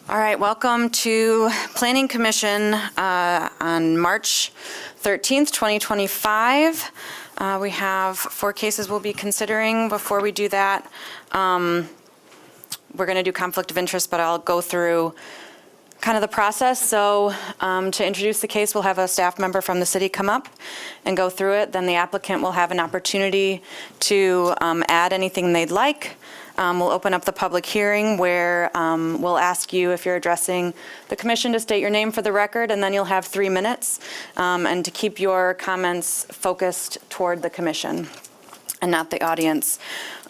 All right, welcome to Planning Commission on March 13th, 2025. We have 4 cases we'll be considering. Before we do that, we're going to do conflict of interest, but I'll go through kind of the process. So to introduce the case, we'll have a staff member from the city come up and go through it. Then the applicant will have an opportunity to add anything they'd like. We'll open up the public hearing where we'll ask you if you're addressing the commission to state your name for the record, and then you'll have 3 minutes and to keep your comments focused toward the commission and not the audience.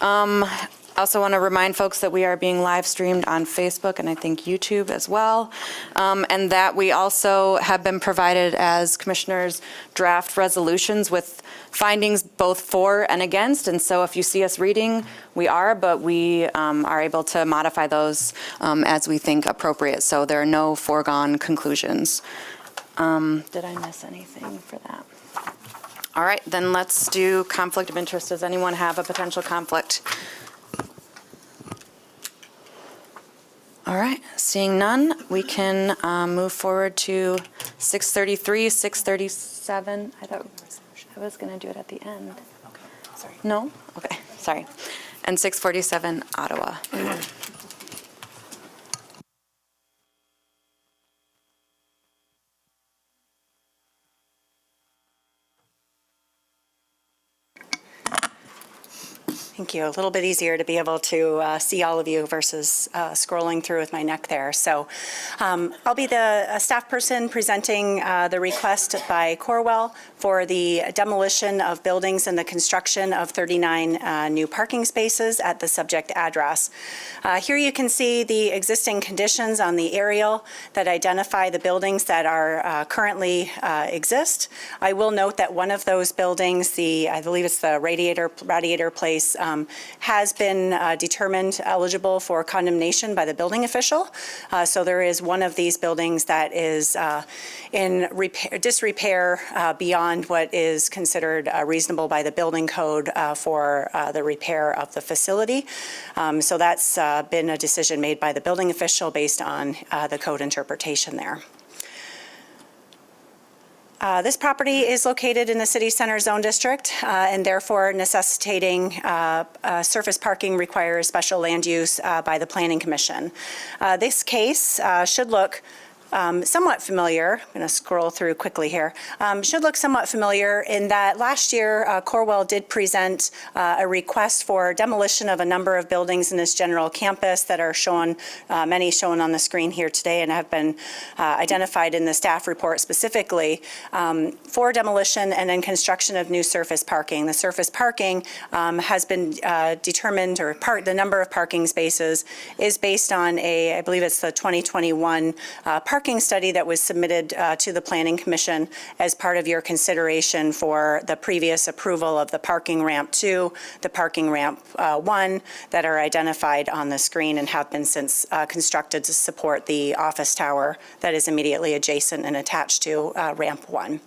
I also want to remind folks that we are being live streamed on Facebook and I think YouTube as well, and that we also have been provided as commissioners draft resolutions with findings both for and against, and so if you see us reading, we are, but we are able to modify those as we think appropriate, so there are no foregone conclusions. Did I miss anything for that? All right, then let's do conflict of interest. Does anyone have a potential conflict? All right, seeing none, we can move forward to 633, 637. I thought I was going to do it at the end. Okay, sorry. No? Okay, sorry. And 647, Ottawa. Thank you. A little bit easier to be able to see all of you versus scrolling through with my neck there. So I'll be the staff person presenting the request by Corwell for the demolition of buildings and the construction of 39 new parking spaces at the subject address. Here you can see the existing conditions on the aerial that identify the buildings that are currently exist. I will note that one of those buildings, I believe it's the Radiator Place, has been determined eligible for condemnation by the building official. So there is one of these buildings that is in disrepair beyond what is considered reasonable by the building code for the repair of the facility. So that's been a decision made by the building official based on the code interpretation there. This property is located in the city center zone district and therefore necessitating surface parking requires special land use by the Planning Commission. This case should look somewhat familiar. I'm going to scroll through quickly here. Should look somewhat familiar in that last year Corwell did present a request for demolition of a number of buildings in this general campus that are shown, many shown on the screen here today and have been identified in the staff report specifically for demolition and then construction of new surface parking. The surface parking has been determined, or the number of parking spaces is based on I believe it's the 2021 parking study that was submitted to the Planning Commission as part of your consideration for the previous approval of the parking ramp 2, the parking ramp 1 that are identified on the screen and have been since constructed to support the office tower that is immediately adjacent and attached to ramp 1.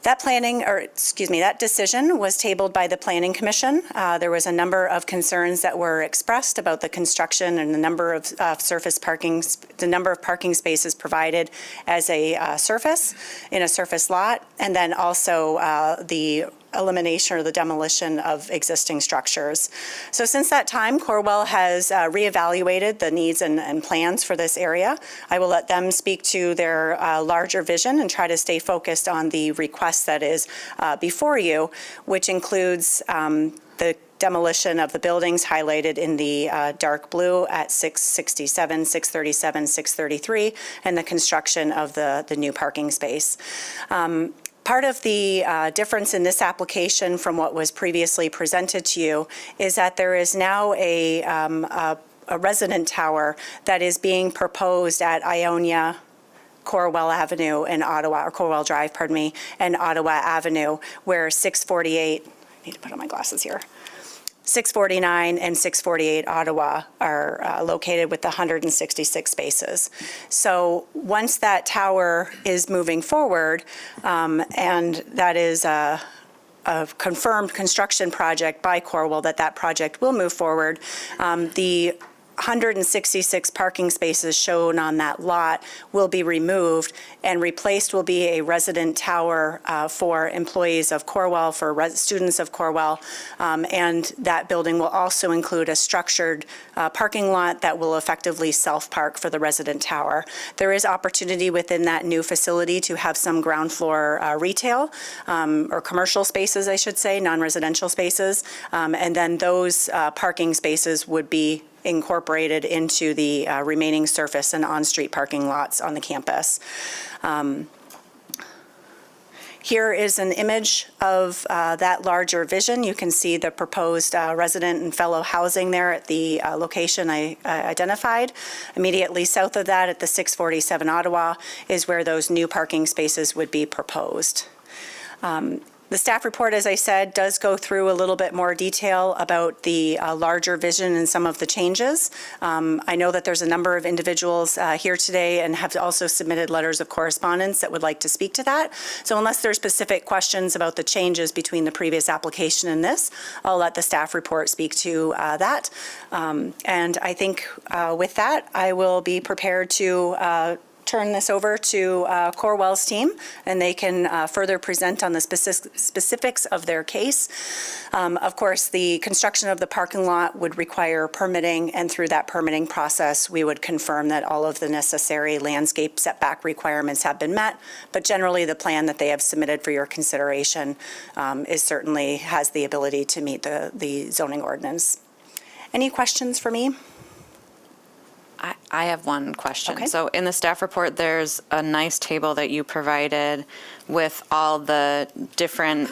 That decision was tabled by the Planning Commission. There was a number of concerns that were expressed about the construction and the number of the number of parking spaces provided as a surface in a surface lot, and then also the elimination or the demolition of existing structures. So since that time, Corwell has reevaluated the needs and plans for this area. I will let them speak to their larger vision and try to stay focused on the request that is before you, which includes the demolition of the buildings highlighted in the dark blue at 667, 637, 633, and the construction of the new parking space. Part of the difference in this application from what was previously presented to you is that there is now a resident tower that is being proposed at Ionia, Corwell Avenue in Ottawa, or Corwell Drive, pardon me, and Ottawa Avenue, where 648, I need to put on my glasses here, 649 and 648 Ottawa are located with the 166 spaces. So once that tower is moving forward, and that is a confirmed construction project by Corwell, that project will move forward, the 166 parking spaces shown on that lot will be removed, and replaced will be a resident tower for employees of Corwell, for students of Corwell, and that building will also include a structured parking lot that will effectively self-park for the resident tower. There is opportunity within that new facility to have some ground floor retail, or commercial spaces, I should say, non-residential spaces, and then those parking spaces would be incorporated into the remaining surface and on-street parking lots on the campus. Here is an image of that larger vision. You can see the proposed resident and fellow housing there at the location I identified. Immediately south of that at the 647 Ottawa is where those new parking spaces would be proposed. The staff report, as I said, does go through a little bit more detail about the larger vision and some of the changes. I know that there's a number of individuals here today and have also submitted letters of correspondence that would like to speak to that. So unless there's specific questions about the changes between the previous application and this, I'll let the staff report speak to that. And I think with that, I will be prepared to turn this over to Corwell's team, and they can further present on the specifics of their case. Of course, the construction of the parking lot would require permitting, and through that permitting process, we would confirm that all of the necessary landscape setback requirements have been met. But generally, the plan that they have submitted for your consideration is certainly has the ability to meet the zoning ordinance. Any questions for me? I have one question. Okay. So in the staff report, there's a nice table that you provided with all the different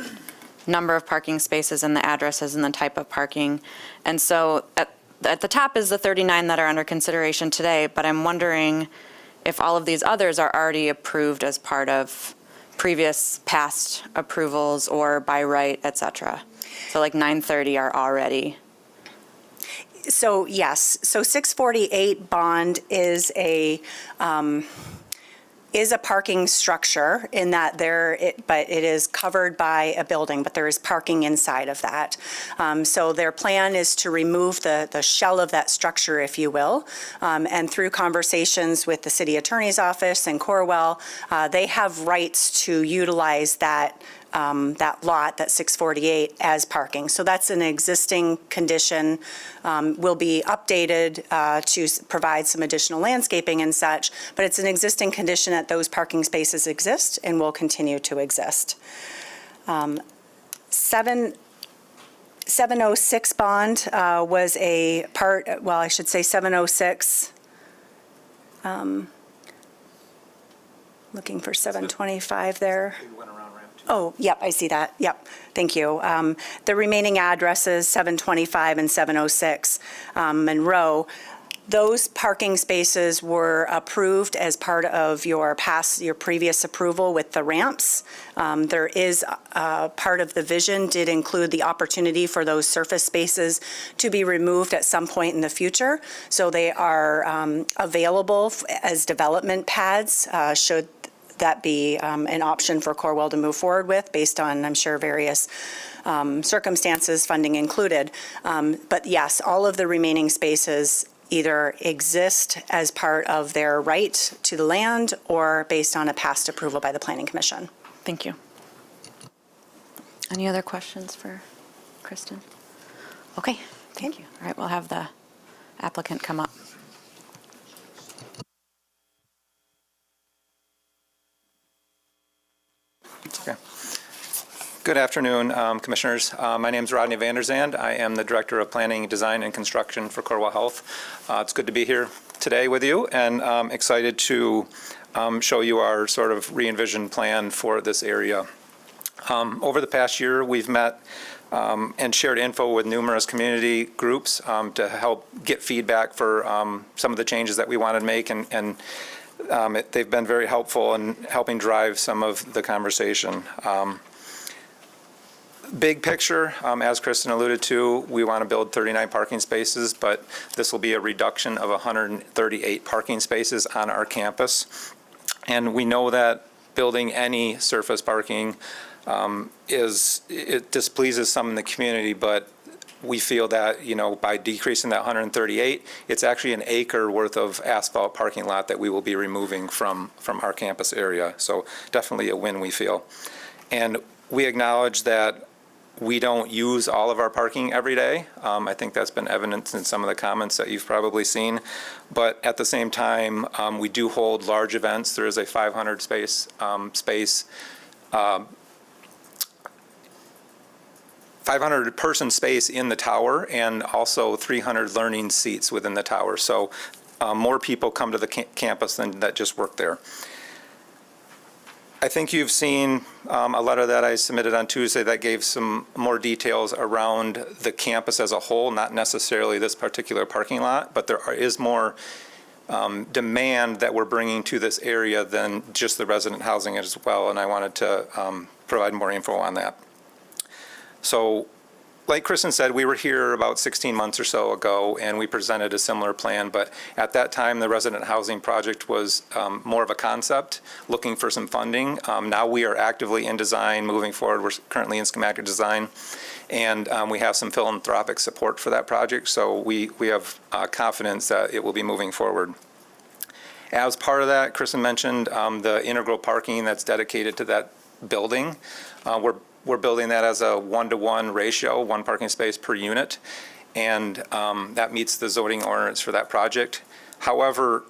number of parking spaces and the addresses and the type of parking. And so at the top is the 39 that are under consideration today, but I'm wondering if all of these others are already approved as part of previous past approvals or by right, et cetera. So like 930 are already. So yes, so 648 Bond is a parking structure in that but it is covered by a building, but there is parking inside of that. So their plan is to remove the shell of that structure, if you will, and through conversations with the city attorney's office and Corwell, they have rights to utilize that lot, that 648, as parking. So that's an existing condition, will be updated to provide some additional landscaping and such, but it's an existing condition that those parking spaces exist and will continue to exist. 706 Bond was a part, well, I should say 706. Looking for 725 there. Oh, yep, I see that. Yep, thank you. The remaining addresses, 725 and 706 Monroe, those parking spaces were approved as part of your previous approval with the ramps. There is part of the vision did include the opportunity for those surface spaces to be removed at some point in the future. So they are available as development pads should that be an option for Corwell to move forward with based on, I'm sure, various circumstances, funding included. But yes, all of the remaining spaces either exist as part of their right to the land or based on a past approval by the Planning Commission. Thank you. Any other questions for Kristen? Okay, thank you. All right, we'll have the applicant come up. Okay. Good afternoon, Commissioners. My name is Rodney Vanderzand. I am the Director of Planning, Design, and Construction for Corwell Health. It's good to be here today with you, and I'm excited to show you our sort of re-envisioned plan for this area. Over the past year, we've met and shared info with numerous community groups to help get feedback for some of the changes that we wanted to make, and they've been very helpful in helping drive some of the conversation. Big picture, as Kristen alluded to, we want to build 39 parking spaces, but this will be a reduction of 138 parking spaces on our campus. And we know that building any surface parking it displeases some in the community, but we feel that, you know, by decreasing that 138, it's actually an acre worth of asphalt parking lot that we will be removing from our campus area. So definitely a win, we feel. And we acknowledge that we don't use all of our parking every day. I think that's been evident in some of the comments that you've probably seen. But at the same time, we do hold large events. There is a 500 person space in the tower, and also 300 learning seats within the tower. So more people come to the campus than that just work there. I think you've seen a letter that I submitted on Tuesday that gave some more details around the campus as a whole, not necessarily this particular parking lot, but there is more demand that we're bringing to this area than just the resident housing as well, and I wanted to provide more info on that. So, like Kristen said, we were here about 16 months or so ago, and we presented a similar plan, but at that time, the resident housing project was more of a concept, looking for some funding. Now we are actively in design, moving forward. We're currently in schematic design, and we have some philanthropic support for that project, so we have confidence that it will be moving forward. As part of that, Kristen mentioned the integral parking that's dedicated to that building. We're building that as a 1-to-1 ratio, 1 parking space per unit, and that meets the zoning ordinance for that project. However,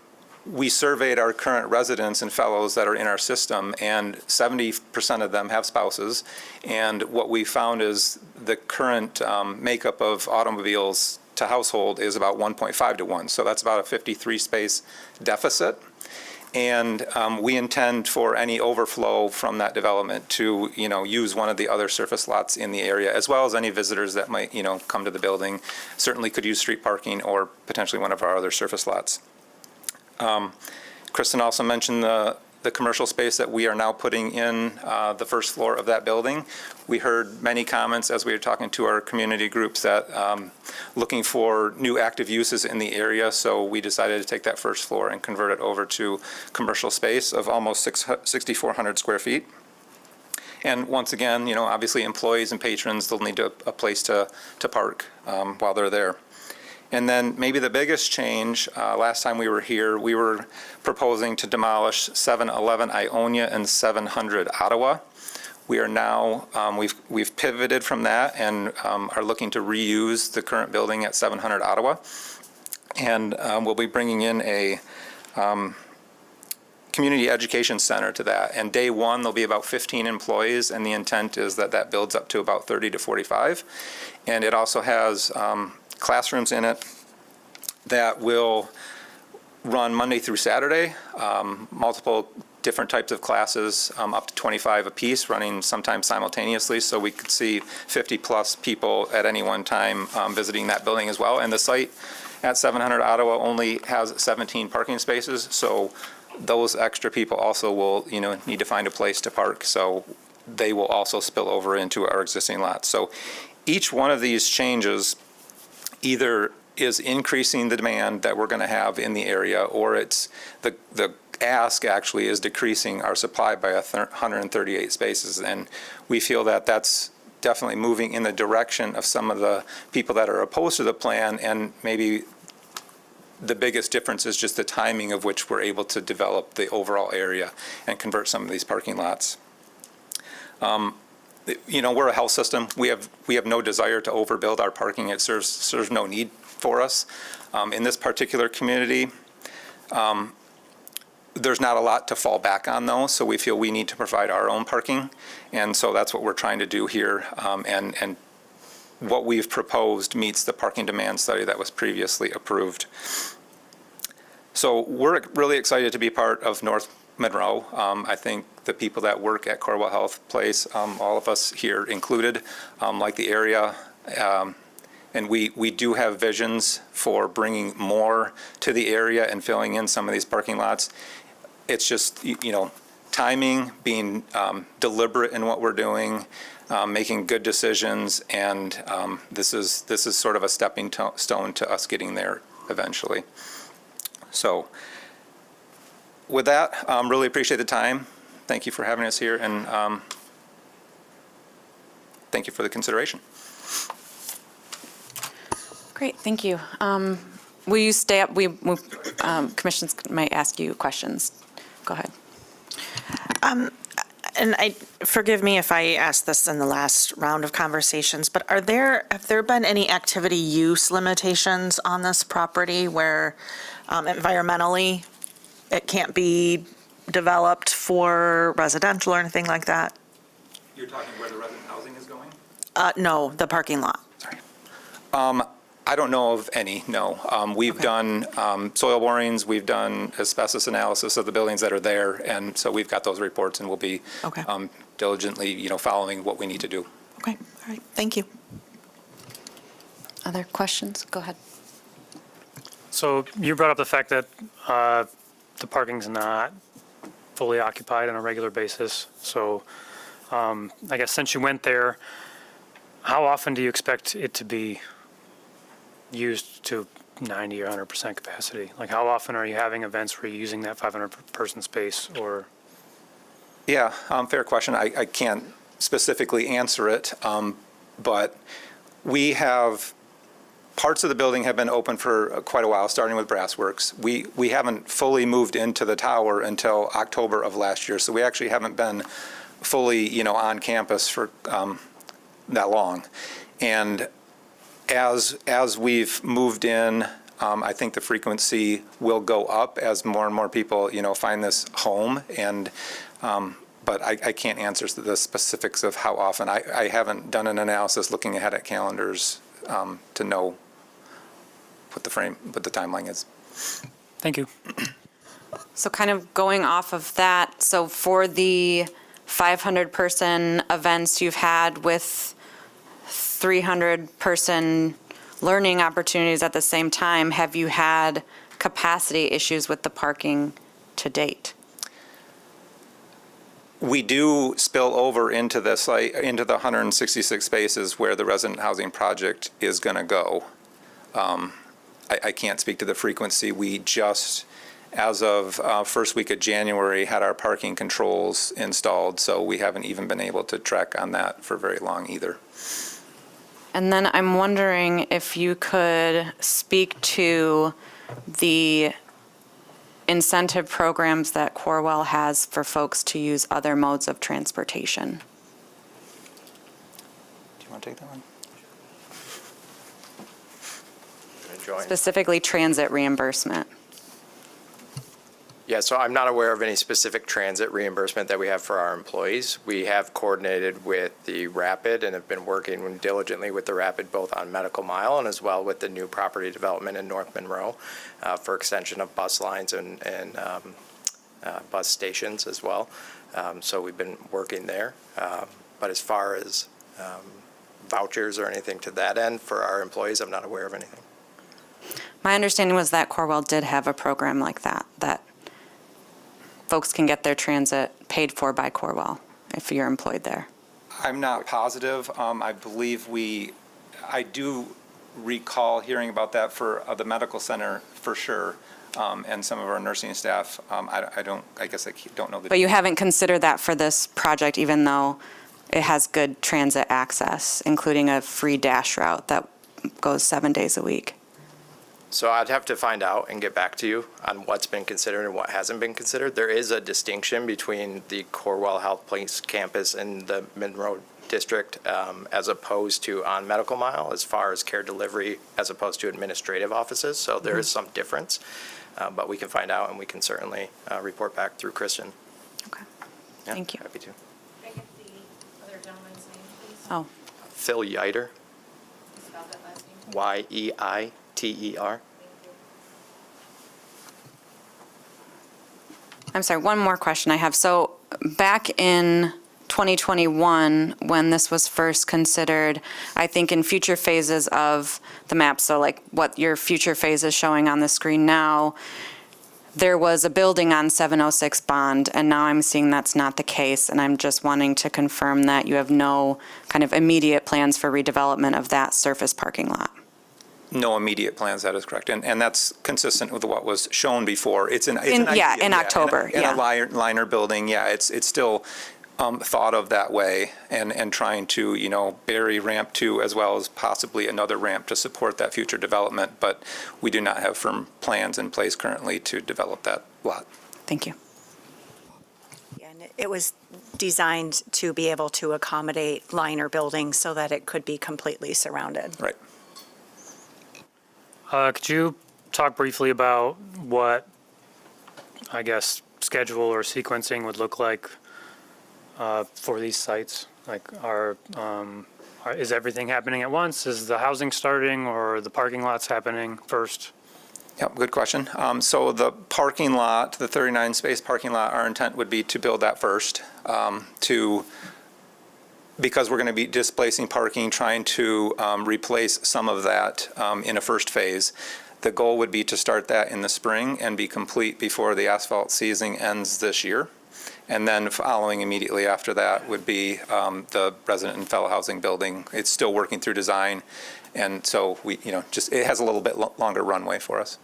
we surveyed our current residents and fellows that are in our system, and 70% of them have spouses, and what we found is the current makeup of automobiles to household is about 1.5 to 1, so that's about a 53 space deficit. And we intend for any overflow from that development to, you know, use one of the other surface lots in the area, as well as any visitors that might, you know, come to the building. Certainly could use street parking or potentially one of our other surface lots. Kristen also mentioned the commercial space that we are now putting in the first floor of that building. We heard many comments as we were talking to our community groups that looking for new active uses in the area, so we decided to take that first floor and convert it over to commercial space of almost 6,400 square feet. And once again, you know, obviously employees and patrons, they'll need a place to park while they're there. And then maybe the biggest change, last time we were here, we were proposing to demolish 711 Ionia and 700 Ottawa. We are now, we've pivoted from that and are looking to reuse the current building at 700 Ottawa. And we'll be bringing in a community education center to that. And day one, there'll be about 15 employees, and the intent is that that builds up to about 30 to 45. And it also has classrooms in it that will run Monday through Saturday, multiple different types of classes, up to 25 apiece, running sometimes simultaneously, so we could see 50-plus people at any one time visiting that building as well. And the site at 700 Ottawa only has 17 parking spaces, so those extra people also will, you know, need to find a place to park, so they will also spill over into our existing lots. So each one of these changes either is increasing the demand that we're going to have in the area, or it's the ask actually is decreasing our supply by 138 spaces. And we feel that that's definitely moving in the direction of some of the people that are opposed to the plan, and maybe the biggest difference is just the timing of which we're able to develop the overall area and convert some of these parking lots. we're a health system. We have no desire to overbuild our parking. It serves no need for us. In this particular community, there's not a lot to fall back on, though, so we feel we need to provide our own parking, and so that's what we're trying to do here. And what we've proposed meets the parking demand study that was previously approved. So we're really excited to be part of North Monroe. I think the people that work at Corwell Health Place, all of us here included, like the area. And we do have visions for bringing more to the area and filling in some of these parking lots. It's just, timing, being deliberate in what we're doing, making good decisions, and this is sort of a stepping stone to us getting there eventually. So with that, really appreciate the time. Thank you for having us here, and thank you for the consideration. Great, thank you. Will you stay up? Commissions might ask you questions. Go ahead. And forgive me if I asked this in the last round of conversations, but have there been any activity use limitations on this property where environmentally it can't be developed for residential or anything like that? You're talking where the resident housing is going? No, the parking lot. Sorry. I don't know of any, no. We've done soil borings, we've done asbestos analysis of the buildings that are there, and so we've got those reports, and we'll be diligently, following what we need to do. Okay, all right, thank you. Other questions? Go ahead. So you brought up the fact that the parking's not fully occupied on a regular basis. So I guess since you went there, how often do you expect it to be used to 90 or 100% capacity? Like, how often are you having events where you're using that 500-person space, or? Yeah, fair question. I can't specifically answer it, but we have, parts of the building have been open for quite a while, starting with Brassworks. We haven't fully moved into the tower until October of last year, so we actually haven't been fully, on campus for that long. And as we've moved in, I think the frequency will go up as more and more people, find this home. And but I can't answer the specifics of how often. I haven't done an analysis looking ahead at calendars to know what the timeline is. Thank you. So kind of going off of that, so for the 500-person events you've had with 300-person learning opportunities at the same time, have you had capacity issues with the parking to date? We do spill over into the site, into the 166 spaces where the resident housing project is going to go. I can't speak to the frequency. We just, as of first week of January, had our parking controls installed, so we haven't even been able to track on that for very long either. And then I'm wondering if you could speak to the incentive programs that Corwell has for folks to use other modes of transportation. Do you want to take that one? Specifically transit reimbursement. Yeah, so I'm not aware of any specific transit reimbursement that we have for our employees. We have coordinated with the Rapid and have been working diligently with the Rapid both on Medical Mile and as well with the new property development in North Monroe for extension of bus lines and bus stations as well. So we've been working there. But as far as vouchers or anything to that end for our employees, I'm not aware of anything. My understanding was that Corwell did have a program like that, that folks can get their transit paid for by Corwell if you're employed there. I'm not positive. I believe I do recall hearing about that for the medical center for sure, and some of our nursing staff. I guess I don't know. But you haven't considered that for this project, even though it has good transit access, including a free dash route that goes 7 days a week. So I'd have to find out and get back to you on what's been considered and what hasn't been considered. There is a distinction between the Corwell Health Place campus and the Monroe District as opposed to on Medical Mile as far as care delivery as opposed to administrative offices. So there is some difference, but we can find out and we can certainly report back through Christian. Okay. Yeah, Thank you. Happy to. Can I get the other gentleman's name, please? Oh, Phil Yeiter, Spell that last name. Yeiter. I'm sorry, one more question I have. So back in 2021, when this was first considered, I think in future phases of the map, so like what your future phase is showing on the screen now, there was a building on 706 Bond, and now I'm seeing that's not the case, and I'm just wanting to confirm that you have no kind of immediate plans for redevelopment of that surface parking lot. No immediate plans, that is correct. And that's consistent with what was shown before. It's an In idea, October, In a liner building, yeah, it's still thought of that way, and trying to, bury ramp 2 as well as possibly another ramp to support that future development. But we do not have firm plans in place currently to develop that lot. Thank you. And it was designed to be able to accommodate liner buildings so that it could be completely surrounded. Right. Could you talk briefly about what, I guess, schedule or sequencing would look like for these sites? Like, is everything happening at once? Is the housing starting or the parking lots happening first? Yep, good question. So the parking lot, the 39-space parking lot, our intent would be to build that first, because we're going to be displacing parking, trying to replace some of that in a first phase. The goal would be to start that in the spring and be complete before the asphalt season ends this year. And then following immediately after that would be the resident and fellow housing building. It's still working through design, and so we, it has a little bit longer runway for us.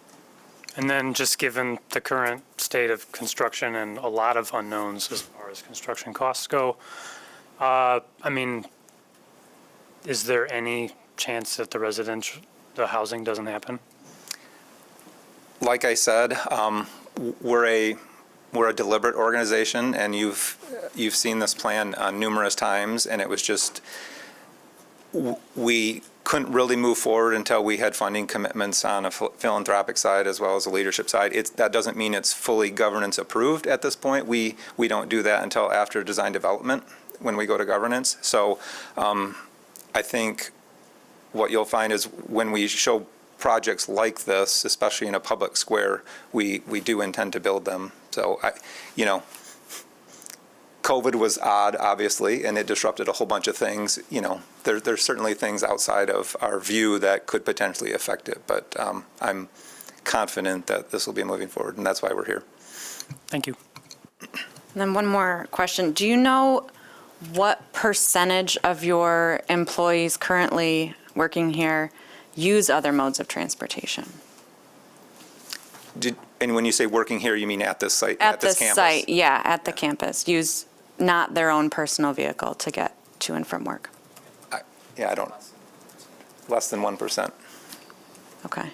And then just given the current state of construction and a lot of unknowns as far as construction costs go, is there any chance that the housing doesn't happen? Like I said, we're a deliberate organization, and you've seen this plan numerous times, and it was just, we couldn't really move forward until we had funding commitments on a philanthropic side as well as a leadership side. That doesn't mean it's fully governance approved at this point. We don't do that until after design development when we go to governance. So I think what you'll find is when we show projects like this, especially in a public square, we do intend to build them. So, COVID was odd, obviously, and it disrupted a whole bunch of things. There's certainly things outside of our view that could potentially affect it, but I'm confident that this will be moving forward, and that's why we're here. Thank you. And then one more question. Do you know what percentage of your employees currently working here use other modes of transportation? And when you say working here, you mean at this site, At this the campus? site, yeah, at the campus. Use not their own personal vehicle to get to and from work. I don't, less than 1%. Okay.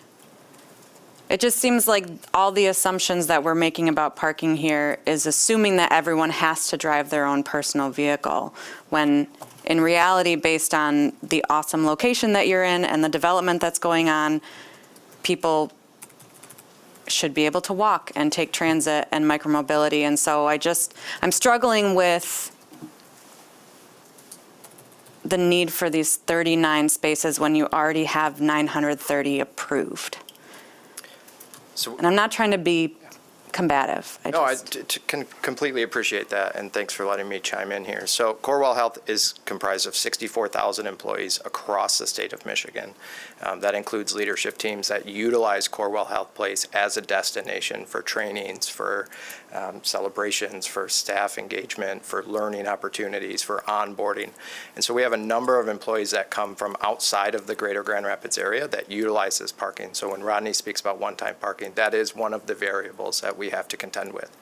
It just seems like all the assumptions that we're making about parking here is assuming that everyone has to drive their own personal vehicle, when in reality, based on the awesome location that you're in and the development that's going on, people should be able to walk and take transit and micromobility. And so I'm struggling with the need for these 39 spaces when you already have 930 approved. So, And I'm not trying to be combative. I can completely appreciate that, and thanks for letting me chime in here. So Corwell Health is comprised of 64,000 employees across the state of Michigan. That includes leadership teams that utilize Corwell Health Place as a destination for trainings, for celebrations, for staff engagement, for learning opportunities, for onboarding. And so we have a number of employees that come from outside of the greater Grand Rapids area that utilize this parking. So when Rodney speaks about one-time parking, that is one of the variables that we have to contend with.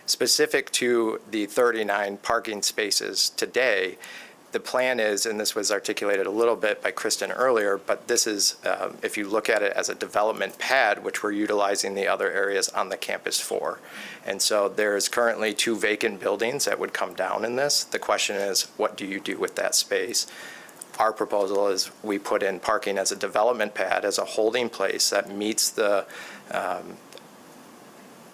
Specific to the 39 parking spaces today, The plan is, and this was articulated a little bit by Kristen earlier, but this is, if you look at it as a development pad, which we're utilizing the other areas on the campus for. And so there's currently 2 vacant buildings that would come down in this. The question is, what do you do with that space? Our proposal is we put in parking as a development pad, as a holding place that meets the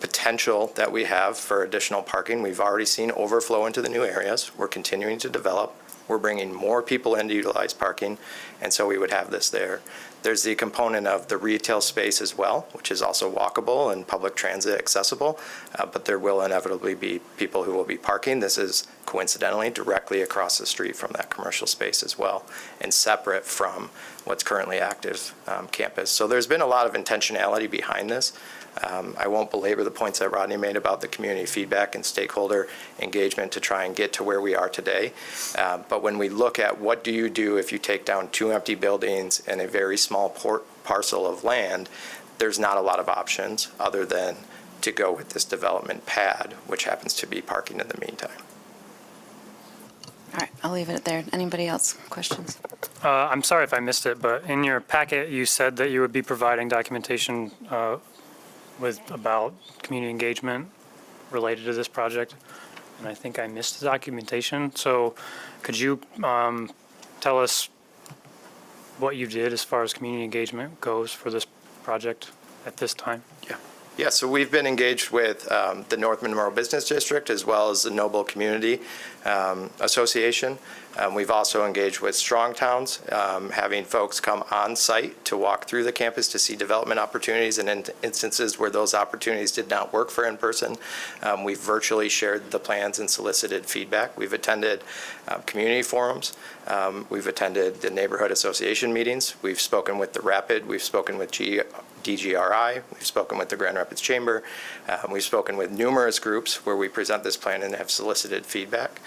potential that we have for additional parking. We've already seen overflow into the new areas. We're continuing to develop. We're bringing more people in to utilize parking, and so we would have this there. There's the component of the retail space as well, which is also walkable and public transit accessible, but there will inevitably be people who will be parking. This is coincidentally directly across the street from that commercial space as well, and separate from what's currently active campus. So there's been a lot of intentionality behind this. I won't belabor the points that Rodney made about the community feedback and stakeholder engagement to try and get to where we are today. But when we look at what do you do if you take down 2 empty buildings and a very small parcel of land, there's not a lot of options other than to go with this development pad, which happens to be parking in the meantime. All right, I'll leave it there. Anybody else? Questions? I'm sorry if I missed it, but in your packet, you said that you would be providing documentation about community engagement related to this project, and I think I missed the documentation. So could you tell us what you did as far as community engagement goes for this project at this time? Yeah, so we've been engaged with the North Monroe Business District as well as the Noble Community Association. We've also engaged with Strong Towns, having folks come on site to walk through the campus to see development opportunities, and in instances where those opportunities did not work for in-person, we've virtually shared the plans and solicited feedback. We've attended community forums. We've attended the neighborhood association meetings. We've spoken with the Rapid. We've spoken with DGRI. We've spoken with the Grand Rapids Chamber. We've spoken with numerous groups where we present this plan and have solicited feedback.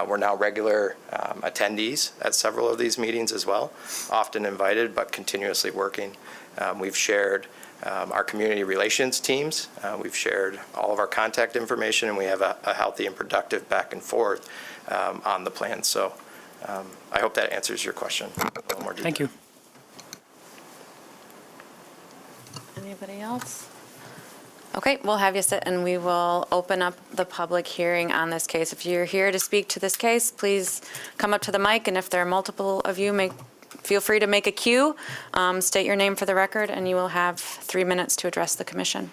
We're now regular attendees at several of these meetings as well, often invited but continuously working. We've shared our community relations teams. We've shared all of our contact information, and we have a healthy and productive back and forth on the plan. So I hope that answers your question. A little more detail. Thank you. Anybody else? Okay, we'll have you sit and we will open up the public hearing on this case. If you're here to speak to this case, please come up to the mic, and if there are multiple of you, feel free to make a queue, state your name for the record, and you will have 3 minutes to address the commission.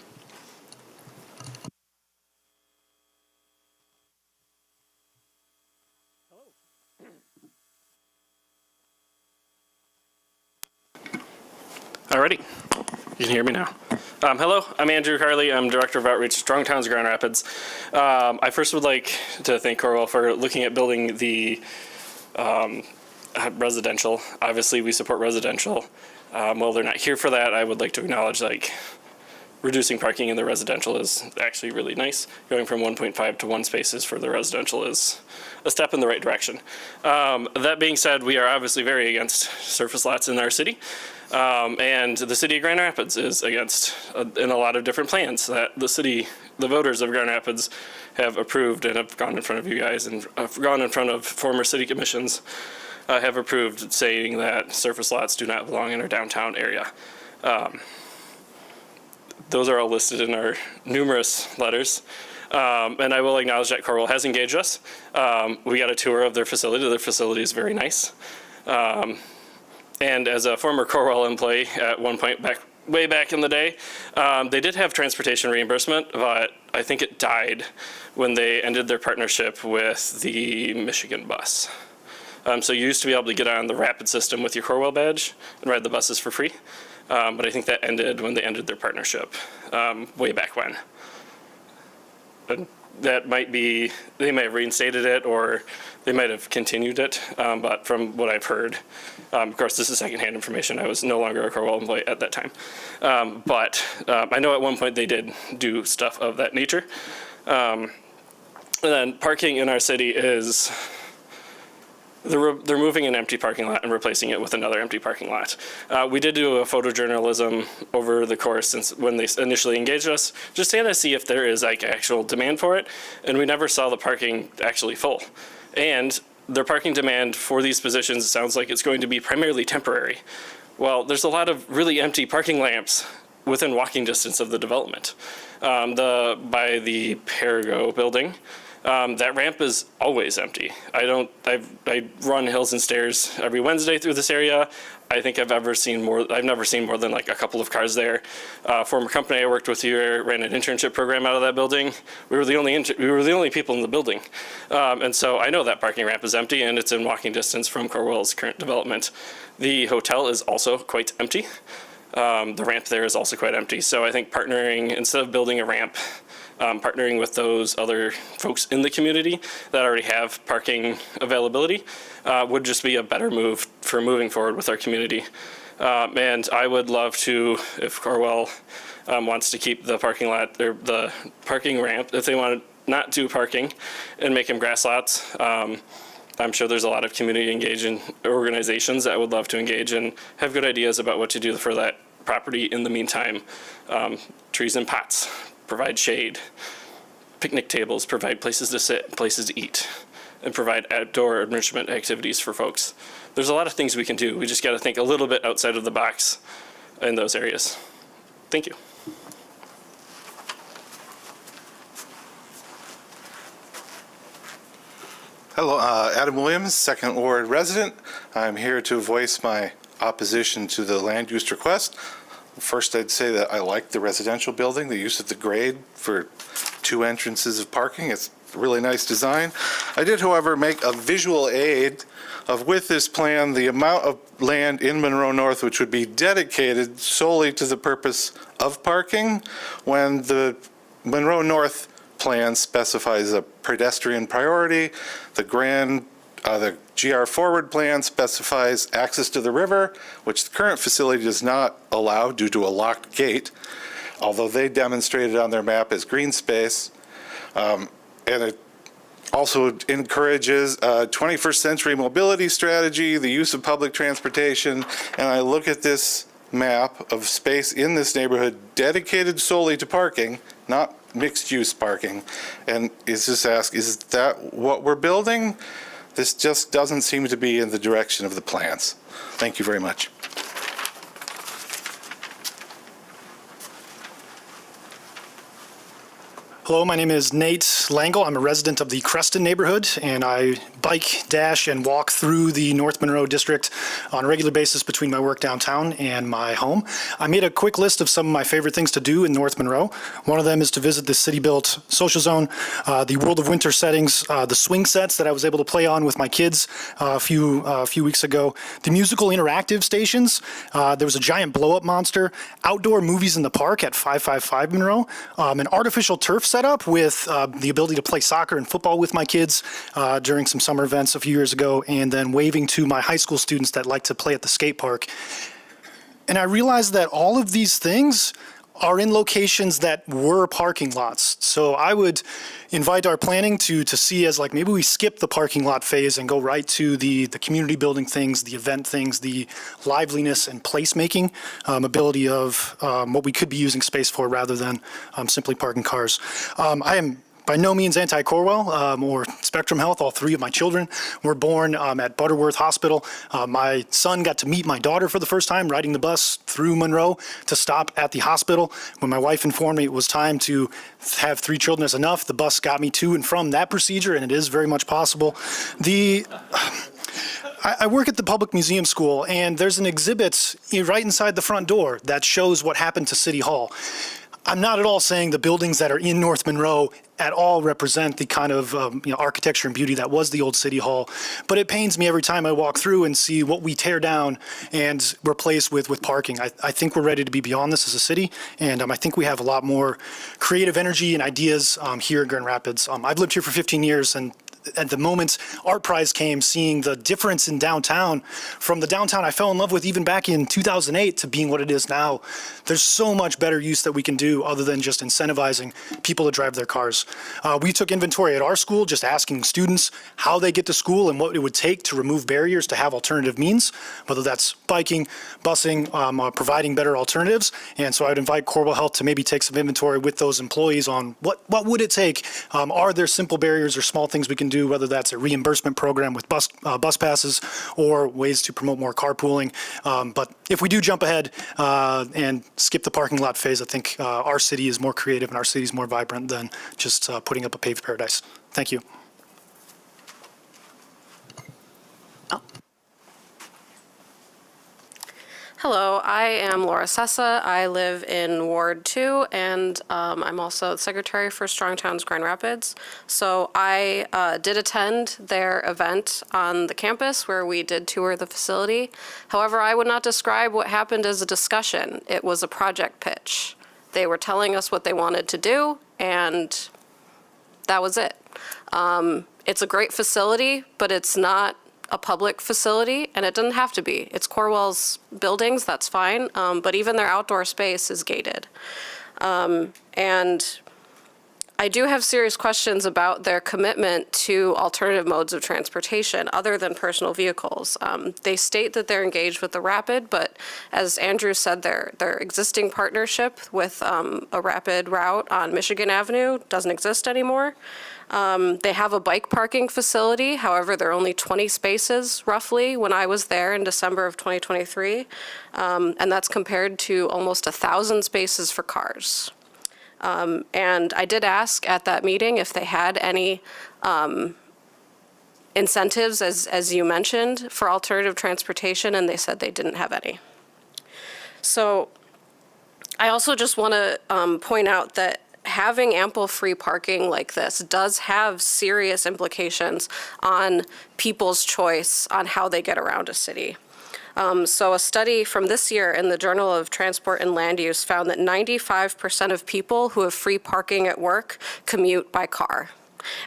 Alrighty, you can hear me now. Hello, I'm Andrew Carley. I'm Director of Outreach at Strong Towns Grand Rapids. I first would like to thank Corwell for looking at building the residential. Obviously, we support residential. While they're not here for that, I would like to acknowledge reducing parking in the residential is actually really nice. Going from 1.5 to 1 spaces for the residential is a step in the right direction. That being said, we are obviously very against surface lots in our city. And the city of Grand Rapids is against in a lot of different plans that the voters of Grand Rapids have approved and have gone in front of you guys and have gone in front of former city commissions, have approved, saying that surface lots do not belong in our downtown area. Those are all listed in our numerous letters. And I will acknowledge that Corwell has engaged us. We got a tour of their facility. Their facility is very nice. And as a former Corwell employee at one point way back in the day, they did have transportation reimbursement, but I think it died when they ended their partnership with the Michigan bus. So you used to be able to get on the Rapid system with your Corwell badge and ride the buses for free. But I think that ended when they ended their partnership way back when. And that might be, they might have reinstated it or they might have continued it. But from what I've heard, of course, this is secondhand information. I was no longer a Corwell employee at that time. But I know at one point they did do stuff of that nature. And then parking in our city is, they're moving an empty parking lot and replacing it with another empty parking lot. We did do a photojournalism over the course since when they initially engaged us, just to kind of see if there is actual demand for it. And we never saw the parking actually full. And their parking demand for these positions sounds like it's going to be primarily temporary. Well, there's a lot of really empty parking lamps within walking distance of the development. By the Perigo building, that ramp is always empty. I run hills and stairs every Wednesday through this area. I think I've never seen more than like a couple of cars there. Former company I worked with here ran an internship program out of that building. We were the only people in the building. And so I know that parking ramp is empty and it's in walking distance from Corwell's current development. The hotel is also quite empty. The ramp there is also quite empty. So I think partnering, instead of building a ramp, partnering with those other folks in the community that already have parking availability would just be a better move for moving forward with our community. And I would love to, if Corwell wants to keep the parking lot, or the parking ramp, if they want to not do parking and make them grass lots, I'm sure there's a lot of community engaging organizations that would love to engage and have good ideas about what to do for that property in the meantime. Trees and pots, provide shade, picnic tables, provide places to sit, places to eat, and provide outdoor enrichment activities for folks. There's a lot of things we can do. We just got to think a little bit outside of the box in those areas. Thank you. Hello, Adam Williams, Second Ward resident. I'm here to voice my opposition to the land use request. First, I'd say that I like the residential building, the use of the grade for 2 entrances of parking. It's a really nice design. I did, however, make a visual aid of, with this plan, the amount of land in Monroe North which would be dedicated solely to the purpose of parking, when the Monroe North plan specifies a pedestrian priority. The GR Forward plan specifies access to the river, which the current facility does not allow due to a locked gate, although they demonstrated on their map as green space. And it also encourages a 21st century mobility strategy, the use of public transportation. And I look at this map of space in this neighborhood dedicated solely to parking, not mixed-use parking, and is that what we're building? This just doesn't seem to be in the direction of the plans. Thank you very much. Hello, my name is Nate Langle. I'm a resident of the Creston neighborhood, and I bike, dash, and walk through the North Monroe district on a regular basis between my work downtown and my home. I made a quick list of some of my favorite things to do in North Monroe. One of them is to visit the city-built social zone, the World of Winter settings, the swing sets that I was able to play on with my kids a few weeks ago, the musical interactive stations. There was a giant blow-up monster, outdoor movies in the park at 555 Monroe, an artificial turf setup with the ability to play soccer and football with my kids during some summer events a few years ago, and then waving to my high school students that like to play at the skate park. And I realized that all of these things are in locations that were parking lots. So I would invite our planning to see as like, maybe we skip the parking lot phase and go right to the community building things, the event things, the liveliness and placemaking ability of what we could be using space for rather than simply parking cars. I am by no means anti-Corwell or Spectrum Health. All 3 of my children were born at Butterworth Hospital. My son got to meet my daughter for the first time riding the bus through Monroe to stop at the hospital. When my wife informed me it was time to have 3 children is enough, the bus got me to and from that procedure, and it is very much possible. I work at the Public Museum School, and there's an exhibit right inside the front door that shows what happened to City Hall. I'm not at all saying the buildings that are in North Monroe at all represent the kind of architecture and beauty that was the old City Hall, but it pains me every time I walk through and see what we tear down and replace with parking. I think we're ready to be beyond this as a city, and I think we have a lot more creative energy and ideas here in Grand Rapids. I've lived here for 15 years, and at the moment Art Prize came, seeing the difference in downtown from the downtown I fell in love with even back in 2008 to being what it is now. There's so much better use that we can do other than just incentivizing people to drive their cars. We took inventory at our school, just asking students how they get to school and what it would take to remove barriers to have alternative means, whether that's biking, busing, providing better alternatives. And so I'd invite Corwell Health to maybe take some inventory with those employees on what would it take? Are there simple barriers or small things we can do do, whether that's a reimbursement program with bus passes or ways to promote more carpooling. But if we do jump ahead and skip the parking lot phase, I think our city is more creative and our city is more vibrant than just putting up a paved paradise. Thank you. Hello, I am Laura Sessa. I live in Ward 2, and I'm also the secretary for Strong Towns Grand Rapids. So I did attend their event on the campus where we did tour the facility. However, I would not describe what happened as a discussion. It was a project pitch. They were telling us what they wanted to do, and that was it. It's a great facility, but it's not a public facility, and it doesn't have to be. It's Corwell's buildings, that's fine, but even their outdoor space is gated. And I do have serious questions about their commitment to alternative modes of transportation other than personal vehicles. They state that they're engaged with the Rapid, but as Andrew said, their existing partnership with a Rapid route on Michigan Avenue doesn't exist anymore. They have a bike parking facility. However, there are only 20 spaces roughly when I was there in December of 2023. And that's compared to almost 1,000 spaces for cars. And I did ask at that meeting if they had any incentives, as you mentioned, for alternative transportation, and they said they didn't have any. So I also just want to point out that having ample free parking like this does have serious implications on people's choice on how they get around a city. So a study from this year in the Journal of Transport and Land Use found that 95% of people who have free parking at work commute by car.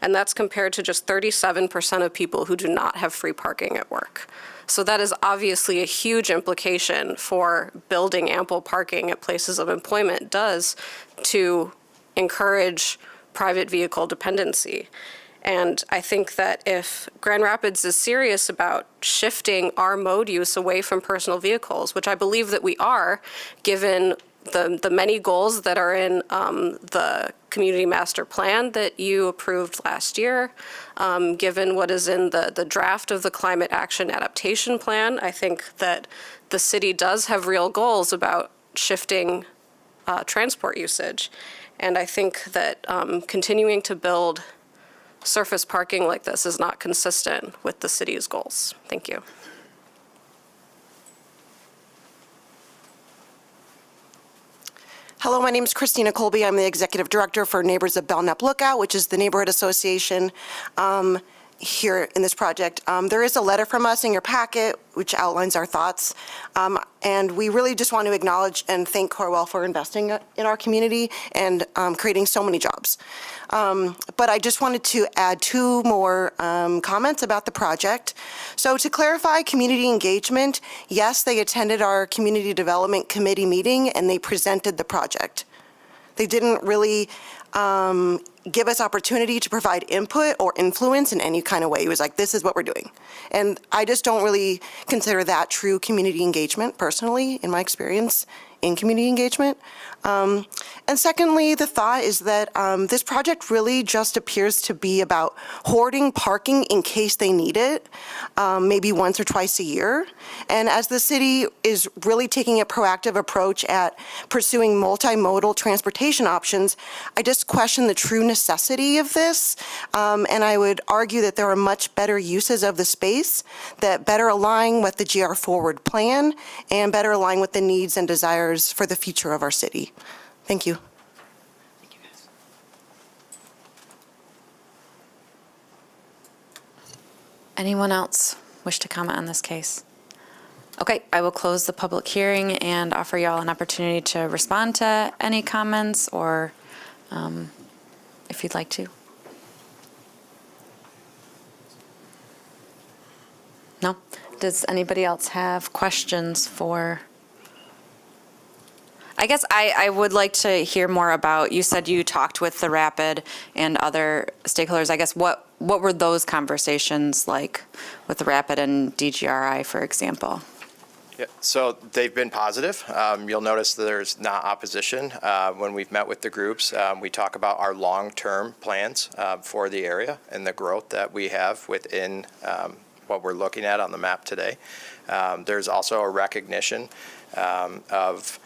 And that's compared to just 37% of people who do not have free parking at work. So that is obviously a huge implication for building ample parking at places of employment does to encourage private vehicle dependency. And I think that if Grand Rapids is serious about shifting our mode use away from personal vehicles, which I believe that we are, given the many goals that are in the community master plan that you approved last year, given what is in the draft of the climate action adaptation plan, I think that the city does have real goals about shifting transport usage. And I think that continuing to build surface parking like this is not consistent with the city's goals. Thank you. Hello, my name is Christina Colby. I'm the Executive Director for Neighbors of Belknap Lookout, which is the neighborhood association here in this project. There is a letter from us in your packet which outlines our thoughts. And we really just want to acknowledge and thank Corwell for investing in our community and creating so many jobs. But I just wanted to add two more comments about the project. So to clarify community engagement, yes, they attended our Community Development Committee meeting and they presented the project. They didn't really give us opportunity to provide input or influence in any kind of way. It was like, this is what we're doing. And I just don't really consider that true community engagement, personally, in my experience in community engagement. And secondly, the thought is that this project really just appears to be about hoarding parking in case they need it, maybe once or twice a year. And as the city is really taking a proactive approach at pursuing multimodal transportation options, I just question the true necessity of this. And I would argue that there are much better uses of the space that better align with the GR Forward plan and better align with the needs and desires for the future of our city. Thank you. Thank you, guys. Anyone else wish to comment on this case? Okay, I will close the public hearing and offer you all an opportunity to respond to any comments or if you'd like to. No? Does anybody else have questions for? I guess I would like to hear more about, you said you talked with the Rapid and other stakeholders. I guess what were those conversations like with the Rapid and DGRI, for example? Yeah, so they've been positive. You'll notice that there's not opposition. When we've met with the groups, we talk about our long-term plans for the area and the growth that we have within what we're looking at on the map today. There's also a recognition of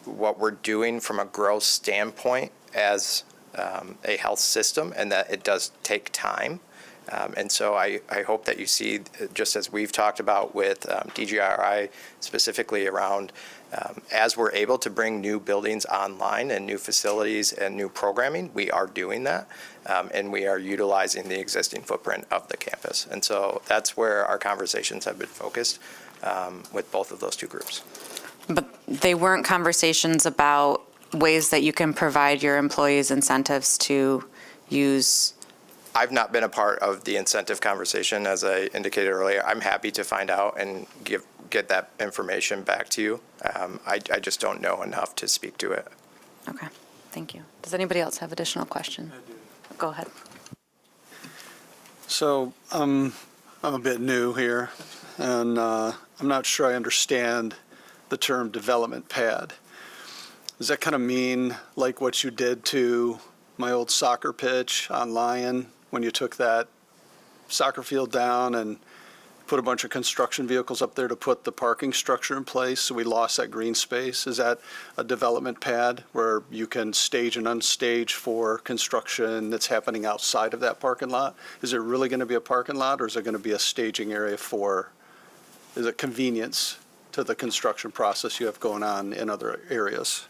what we're doing from a growth standpoint as a health system, and that it does take time. And so I hope that you see, just as we've talked about with DGRI specifically around, as we're able to bring new buildings online and new facilities and new programming, we are doing that. And we are utilizing the existing footprint of the campus. And so that's where our conversations have been focused with both of those two groups. But they weren't conversations about ways that you can provide your employees incentives to use. I've not been a part of the incentive conversation, as I indicated earlier. I'm happy to find out and get that information back to you. I just don't know enough to speak to it. Okay, thank you. Does anybody else have additional questions? Go ahead. So I'm a bit new here, and I'm not sure I understand the term development pad. Does that kind of mean like what you did to my old soccer pitch on Lyon when you took that soccer field down and put a bunch of construction vehicles up there to put the parking structure in place, so we lost that green space? Is that a development pad where you can stage and unstage for construction that's happening outside of that parking lot? Is it really going to be a parking lot, or is it going to be a staging area for, is it convenience to the construction process you have going on in other areas?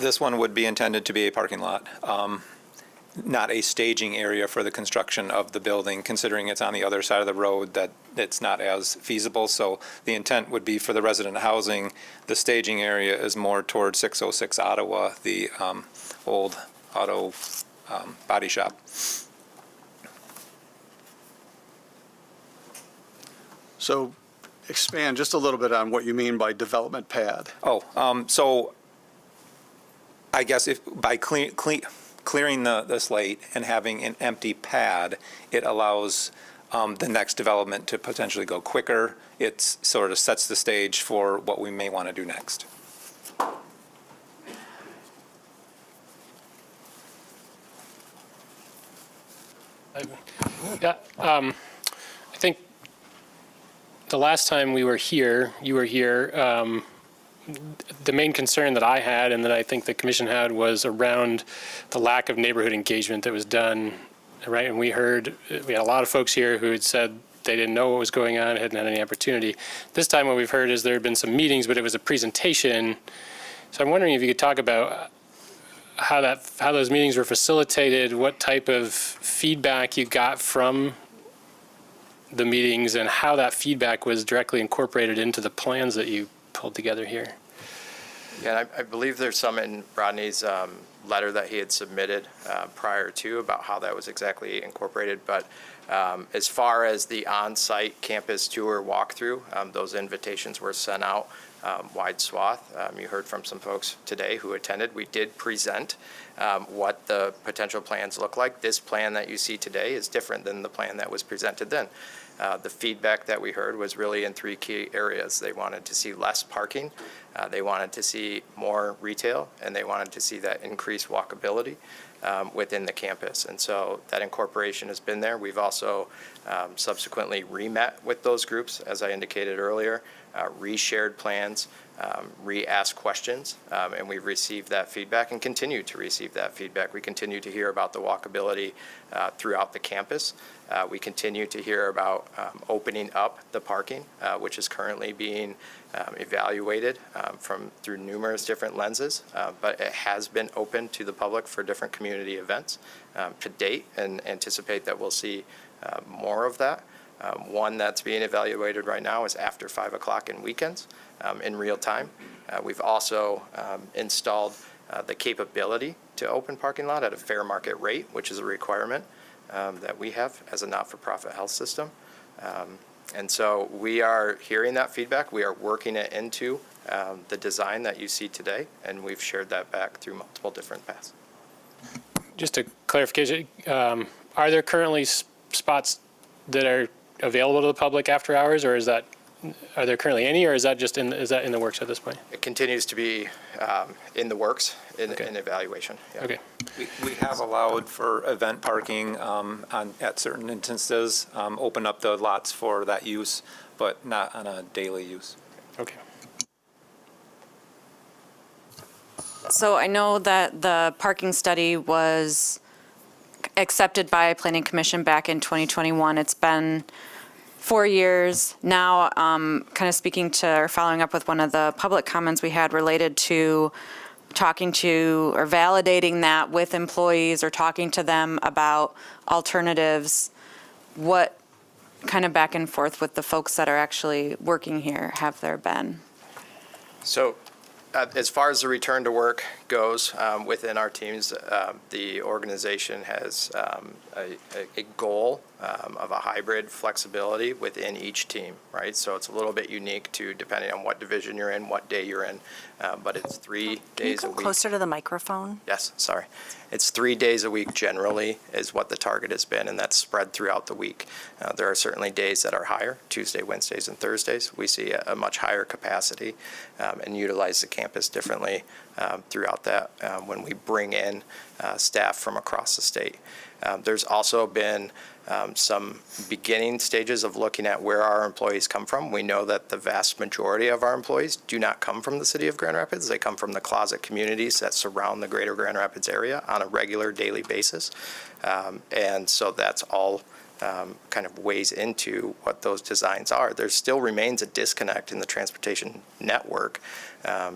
This one would be intended to be a parking lot, not a staging area for the construction of the building, considering it's on the other side of the road, that it's not as feasible. So the intent would be for the resident housing. The staging area is more towards 606 Ottawa, the old auto body shop. So expand just a little bit on what you mean by development pad. So I guess if by clearing the slate and having an empty pad, it allows the next development to potentially go quicker. It sort of sets the stage for what we may want to do next. Yeah, I think the last time we were here, you were here, the main concern that I had and that I think the commission had was around the lack of neighborhood engagement that was done, right? And we had a lot of folks here who had said they didn't know what was going on, hadn't had any opportunity. This time what we've heard is there had been some meetings, but it was a presentation. So I'm wondering if you could talk about how those meetings were facilitated, what type of feedback you got from the meetings, and how that feedback was directly incorporated into the plans that you pulled together here. Yeah, I believe there's some in Rodney's letter that he had submitted prior to about how that was exactly incorporated. But as far as the on-site campus tour walkthrough, those invitations were sent out wide swath. You heard from some folks today who attended. We did present what the potential plans look like. This plan that you see today is different than the plan that was presented then. The feedback that we heard was really in three key areas. They wanted to see less parking, they wanted to see more retail, and they wanted to see that increased walkability within the campus. And so that incorporation has been there. We've also subsequently re-met with those groups, as I indicated earlier, re-shared plans, re-asked questions, and we've received that feedback and continue to receive that feedback. We continue to hear about the walkability throughout the campus. We continue to hear about opening up the parking, which is currently being evaluated through numerous different lenses, but it has been open to the public for different community events to date, and anticipate that we'll see more of that. One that's being evaluated right now is after 5 o'clock and weekends in real time. We've also installed the capability to open parking lot at a fair market rate, which is a requirement that we have as a not-for-profit health system. And so we are hearing that feedback. We are working it into the design that you see today, and we've shared that back through multiple different paths. Just a clarification, are there currently spots that are available to the public after hours, or is that are there currently any, or is that just is that in the works at this point? It continues to be in the works, in evaluation. Yeah. Okay. We have allowed for event parking at certain instances, open up the lots for that use, but not on a daily use. Okay. So I know that the parking study was accepted by Planning Commission back in 2021. It's been 4 years now. Kind of speaking to or following up with one of the public comments we had related to talking to or validating that with employees or talking to them about alternatives. What kind of back and forth with the folks that are actually working here have there been? So as far as the return to work goes, within our teams, the organization has a goal of a hybrid flexibility within each team, right? So it's a little bit unique to depending on what division you're in, what day you're in, but it's 3 days a week. Closer to the microphone? Yes, sorry. It's 3 days a week generally is what the target has been, and that's spread throughout the week. There are certainly days that are higher, Tuesday, Wednesdays, and Thursdays. We see a much higher capacity and utilize the campus differently throughout that when we bring in staff from across the state. There's also been some beginning stages of looking at where our employees come from. We know that the vast majority of our employees do not come from the city of Grand Rapids. They come from the closet communities that surround the greater Grand Rapids area on a regular daily basis. And so that's all kind of weighs into what those designs are. There still remains a disconnect in the transportation network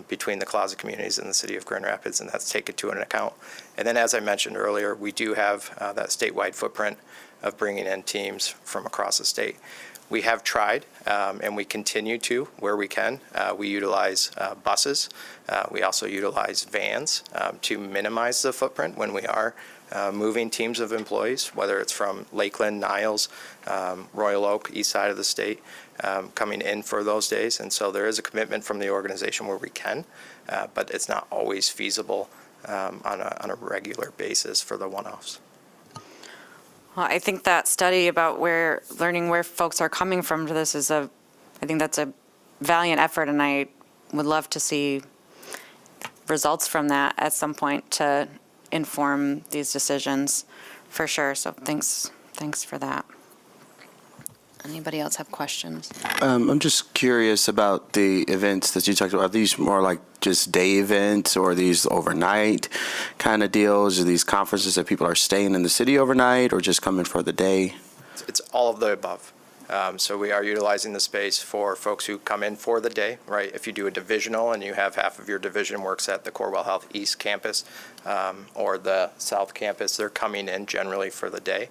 between the closet communities and the city of Grand Rapids, and that's taken to an account. And then, as I mentioned earlier, we do have that statewide footprint of bringing in teams from across the state. We have tried, and we continue to, where we can. We utilize buses. We also utilize vans to minimize the footprint when we are moving teams of employees, whether it's from Lakeland, Niles, Royal Oak, east side of the state, coming in for those days. And so there is a commitment from the organization where we can, but it's not always feasible on a regular basis for the one-offs. Well, I think that study about learning where folks are coming from to this I think that's a valiant effort, and I would love to see results from that at some point to inform these decisions for sure. So thanks for that. Anybody else have questions? I'm just curious about the events that you talked about. Are these more like just day events, or are these overnight kind of deals? Are these conferences that people are staying in the city overnight or just coming for the day? It's all of the above. So we are utilizing the space for folks who come in for the day, right? If you do a divisional and you have half of your division works at the Corwell Health East Campus or the South Campus, they're coming in generally for the day.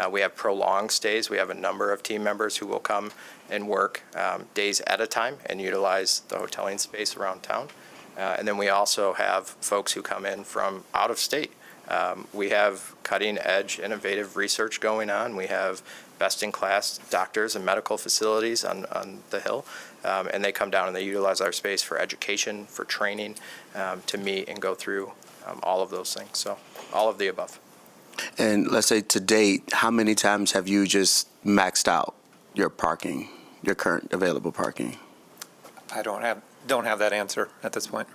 We have prolonged stays. We have a number of team members who will come and work days at a time and utilize the hoteling space around town. And then we also have folks who come in from out of state. We have cutting-edge, innovative research going on. We have best-in-class doctors and medical facilities on the Hill, and they come down and they utilize our space for education, for training, to meet and go through all of those things. So all of the above. And let's say to date, how many times have you just maxed out your parking, your current available parking? I don't have that answer at this point.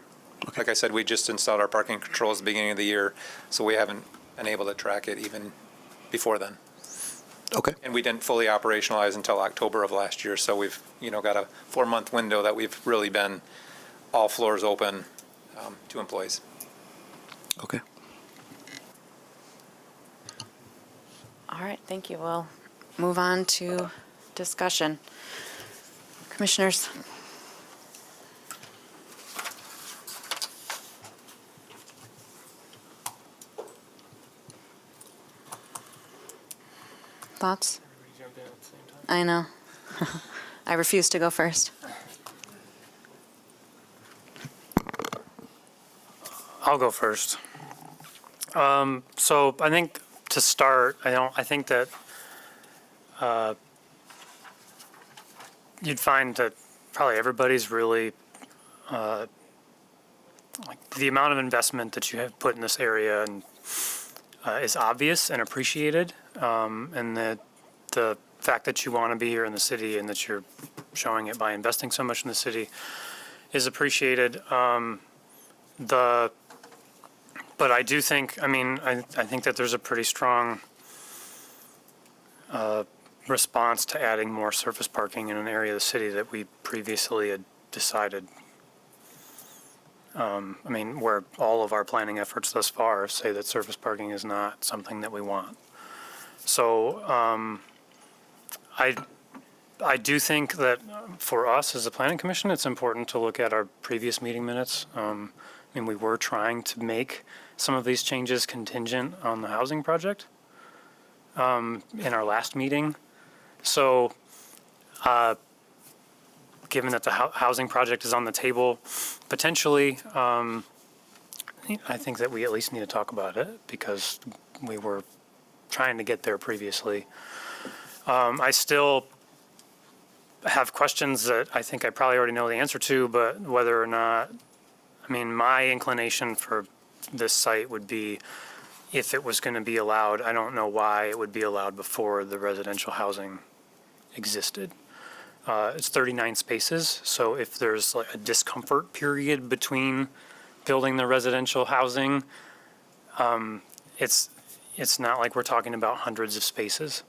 Okay. Like I said, we just installed our parking controls at the beginning of the year, so we haven't been able to track it even before then. Okay. And we didn't fully operationalize until October of last year, so we've got a 4-month window that we've really been all floors open to employees. Okay. All right, thank you. We'll move on to discussion. Commissioners. Thoughts? I know. I refuse to go first. I'll go first. So I think to start, I think that you'd find that probably everybody's really like the amount of investment that you have put in this area and is obvious and appreciated, and that the fact that you want to be here in the city and that you're showing it by investing so much in the city is appreciated. But I do think, I think that there's a pretty strong response to adding more surface parking in an area of the city that we previously had decided. Where all of our planning efforts thus far say that surface parking is not something that we want. So I do think that for us as a planning commission, it's important to look at our previous meeting minutes. We were trying to make some of these changes contingent on the housing project in our last meeting. So given that the housing project is on the table, potentially, I think that we at least need to talk about it because we were trying to get there previously. I still have questions that I think I probably already know the answer to, but whether or not, my inclination for this site would be if it was going to be allowed. I don't know why it would be allowed before the residential housing existed. It's 39 spaces, so if there's like a discomfort period between building the residential housing, it's not like we're talking about hundreds of spaces.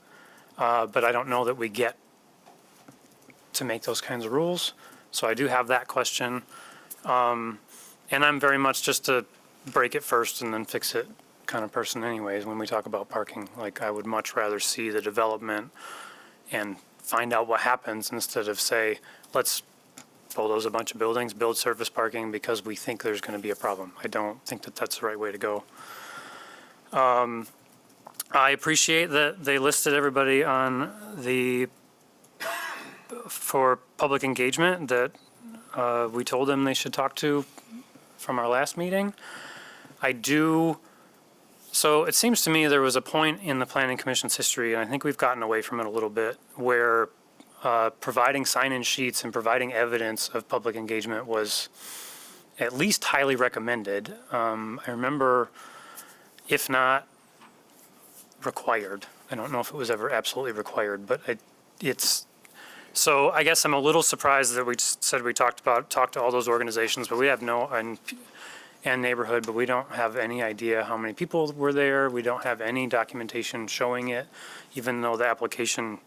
But I don't know that we get to make those kinds of rules. So I do have that question. And I'm very much just a break it first and then fix it kind of person anyways when we talk about parking. Like I would much rather see the development and find out what happens instead of say, let's bulldoze a bunch of buildings, build surface parking because we think there's going to be a problem. I don't think that that's the right way to go. I appreciate that they listed everybody on for public engagement that we told them they should talk to from our last meeting. So it seems to me there was a point in the Planning Commission's history, and I think we've gotten away from it a little bit, where providing sign-in sheets and providing evidence of public engagement was at least highly recommended. I remember, if not required, I don't know if it was ever absolutely required, but so I guess I'm a little surprised that we said we talked to all those organizations, but we have and neighborhood, but we don't have any idea how many people were there. We don't have any documentation showing it, even though the application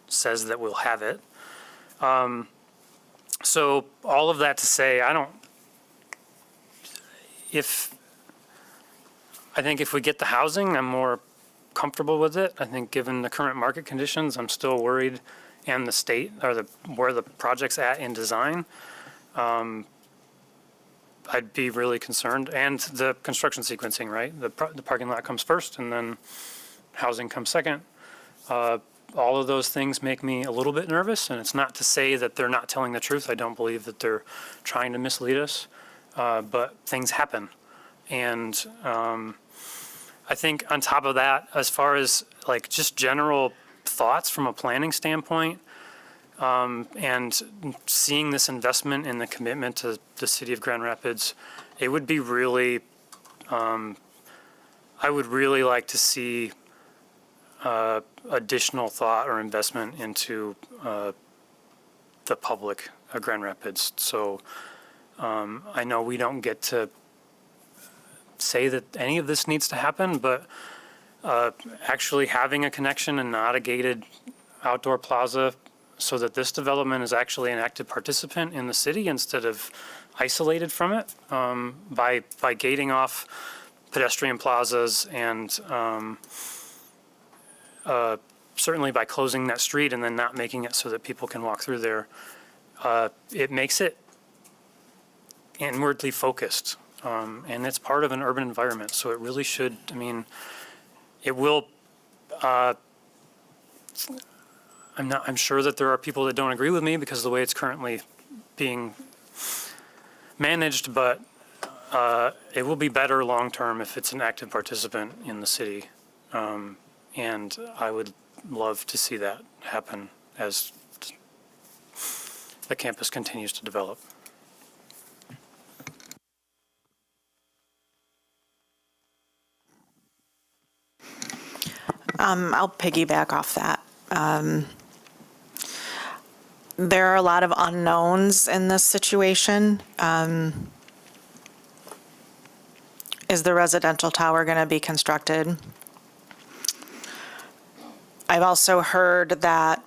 says that we'll have it. So all of that to say, I think if we get the housing, I'm more comfortable with it. I think given the current market conditions, I'm still worried, and the state or where the project's at in design. I'd be really concerned, and the construction sequencing, right? The parking lot comes first, and then housing comes second. All of those things make me a little bit nervous, and it's not to say that they're not telling the truth. I don't believe that they're trying to mislead us, but things happen. And I think on top of that, as far as like just general thoughts from a planning standpoint, and seeing this investment in the commitment to the city of Grand Rapids, it would be really, I would really like to see additional thought or investment into the public of Grand Rapids. So I know we don't get to say that any of this needs to happen, but actually having a connection and not a gated outdoor plaza so that this development is actually an active participant in the city instead of isolated from it, by gating off pedestrian plazas and certainly by closing that street and then not making it so that people can walk through there. It makes it inwardly focused, and it's part of an urban environment, so it really should, it will, I'm sure that there are people that don't agree with me because of the way it's currently being managed, but it will be better long-term if it's an active participant in the city. And I would love to see that happen as the campus continues to develop. I'll piggyback off that. there are a lot of unknowns in this situation. Is the residential tower going to be constructed? I've also heard that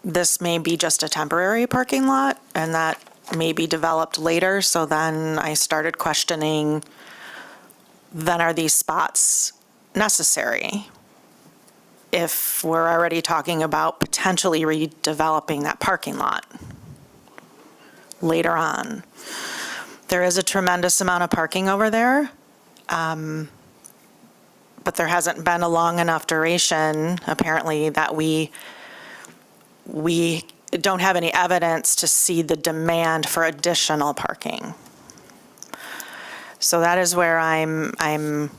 this may be just a temporary parking lot and that may be developed later. So then I started questioning, then are these spots necessary? If we're already talking about potentially redeveloping that parking lot later on. There is a tremendous amount of parking over there, but there hasn't been a long enough duration, apparently, that we don't have any evidence to see the demand for additional parking. So that is where I'm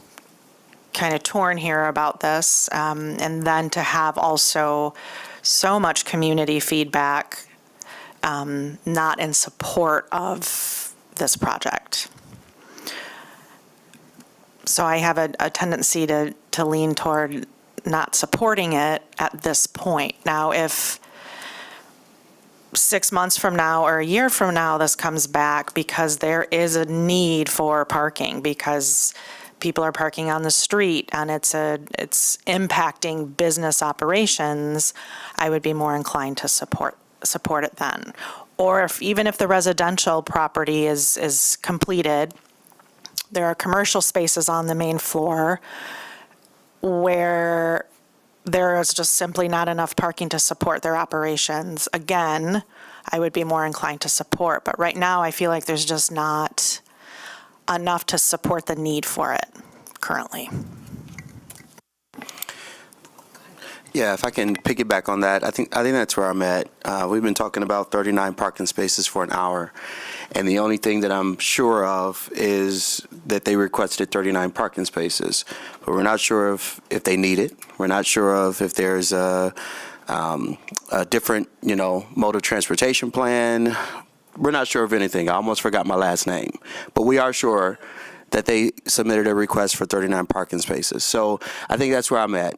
kind of torn here about this, and then to have also so much community feedback not in support of this project. So I have a tendency to lean toward not supporting it at this point. Now, if 6 months from now or a year from now this comes back because there is a need for parking, because people are parking on the street and it's impacting business operations, I would be more inclined to support it then. Or even if the residential property is completed, there are commercial spaces on the main floor where there is just simply not enough parking to support their operations. Again, I would be more inclined to support, but right now I feel like there's just not enough to support the need for it currently. Yeah, if I can piggyback on that, I think that's where I'm at. We've been talking about 39 parking spaces for an hour, and the only thing that I'm sure of is that they requested 39 parking spaces, but we're not sure if they need it. We're not sure of if there's a different, mode of transportation plan. We're not sure of anything. I almost forgot my last name, but we are sure that they submitted a request for 39 parking spaces. So I think that's where I'm at.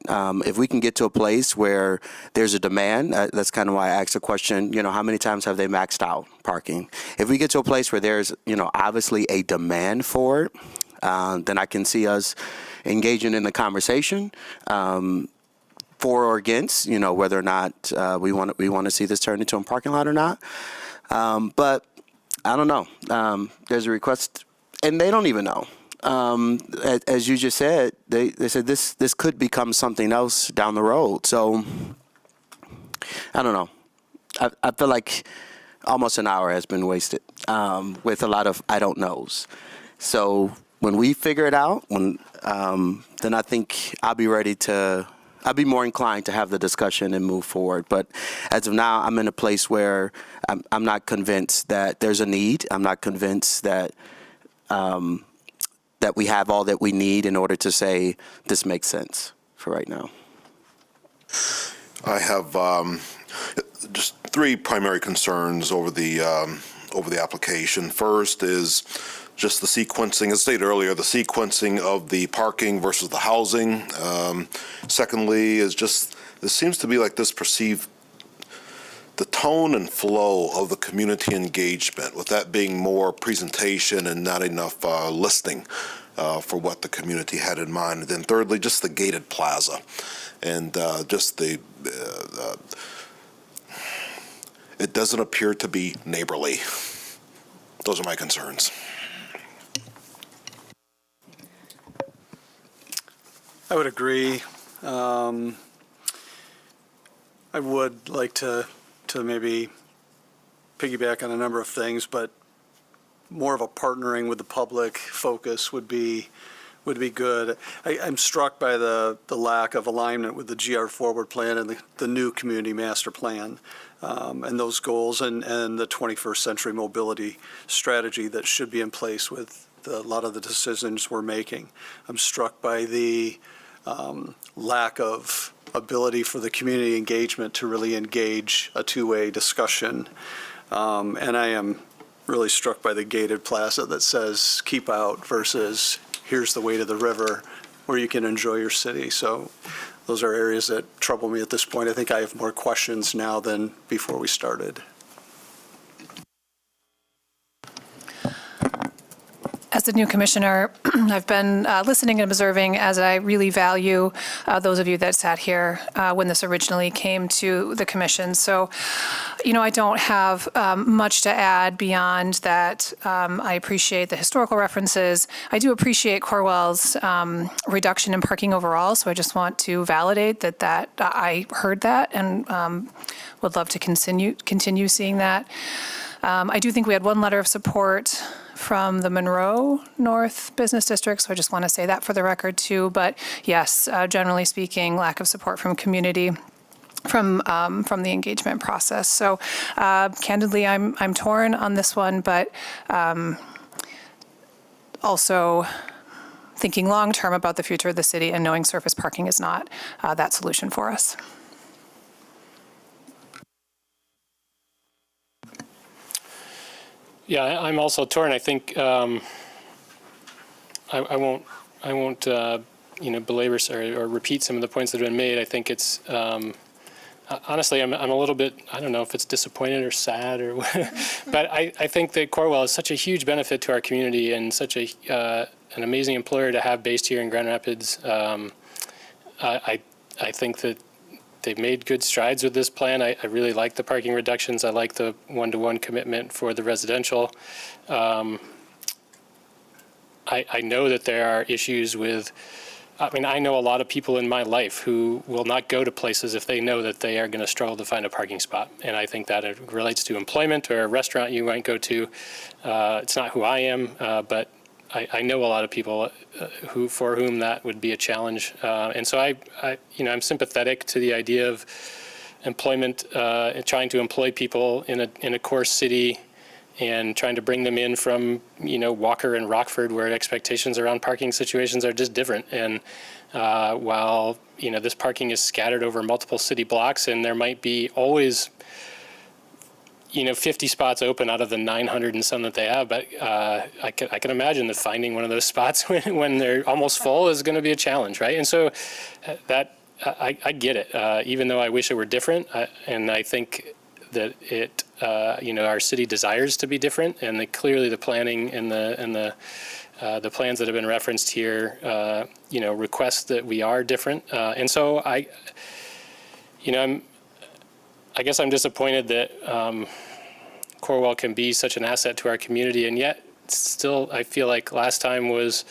If we can get to a place where there's a demand, that's kind of why I asked the question, how many times have they maxed out parking? If we get to a place where there's, obviously a demand for it, then I can see us engaging in the conversation for or against, whether or not we want to see this turned into a parking lot or not. But I don't know. There's a request. And they don't even know. As you just said, they said this could become something else down the road. So I don't know. I feel like almost an hour has been wasted with a lot of I don't knows. So when we figure it out, then I think I'll be more inclined to have the discussion and move forward. But as of now, I'm in a place where I'm not convinced that there's a need. I'm not convinced that that we have all that we need in order to say this makes sense for right now. I have just three primary concerns over the application. First is just the sequencing, as stated earlier, the sequencing of the parking versus the housing. Secondly is just, there seems to be like this perceived the tone and flow of the community engagement, with that being more presentation and not enough listening for what the community had in mind. And then thirdly, just the gated plaza and just it doesn't appear to be neighborly. Those are my concerns. I would agree. I would like to maybe piggyback on a number of things, but more of a partnering with the public focus would be good. I'm struck by the lack of alignment with the GR Forward Plan and the new community master plan and those goals and the 21st century mobility strategy that should be in place with a lot of the decisions we're making. I'm struck by the lack of ability for the community engagement to really engage a two-way discussion. And I am really struck by the gated plaza that says keep out versus here's the way to the river where you can enjoy your city. So those are areas that trouble me at this point. I think I have more questions now than before we started. as the new commissioner, I've been listening and observing, as I really value those of you that sat here when this originally came to the commission. So, I don't have much to add beyond that. I appreciate the historical references. I do appreciate Corwell's reduction in parking overall, so I just want to validate that I heard that and would love to continue seeing that. I do think we had one letter of support from the Monroe North Business District, so I just want to say that for the record too. But yes, generally speaking, lack of support from community, from the engagement process. So candidly, I'm torn on this one, but also thinking long-term about the future of the city and knowing surface parking is not that solution for us. Yeah, I'm also torn. I think I won't belabor or repeat some of the points that have been made. I think it's honestly, I'm a little bit, I don't know if it's disappointed or sad or but I think that Corwell is such a huge benefit to our community and such an amazing employer to have based here in Grand Rapids. I think that they've made good strides with this plan. I really like the parking reductions. I like the one-to-one commitment for the residential. I know that there are issues with, I know a lot of people in my life who will not go to places if they know that they are going to struggle to find a parking spot. And I think that it relates to employment or a restaurant you might go to. It's not who I am, but I know a lot of people for whom that would be a challenge, and so I'm sympathetic to the idea of employment, trying to employ people in a core city, and trying to bring them in from Walker and Rockford, where expectations around parking situations are just different. And while this parking is scattered over multiple city blocks, and there might be always 50 spots open out of the 900 and some that they have, but I can imagine that finding one of those spots when they're almost full is going to be a challenge, right? And so that I get it, even though I wish it were different, and I think that our city desires to be different, and clearly the planning and the plans that have been referenced here, request that we are different, and so I guess I'm disappointed that Corwell can be such an asset to our community, and yet still I feel like last time was,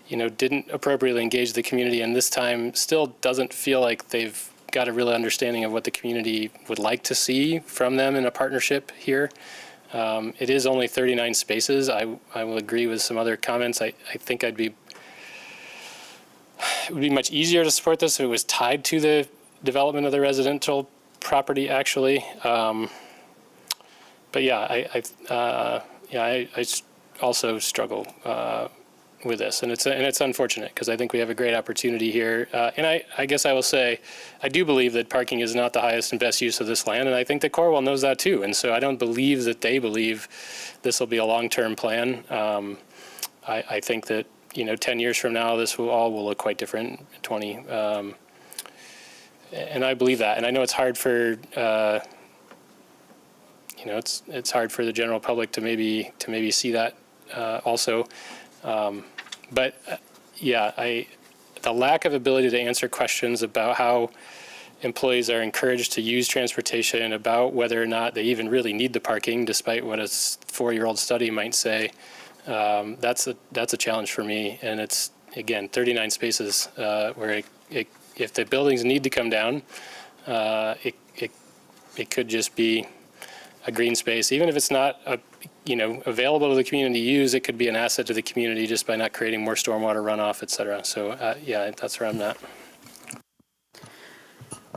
didn't appropriately engage the community, and this time still doesn't feel like they've got a real understanding of what the community would like to see from them in a partnership here. It is only 39 spaces. I will agree with some other comments. I think it would be much easier to support this if it was tied to the development of the residential property, actually. But yeah, I also struggle with this, and it's unfortunate because I think we have a great opportunity here. And I guess I will say, I do believe that parking is not the highest and best use of this land, and I think that Corwell knows that too. And so I don't believe that they believe this will be a long-term plan. I think that 10 years from now, this will look quite different. 20. And I believe that, and I know it's hard for it's hard for the general public to maybe see that also, but the lack of ability to answer questions about how employees are encouraged to use transportation, about whether or not they even really need the parking, despite what a 4-year-old study might say, that's a challenge for me. And it's again 39 spaces where if the buildings need to come down, it could just be a green space. Even if it's not available to the community to use, it could be an asset to the community just by not creating more stormwater runoff, et cetera. So that's where I'm at.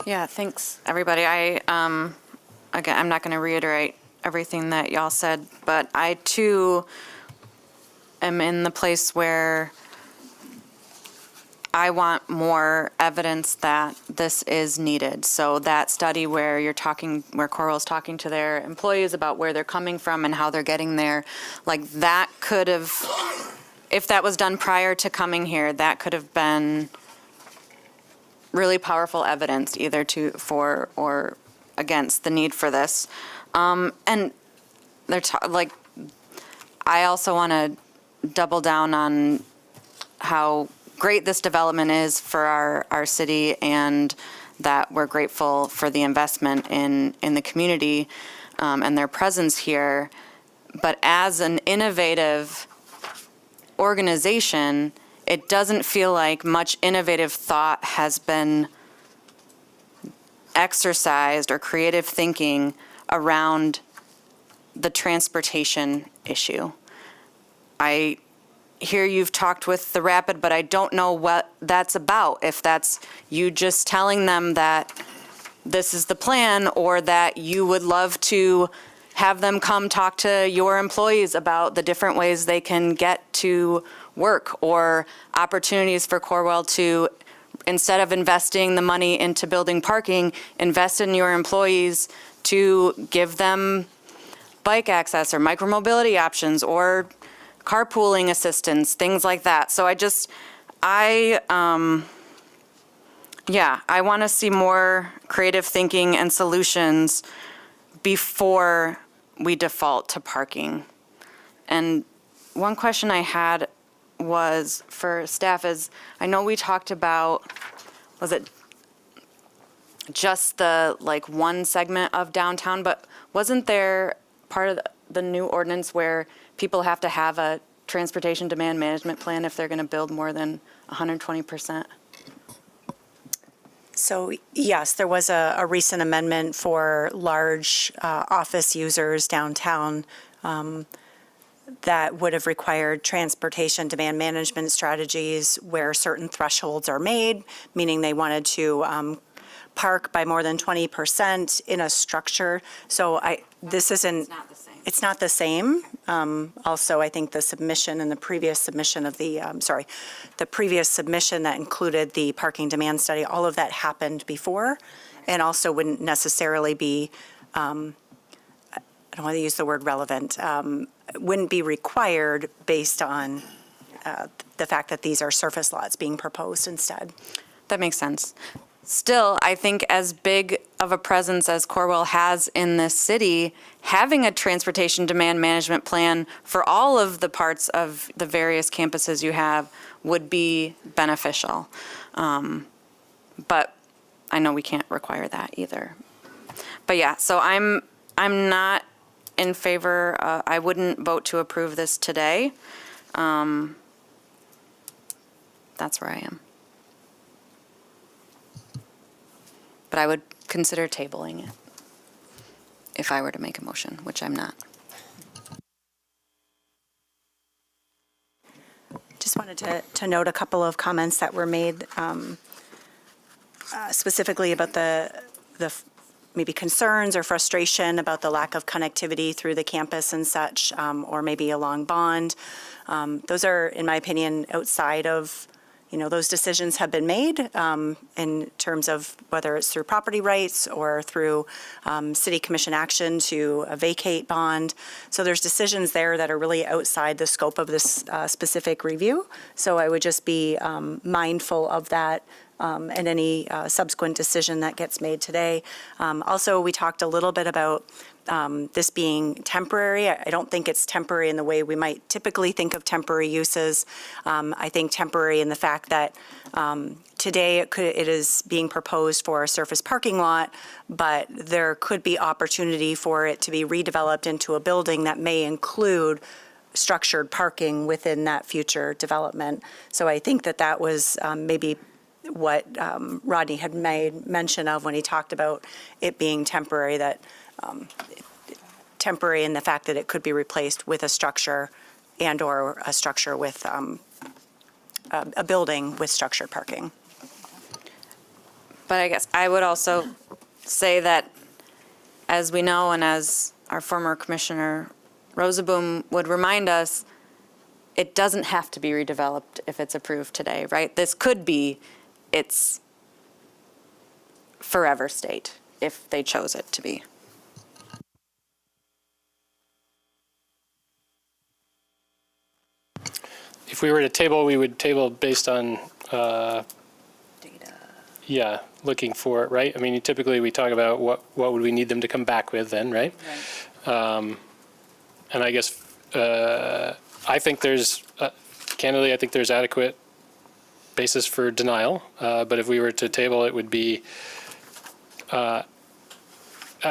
Yeah, thanks, everybody. Again, I'm not going to reiterate everything that y'all said, but I too am in the place where I want more evidence that this is needed. So that study where where Corwell's talking to their employees about where they're coming from and how they're getting there, like that could have, if that was done prior to coming here, that could have been really powerful evidence either for or against the need for this. And they're I also want to double down on how great this development is for our city, and that we're grateful for the investment in the community and their presence here. But as an innovative organization, it doesn't feel like much innovative thought has been exercised or creative thinking around the transportation issue. I hear you've talked with the Rapid, but I don't know what that's about. If that's you just telling them that this is the plan, or that you would love to have them come talk to your employees about the different ways they can get to work, or opportunities for Corwell to, instead of investing the money into building parking, invest in your employees to give them bike access or micromobility options or carpooling assistance, things like that. So I want to see more creative thinking and solutions before we default to parking. And one question I had was for staff is, I know we talked about, was it just the one segment of downtown, but wasn't there part of the new ordinance where people have to have a transportation demand management plan if they're going to build more than 120%? So yes, there was a recent amendment for large office users downtown that would have required transportation demand management strategies where certain thresholds are made, meaning they wanted to park by more than 20% in a structure. So this isn't. It's not the same. Also, I think the submission and the previous submission of the previous submission that included the parking demand study, all of that happened before, and also wouldn't necessarily be, I don't want to use the word relevant, wouldn't be required based on the fact that these are surface lots being proposed instead. That makes sense. Still, I think as big of a presence as Corwell has in this city, having a transportation demand management plan for all of the parts of the various campuses you have would be beneficial. But I know we can't require that either. But yeah, so I'm not in favor. I wouldn't vote to approve this today. That's where I am. But I would consider tabling it if I were to make a motion, which I'm not. Just wanted to note a couple of comments that were made specifically about the maybe concerns or frustration about the lack of connectivity through the campus and such, or maybe along Bond. Those are, in my opinion, outside of, those decisions have been made in terms of whether it's through property rights or through city commission action to vacate Bond. So there's decisions there that are really outside the scope of this specific review. So I would just be mindful of that and any subsequent decision that gets made today. Also, we talked a little bit about this being temporary. I don't think it's temporary in the way we might typically think of temporary uses. I think temporary in the fact that today it is being proposed for a surface parking lot, but there could be opportunity for it to be redeveloped into a building that may include structured parking within that future development. So I think that was maybe what Rodney had made mention of when he talked about it being temporary, that temporary in the fact that it could be replaced with a structure and or a structure with a building with structured parking. But I guess I would also say that, as we know, and as our former Commissioner Rosaboom would remind us, it doesn't have to be redeveloped if it's approved today, right? This could be its forever state if they chose it to be. If we were to table, we would table based on Data. Yeah, looking for it, right? I mean, typically we talk about what would we need them to come back with then, right? Right. And I guess I think candidly, I think there's adequate basis for denial. But if we were to table, it would be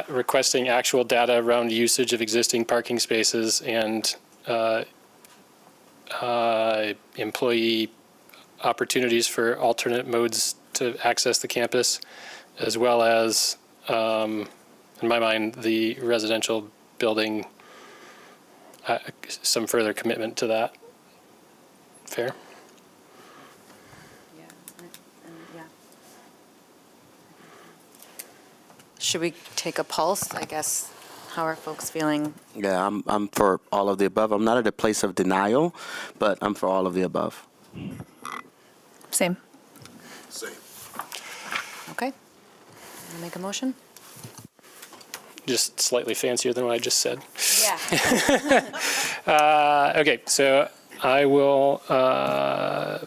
requesting actual data around usage of existing parking spaces and employee opportunities for alternate modes to access the campus, as well as, in my mind, the residential building, some further commitment to that. Fair? Should we take a pulse, I guess? How are folks feeling? Yeah, I'm for all of the above. I'm not at a place of denial, but I'm for all of the above. Same. Same. Okay. Make a motion? Just slightly fancier than what I just said. Yeah. Okay, so I will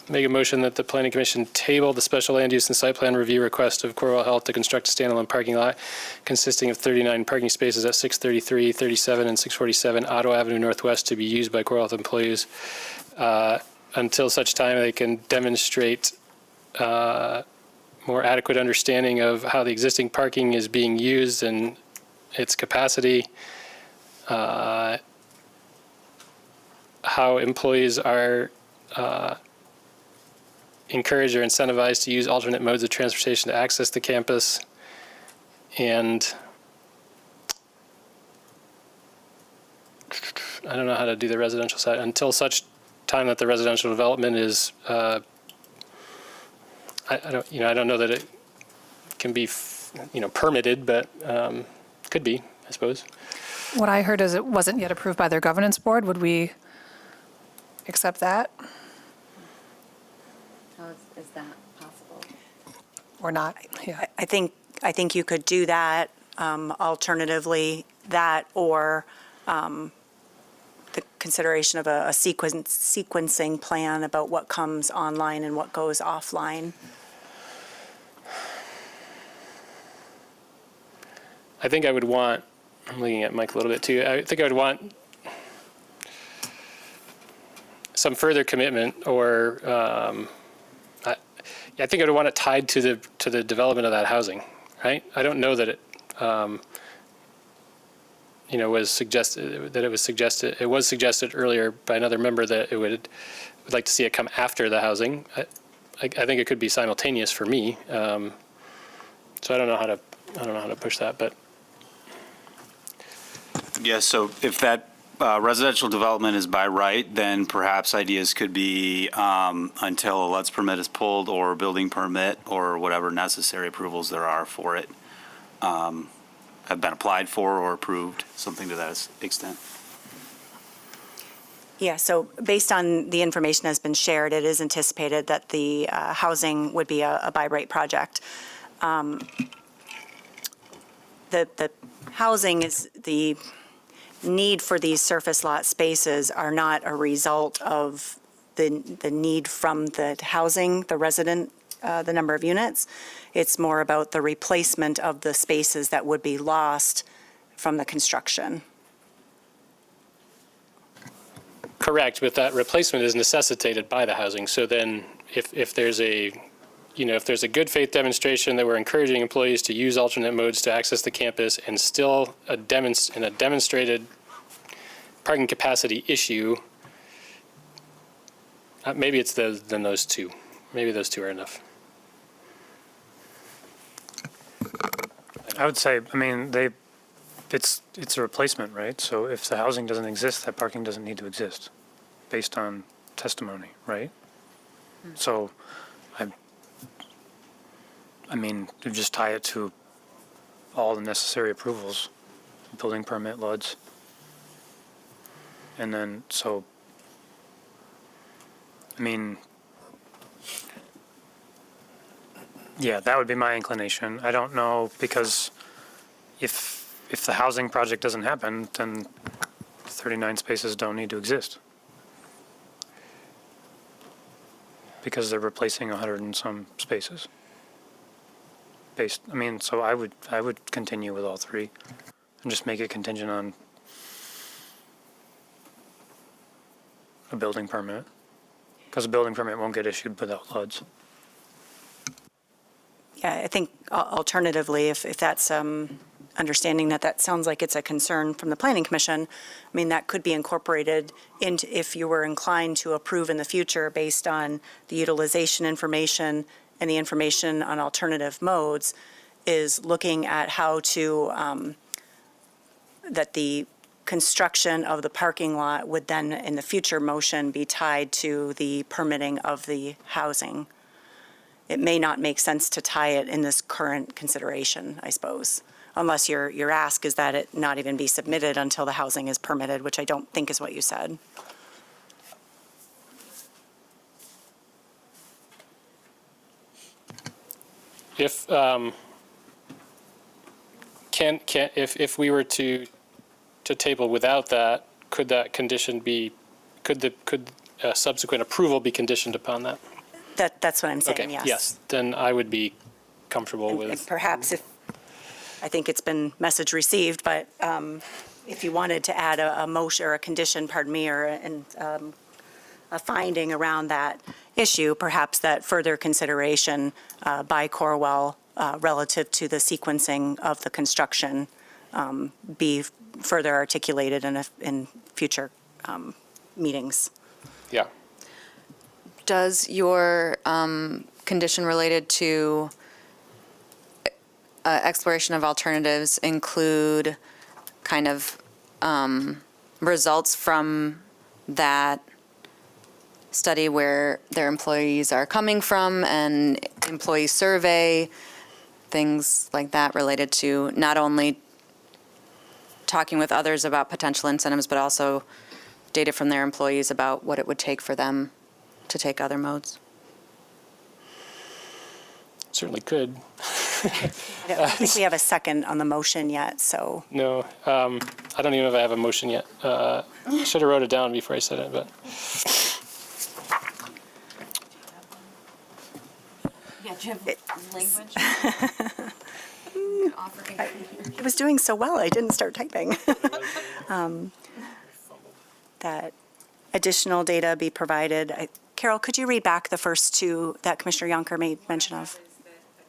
make a motion that the Planning Commission table the special land use and site plan review request of Corwell Health to construct a standalone parking lot consisting of 39 parking spaces at 633, 37, and 647 Ottawa Avenue Northwest to be used by Corwell Health employees until such time they can demonstrate more adequate understanding of how the existing parking is being used and its capacity, how employees are encouraged or incentivized to use alternate modes of transportation to access the campus, and I don't know how to do the residential side until such time that the residential development is. I don't know that it can be, permitted, but could be, I suppose. What I heard is it wasn't yet approved by their governance board. Would we accept that How is that possible? or not? Yeah. I think you could do that, alternatively, that or the consideration of a sequencing plan about what comes online and what goes offline. I think I would want, I'm looking at Mike a little bit too, I think I would want some further commitment or, I think I would want it tied to the development of that housing, right? I don't know that it, was suggested, it was suggested earlier by another member that it would like to see it come after the housing. I think it could be simultaneous for me. So I don't know how to push that, but. Yeah, so if that residential development is by right, then perhaps ideas could be until a let's permit is pulled or a building permit or whatever necessary approvals there are for it have been applied for or approved, something to that extent. Yeah, so based on the information that's been shared, it is anticipated that the housing would be a by right project. The housing is the need for these surface lot spaces are not a result of the need from the housing, the resident, the number of units. It's more about the replacement of the spaces that would be lost from the construction. Correct, but that replacement is necessitated by the housing. So then if there's a good faith demonstration that we're encouraging employees to use alternate modes to access the campus and still in a demonstrated parking capacity issue, maybe it's then those two. Maybe those two are enough. I would say, it's a replacement, right? So if the housing doesn't exist, that parking doesn't need to exist, based on testimony, right? So, you just tie it to all the necessary approvals, building permit, LUDs. And then, yeah, that would be my inclination. I don't know, because if the housing project doesn't happen, then 39 spaces don't need to exist. Because they're replacing 100 and some spaces. So I would continue with all three and just make it contingent on a building permit, because a building permit won't get issued without LUDs. Yeah, I think alternatively, if that's understanding that sounds like it's a concern from the Planning Commission, I mean, that could be incorporated into, if you were inclined to approve in the future based on the utilization information and the information on alternative modes, is looking at how to, that the construction of the parking lot would then, in the future motion, be tied to the permitting of the housing. It may not make sense to tie it in this current consideration, I suppose, unless your ask is that it not even be submitted until the housing is permitted, which I don't think is what you said. If if we were to table without that, could that condition be, could subsequent approval be conditioned upon that? That's what I'm saying, Okay, yes. yes, then I would be comfortable And with. perhaps if, I think it's been message received, but if you wanted to add a motion or a condition, pardon me, or a finding around that issue, perhaps that further consideration by Corwell relative to the sequencing of the construction be further articulated in future meetings. Yeah. Does your condition related to exploration of alternatives include kind of results from that study where their employees are coming from, and employee survey, things like that related to not only talking with others about potential incentives, but also data from their employees about what it would take for them to take other modes? Certainly could. I don't think we have a second on the motion yet, so. No, I don't even know if I have a motion yet. Should have wrote it down before I said it, but. Yeah, do you have language? It was doing so well, I didn't start typing. That additional data be provided. Carol, could you read back the first two that Commissioner Yonker made mention of?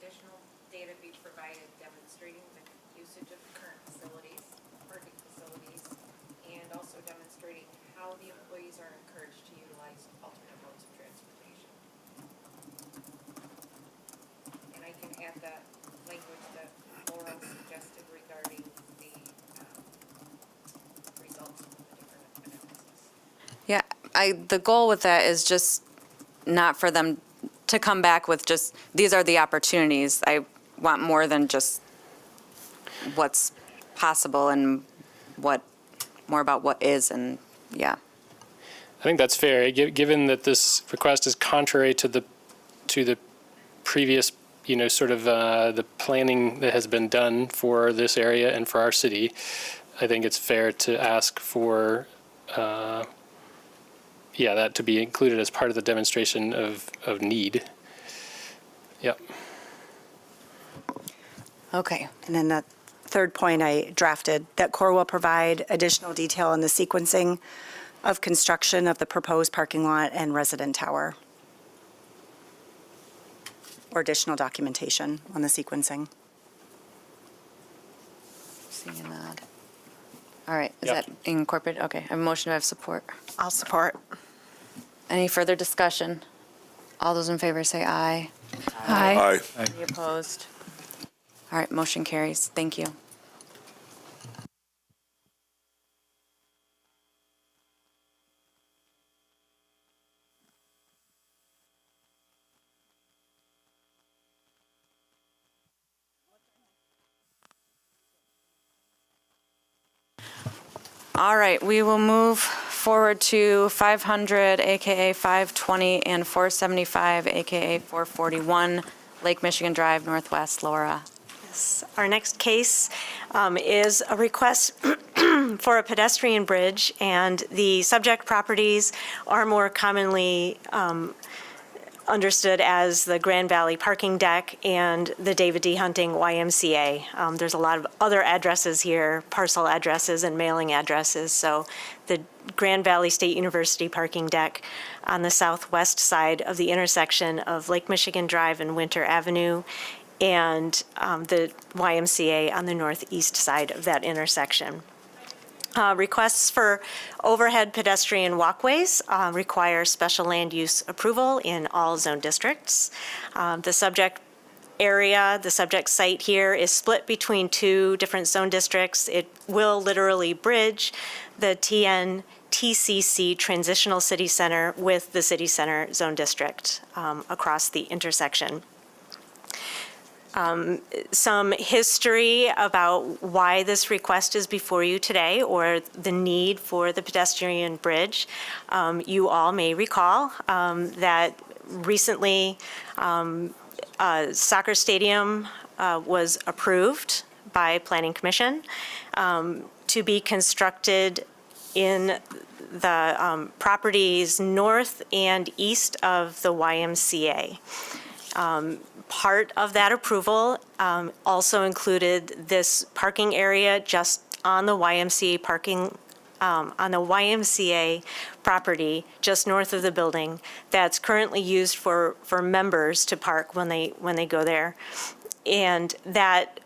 Additional data be provided demonstrating the usage of the current facilities, parking facilities, and also demonstrating how the employees are encouraged to utilize alternate modes of transportation. And I can add that language that Laura suggested regarding the results of the different analyses. Yeah, the goal with that is just not for them to come back with just, these are the opportunities. I want more than just what's possible and more about what is, and yeah. I think that's fair, given that this request is contrary to the previous, sort of the planning that has been done for this area and for our city. I think it's fair to ask for, that to be included as part of the demonstration of need. Yep. Okay. And then the third point I drafted, that Corwell provide additional detail on the sequencing of construction of the proposed parking lot and resident tower. Or additional documentation on the sequencing. Seeing that. All right, is Yep. that incorporated? Okay, I have a motion, to have support. I'll support. Any further discussion? All those in favor say aye. Aye. Any opposed? All right, motion carries. Thank you. All right, we will move forward to 500, AKA 520, and 475, AKA 441, Lake Michigan Drive, Northwest. Laura. Our next case is a request for a pedestrian bridge, and the subject properties are more commonly understood as the Grand Valley Parking Deck and the David D. Hunting YMCA. There's a lot of other addresses here, parcel addresses and mailing addresses. So the Grand Valley State University Parking Deck on the southwest side of the intersection of Lake Michigan Drive and Winter Avenue, and the YMCA on the northeast side of that intersection. Requests for overhead pedestrian walkways require special land use approval in all zone districts. The subject area, the subject site here is split between two different zone districts. It will literally bridge the TCC Transitional City Center with the City Center Zone District across the intersection. Some history about why this request is before you today, or the need for the pedestrian bridge. You all may recall that recently soccer stadium was approved by Planning Commission to be constructed in the properties north and east of the YMCA. Part of that approval also included this parking area just on the YMCA on the YMCA property just north of the building that's currently used for members to park when they go there. And that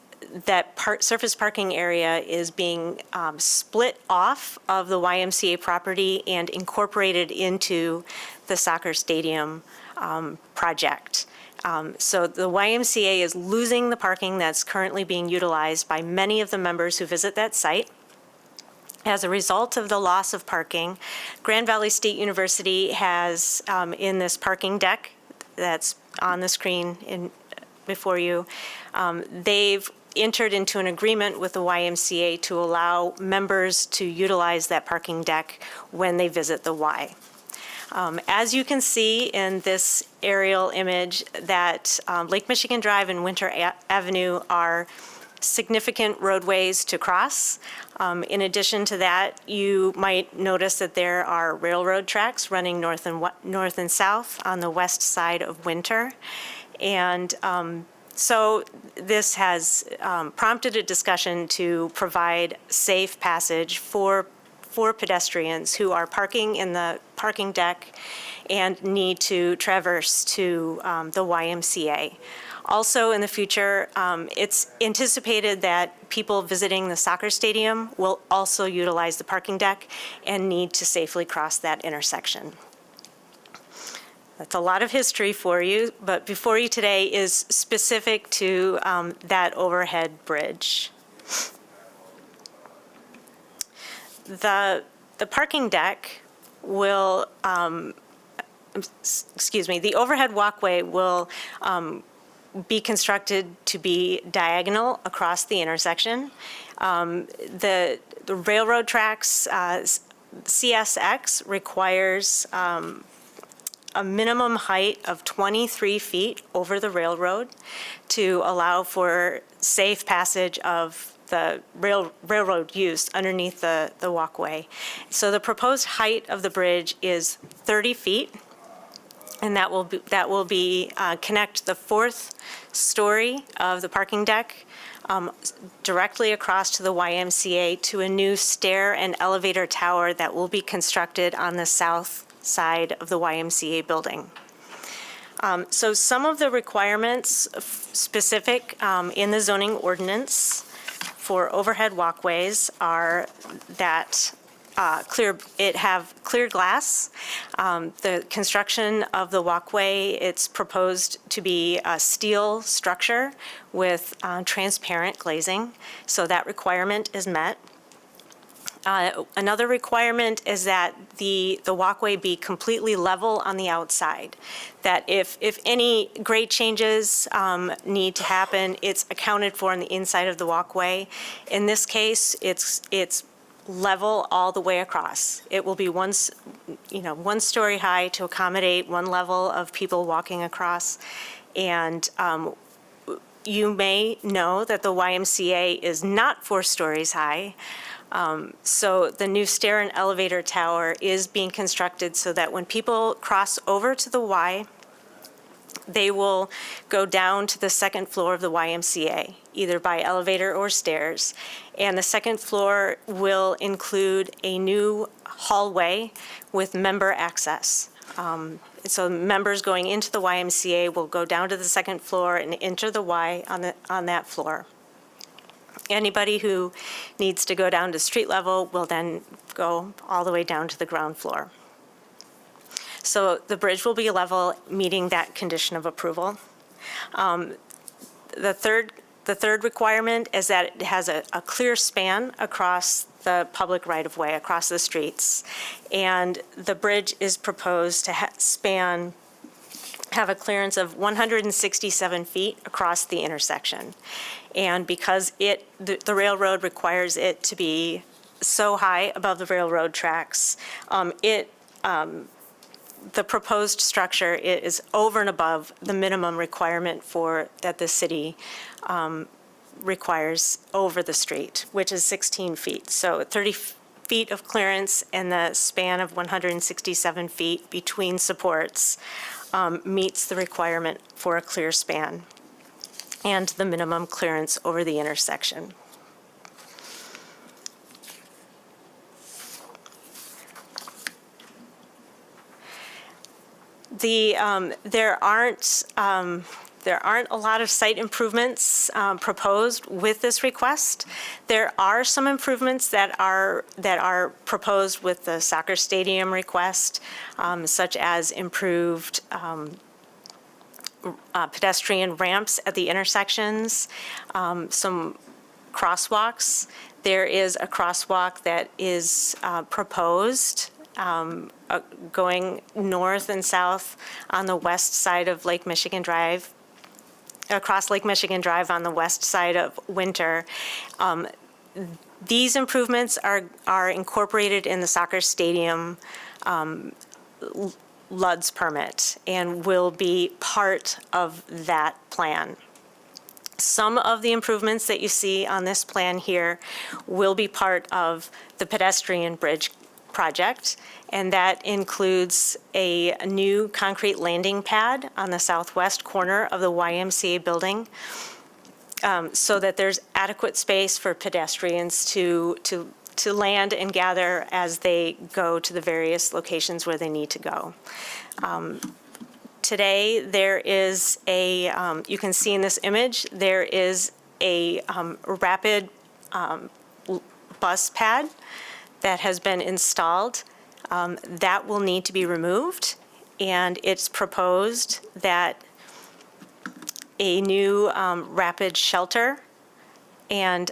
surface parking area is being split off of the YMCA property and incorporated into the soccer stadium project. So the YMCA is losing the parking that's currently being utilized by many of the members who visit that site. As a result of the loss of parking, Grand Valley State University has, in this parking deck that's on the screen before you, they've entered into an agreement with the YMCA to allow members to utilize that parking deck when they visit the Y. As you can see in this aerial image, that Lake Michigan Drive and Winter Avenue are significant roadways to cross. In addition to that, you might notice that there are railroad tracks running north and south on the west side of Winter. And so this has prompted a discussion to provide safe passage for pedestrians who are parking in the parking deck and need to traverse to the YMCA. Also in the future, it's anticipated that people visiting the soccer stadium will also utilize the parking deck and need to safely cross that intersection. That's a lot of history for you, but before you today is specific to that overhead bridge. The parking deck will, the overhead walkway will be constructed to be diagonal across the intersection. The railroad tracks, CSX requires a minimum height of 23 feet over the railroad to allow for safe passage of the railroad use underneath the walkway. So the proposed height of the bridge is 30 feet, and that will connect the fourth story of the parking deck directly across to the YMCA to a new stair and elevator tower that will be constructed on the south side of the YMCA building. So some of the requirements specific in the zoning ordinance for overhead walkways are that have clear glass. The construction of the walkway, it's proposed to be a steel structure with transparent glazing, so that requirement is met. Another requirement is that the walkway be completely level on the outside. That if any grade changes need to happen, it's accounted for on the inside of the walkway. In this case, it's level all the way across. It will be one story high to accommodate one level of people walking across. And you may know that the YMCA is not 4 stories high. So the new stair and elevator tower is being constructed so that when people cross over to the Y, They will go down to the second floor of the YMCA, either by elevator or stairs. And the second floor will include a new hallway with member access. So members going into the YMCA will go down to the second floor and enter the Y on that floor. Anybody who needs to go down to street level will then go all the way down to the ground floor. So the bridge will be level, meeting that condition of approval. The third requirement is that it has a clear span across the public right-of-way, across the streets. And the bridge is proposed to have a clearance of 167 feet across the intersection. And because the railroad requires it to be so high above the railroad tracks, the proposed structure is over and above the minimum requirement that the city requires over the street, which is 16 feet. So 30 feet of clearance and the span of 167 feet between supports meets the requirement for a clear span and the minimum clearance over the intersection. There aren't a lot of site improvements proposed with this request. There are some improvements that are proposed with the soccer stadium request, such as improved pedestrian ramps at the intersections, some crosswalks. There is a crosswalk that is proposed going north and south on the west side of Lake Michigan Drive, across Lake Michigan Drive on the west side of Winter. These improvements are incorporated in the soccer stadium LUDS permit and will be part of that plan. Some of the improvements that you see on this plan here will be part of the pedestrian bridge project, and that includes a new concrete landing pad on the southwest corner of the YMCA building, so that there's adequate space for pedestrians to land and gather as they go to the various locations where they need to go. Today, there is you can see in this image, there is a rapid bus pad that has been installed. That will need to be removed, and it's proposed that a new rapid shelter and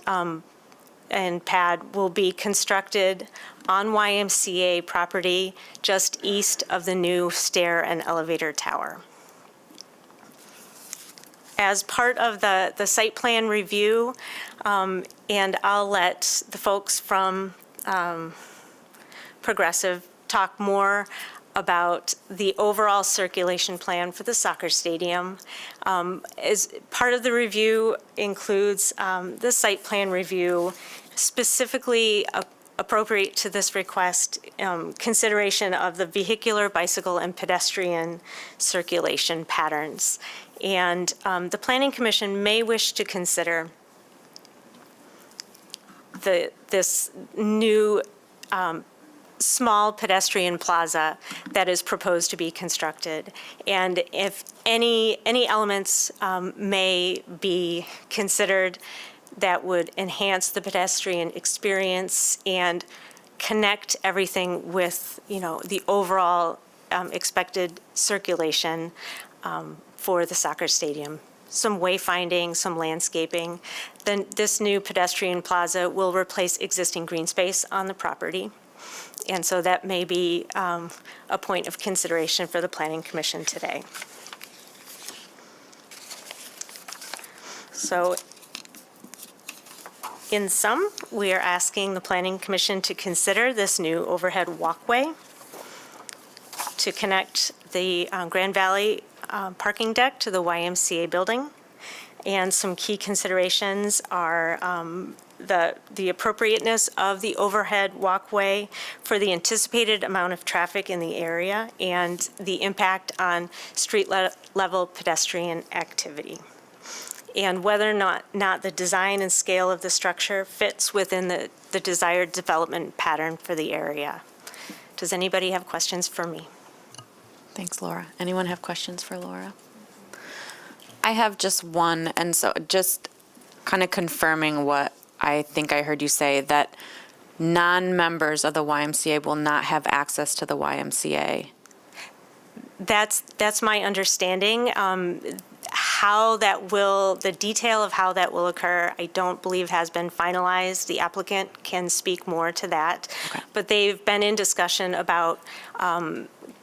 pad will be constructed on YMCA property just east of the new stair and elevator tower. As part of the site plan review, and I'll let the folks from Progressive talk more about the overall circulation plan for the soccer stadium. As part of the review includes the site plan review, specifically appropriate to this request, consideration of the vehicular, bicycle, and pedestrian circulation patterns. And the Planning Commission may wish to consider this new small pedestrian plaza that is proposed to be constructed. And if any elements may be considered that would enhance the pedestrian experience and connect everything with, the overall expected circulation for the soccer stadium. Some wayfinding, some landscaping. Then this new pedestrian plaza will replace existing green space on the property. And so that may be a point of consideration for the Planning Commission today. So in sum, we are asking the Planning Commission to consider this new overhead walkway to connect the Grand Valley parking deck to the YMCA building. And some key considerations are the appropriateness of the overhead walkway for the anticipated amount of traffic in the area and the impact on street-level pedestrian activity, and whether or not the design and scale of the structure fits within the desired development pattern for the area. Does anybody have questions for me? Thanks, Laura. Anyone have questions for Laura? I have just one, and so just kind of confirming what I think I heard you say, that non-members of the YMCA will not have access to the YMCA. That's my understanding. How that will, the detail of how that will occur, I don't believe has been finalized. The applicant can speak more to that. Okay. But they've been in discussion about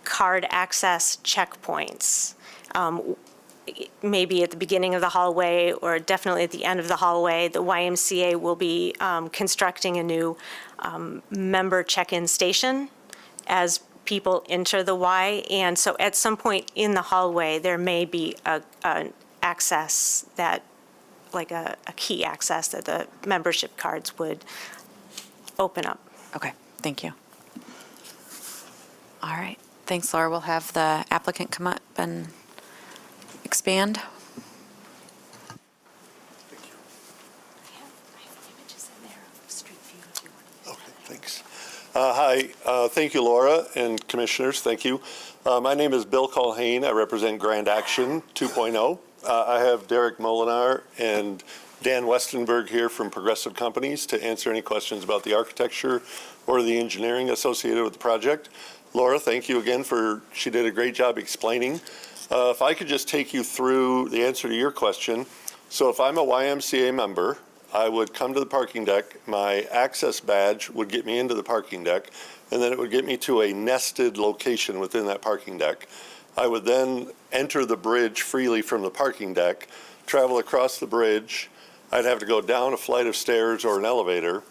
card access checkpoints. Maybe at the beginning of the hallway or definitely at the end of the hallway. The YMCA will be constructing a new member check-in station as people enter the Y. And so at some point in the hallway, there may be an access that, like a key access that the membership cards would open up. Okay, thank you. All right, thanks, Laura. We'll have the applicant come up and expand. Okay, thanks. Hi, thank you, Laura and commissioners, thank you. My name is Bill Culhane. I represent Grand Action 2.0. I have Derek Molinar and Dan Westenberg here from Progressive Companies to answer any questions about the architecture or the engineering associated with the project. Laura, thank you again she did a great job explaining. If I could just take you through the answer to your question. So if I'm a YMCA member, I would come to the parking deck, my access badge would get me into the parking deck, and then it would get me to a nested location within that parking deck. I would then enter the bridge freely from the parking deck, travel across the bridge. I'd have to go down a flight of stairs or an elevator.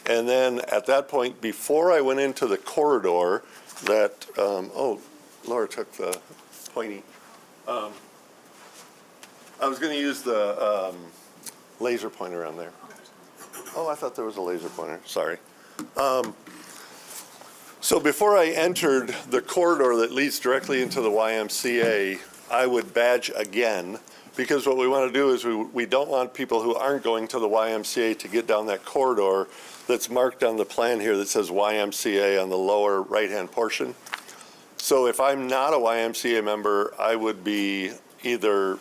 And then at that point, before I went into the corridor that, Laura took the pointy. I was going to use the laser pointer on there. Oh, I thought there was a laser pointer. Sorry. So before I entered the corridor that leads directly into the YMCA, I would badge again, because what we want to do is we don't want people who aren't going to the YMCA to get down that corridor that's marked on the plan here that says YMCA on the lower right-hand portion. So if I'm not a YMCA member, I would be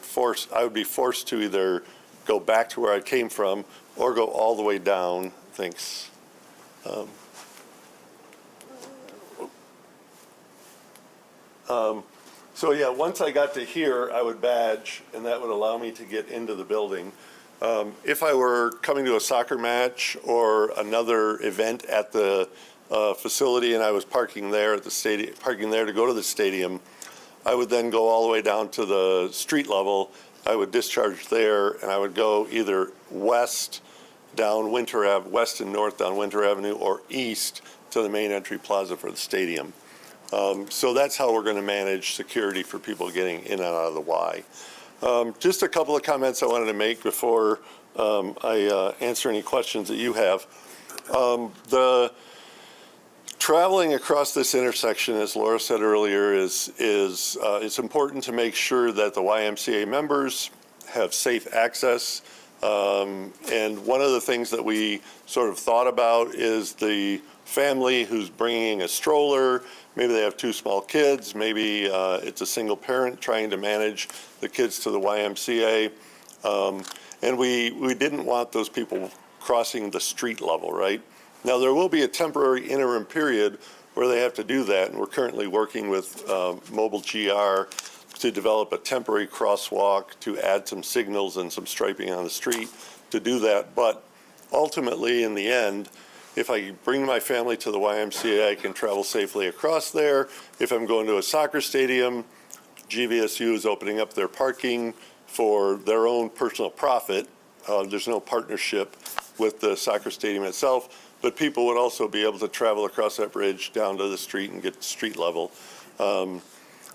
forced to either go back to where I came from or go all the way down. Thanks. So yeah, once I got to here, I would badge, and that would allow me to get into the building. If I were coming to a soccer match or another event at the facility, and I was parking there at the stadium, to go to the stadium, I would then go all the way down to the street level. I would discharge there, and I would go either west down Winter Ave, west and north down Winter Avenue, or east to the main entry plaza for the stadium. So that's how we're going to manage security for people getting in and out of the Y. Just a couple of comments I wanted to make before I answer any questions that you have. The traveling across this intersection, as Laura said earlier, it's important to make sure that the YMCA members have safe access. And one of the things that we sort of thought about is the family who's bringing a stroller. Maybe they have two small kids. Maybe it's a single parent trying to manage the kids to the YMCA. And we didn't want those people crossing the street level, right? Now, there will be a temporary interim period where they have to do that, and we're currently working with Mobile GR to develop a temporary crosswalk to add some signals and some striping on the street to do that. But ultimately, in the end, if I bring my family to the YMCA, I can travel safely across there. If I'm going to a soccer stadium, GVSU is opening up their parking for their own personal profit. There's no partnership with the soccer stadium itself, but people would also be able to travel across that bridge down to the street and get to street level.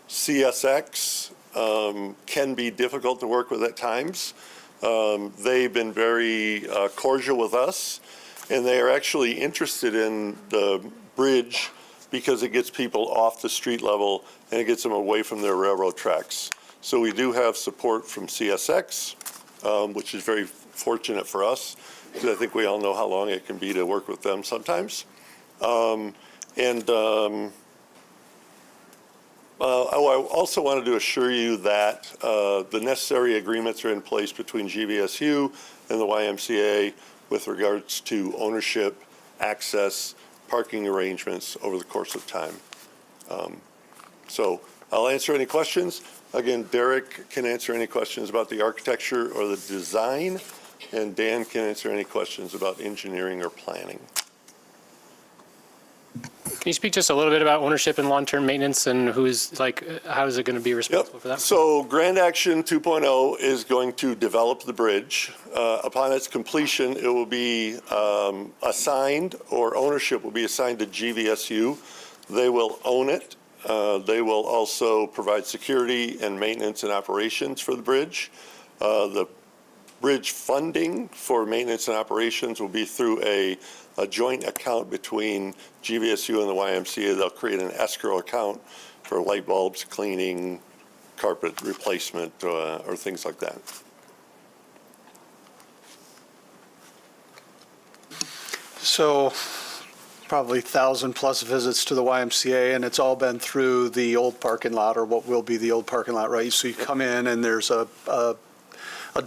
CSX can be difficult to work with at times. They've been very cordial with us, and they are actually interested in the bridge because it gets people off the street level and it gets them away from their railroad tracks. So we do have support from CSX, which is very fortunate for us, because I think we all know how long it can be to work with them sometimes. I also wanted to assure you that the necessary agreements are in place between GVSU and the YMCA with regards to ownership, access, parking arrangements over the course of time. So I'll answer any questions. Again, Derek can answer any questions about the architecture or the design, and Dan can answer any questions about engineering or planning. Can you speak just a little bit about ownership and long-term maintenance and how is it going to be responsible for that? So Grand Action 2.0 is going to develop the bridge. Upon its completion, it will be assigned, or ownership will be assigned to GVSU. They will own it. They will also provide security and maintenance and operations for the bridge. The bridge funding for maintenance and operations will be through a joint account between GVSU and the YMCA. They'll create an escrow account for light bulbs, cleaning, carpet replacement, or things like that. So probably 1,000+ visits to the YMCA, and it's all been through the old parking lot, or what will be the old parking lot, right? So you come in and there's a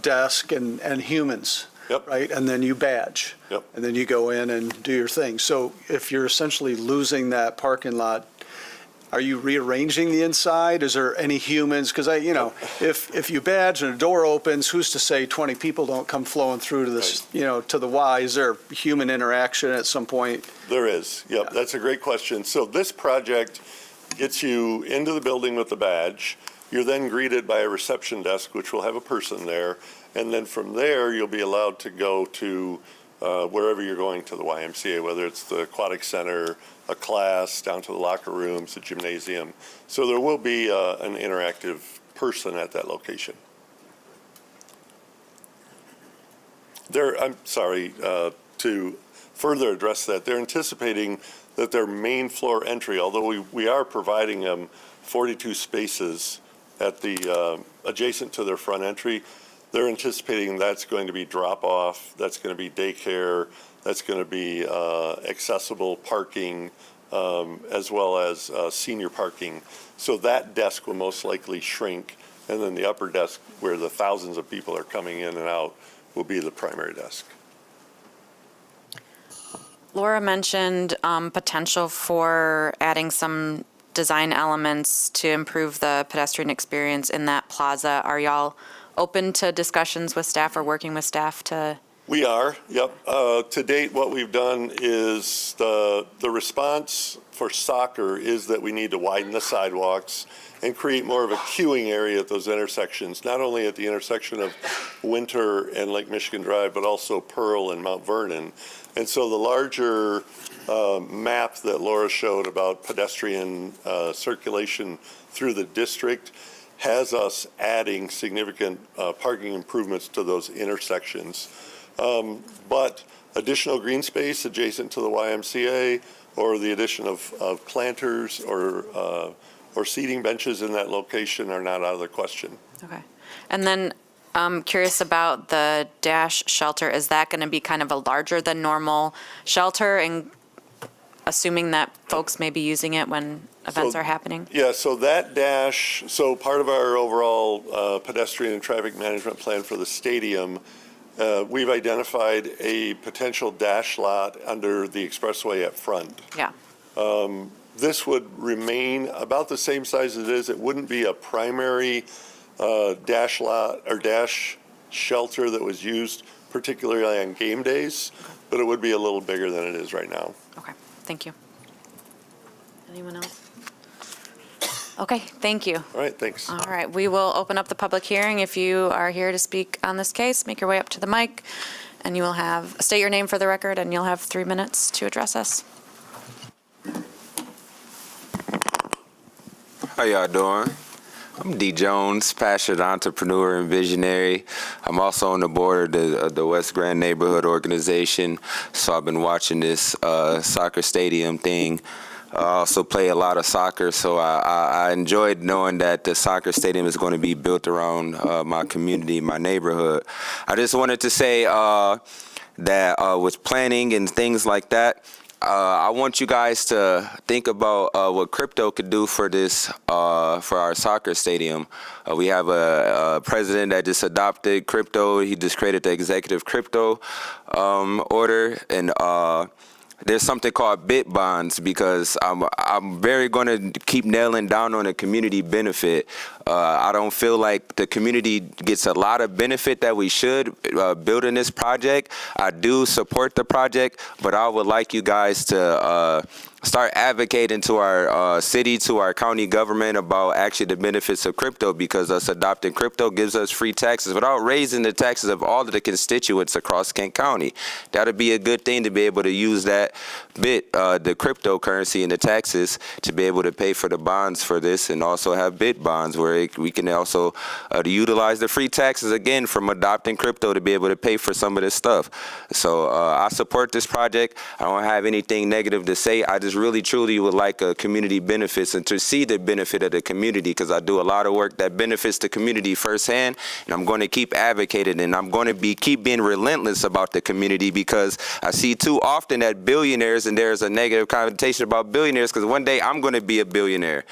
desk and humans. Yep. Right? And then you badge. Yep. And then you go in and do your thing. So if you're essentially losing that parking lot, are you rearranging the inside? Is there any humans? Because if you badge and a door opens, who's to say 20 people don't come flowing through to this, to the Y? Is there human interaction at some point? There is. Yep. Yeah. That's a great question. So this project gets you into the building with the badge. You're then greeted by a reception desk, which will have a person there. And then from there, you'll be allowed to go to wherever you're going to the YMCA, whether it's the aquatic center, a class, down to the locker rooms, the gymnasium. So there will be an interactive person at that location. I'm sorry, to further address that, they're anticipating that their main floor entry, although we are providing them 42 spaces at the adjacent to their front entry, they're anticipating that's going to be drop-off, that's going to be daycare, that's going to be accessible parking, as well as senior parking. So that desk will most likely shrink, and then the upper desk, where the thousands of people are coming in and out, will be the primary desk. Laura mentioned potential for adding some design elements to improve the pedestrian experience in that plaza. Are y'all open to discussions with staff or working with staff to? We are, yep. To date, what we've done is the response for soccer is that we need to widen the sidewalks and create more of a queuing area at those intersections, not only at the intersection of Winter and Lake Michigan Drive, but also Pearl and Mount Vernon. And so the larger map that Laura showed about pedestrian circulation through the district has us adding significant parking improvements to those intersections. But additional green space adjacent to the YMCA, or the addition of planters or seating benches in that location are not out of the question. Okay. And then I'm curious about the dash shelter. Is that going to be kind of a larger than normal shelter, and assuming that folks may be using it when events are happening? Yeah, so that dash, so part of our overall pedestrian and traffic management plan for the stadium, we've identified a potential dash lot under the expressway up front. Yeah. This would remain about the same size as it is. It wouldn't be a primary dash lot or dash shelter that was used particularly on game days, but it would be a little bigger than it is right now. Okay, thank you. Anyone else? Okay, thank you. All right, thanks. All right, we will open up the public hearing. If you are here to speak on this case, make your way up to the mic, and you will state your name for the record, and you'll have 3 minutes to address us. How y'all doing? I'm D. Jones, passionate entrepreneur and visionary. I'm also on the board of the West Grand Neighborhood Organization, so I've been watching this soccer stadium thing. I also play a lot of soccer, so I enjoyed knowing that the soccer stadium is going to be built around my community, my neighborhood. I just wanted to say that with planning and things like that, I want you guys to think about what crypto could do for this, for our soccer stadium. We have a president that just adopted crypto. He just created the executive crypto order, and there's something called bit bonds, because I'm very going to keep nailing down on the community benefit. I don't feel like the community gets a lot of benefit that we should building this project. I do support the project, but I would like you guys to start advocating to our city, to our county government about actually the benefits of crypto, because us adopting crypto gives us free taxes without raising the taxes of all of the constituents across Kent County. That'd be a good thing to be able to use that the cryptocurrency and the taxes to be able to pay for the bonds for this, and also have bit bonds where we can also utilize the free taxes again from adopting crypto to be able to pay for some of this stuff. So I support this project. I don't have anything negative to say. I just really truly would like community benefits and to see the benefit of the community, because I do a lot of work that benefits the community firsthand, and I'm going to keep advocating, and I'm going to keep being relentless about the community, because I see too often that billionaires, and there's a negative connotation about billionaires, because one day I'm going to be a billionaire.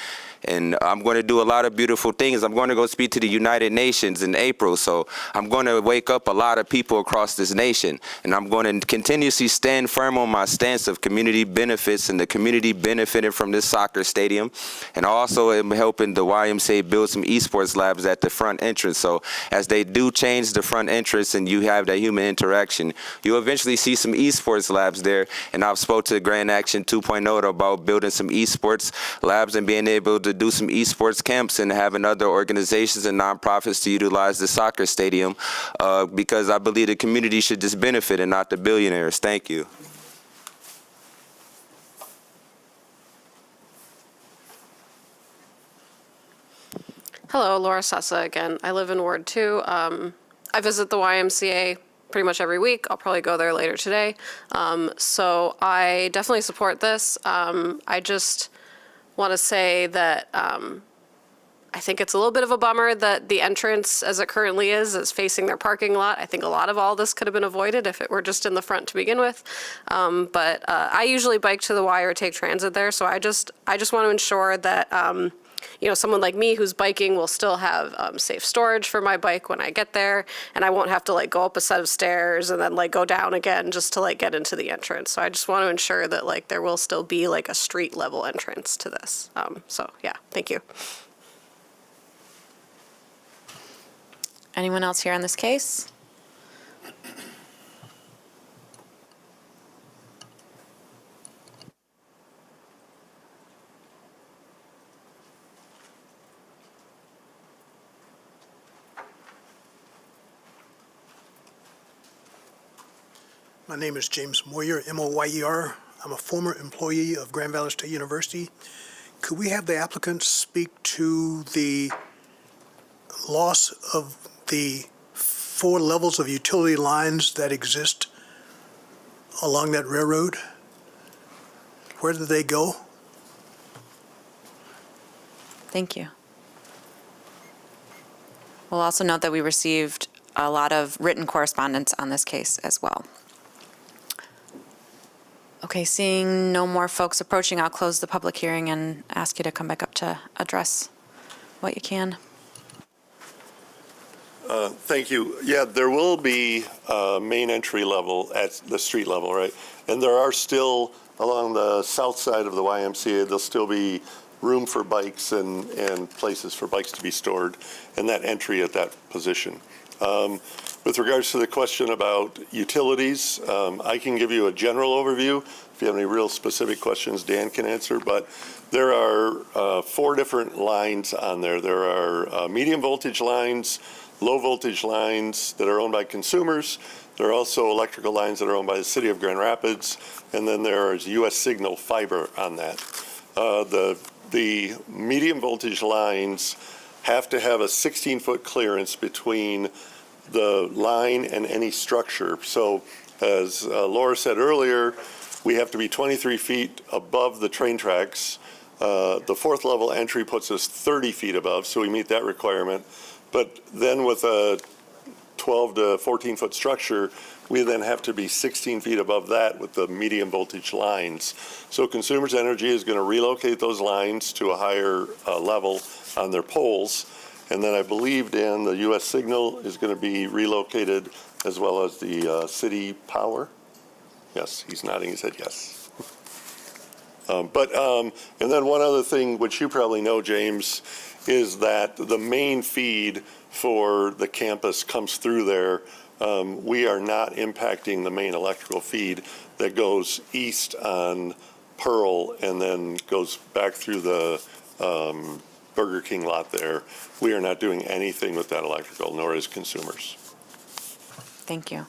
And I'm going to do a lot of beautiful things. I'm going to go speak to the United Nations in April. So I'm going to wake up a lot of people across this nation. And I'm going to continuously stand firm on my stance of community benefits and the community benefiting from this soccer stadium. And I also am helping the YMCA build some esports labs at the front entrance. So as they do change the front entrance and you have that human interaction, you'll eventually see some esports labs there. And I've spoke to Grand Action 2.0 about building some esports labs and being able to do some esports camps and having other organizations and nonprofits to utilize the soccer stadium, because I believe the community should just benefit and not the billionaires. Thank you. Hello, Laura Sessa again. I live in Ward 2. I visit the YMCA pretty much every week. I'll probably go there later today. So I definitely support this. I just want to say that I think it's a little bit of a bummer that the entrance as it currently is facing their parking lot. I think a lot of all this could have been avoided if it were just in the front to begin with. But I usually bike to the Y or take transit there, so I just want to ensure that someone like me who's biking will still have safe storage for my bike when I get there, and I won't have to go up a set of stairs and then go down again just to get into the entrance. So I just want to ensure that there will still be a street level entrance to this. So yeah, thank you. Anyone else here on this case? My name is James Moyer, M-O-Y-E-R. I'm a former employee of Grand Valley State University. Could we have the applicant speak to the loss of the 4 levels of utility lines that exist along that railroad? Where did they go? Thank you. We'll also note that we received a lot of written correspondence on this case as well. Okay, seeing no more folks approaching, I'll close the public hearing and ask you to come back up to address what you can. Thank you. Yeah, there will be main entry level at the street level, right? And there are still, along the south side of the YMCA, there'll still be room for bikes and places for bikes to be stored, and that entry at that position. With regards to the question about utilities, I can give you a general overview. If you have any real specific questions, Dan can answer, but there are 4 different lines on there. There are medium voltage lines, low voltage lines that are owned by consumers. There are also electrical lines that are owned by the city of Grand Rapids, and then there is U.S. Signal fiber on that. The medium voltage lines have to have a 16-foot clearance between the line and any structure. So as Laura said earlier, we have to be 23 feet above the train tracks. The fourth level entry puts us 30 feet above, so we meet that requirement. But then with a 12 to 14 foot structure, we then have to be 16 feet above that with the medium voltage lines. So Consumers Energy is going to relocate those lines to a higher level on their poles. And then I believe, Dan, the U.S. Signal is going to be relocated, as well as the city power. Yes, he's nodding his head yes. And then one other thing, which you probably know, James, is that the main feed for the campus comes through there. We are not impacting the main electrical feed that goes east on Pearl and then goes back through the Burger King lot there. We are not doing anything with that electrical, nor is Consumers. Thank you.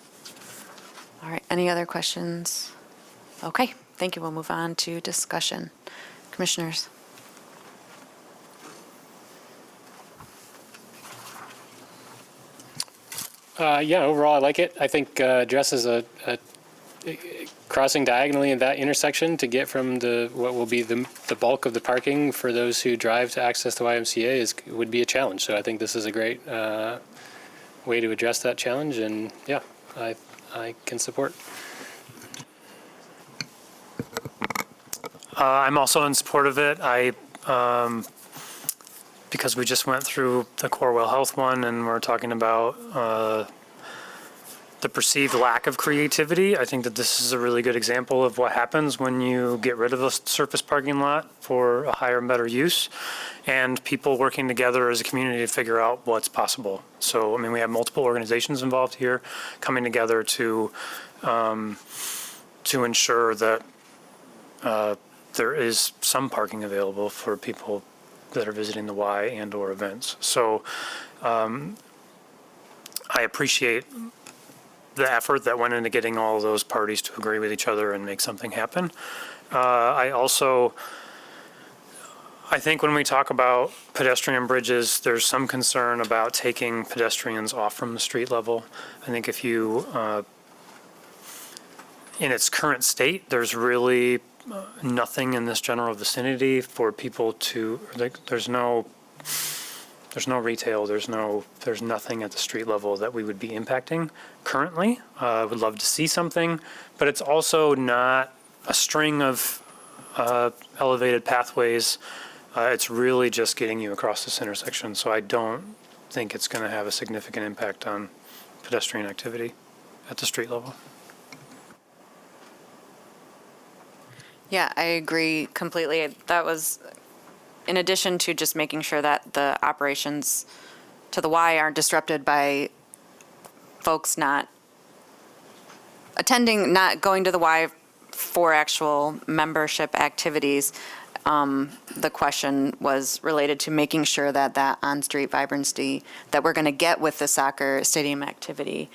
All right, any other questions? Okay, thank you. We'll move on to discussion. Commissioners. Yeah, overall, I like it. I think addresses a crossing diagonally in that intersection to get from what will be the bulk of the parking for those who drive to access the YMCA would be a challenge. So I think this is a great way to address that challenge, and yeah, I can support. I'm also in support of it. Because we just went through the Corwell Health one and we're talking about the perceived lack of creativity. I think that this is a really good example of what happens when you get rid of a surface parking lot for a higher and better use, and people working together as a community to figure out what's possible. So, I mean, we have multiple organizations involved here coming together to ensure that there is some parking available for people that are visiting the Y and or events. So I appreciate the effort that went into getting all of those parties to agree with each other and make something happen. I think when we talk about pedestrian bridges, there's some concern about taking pedestrians off from the street level. I think if you, in its current state, there's really nothing in this general vicinity for people to, there's no retail, there's nothing at the street level that we would be impacting currently. I would love to see something, but it's also not a string of elevated pathways. It's really just getting you across this intersection. So I don't think it's going to have a significant impact on pedestrian activity at the street level. Yeah, I agree completely. That was, in addition to just making sure that the operations to the Y aren't disrupted by folks not attending, not going to the Y for actual membership activities. The question was related to making sure that that on-street vibrancy that we're going to get with the soccer stadium activity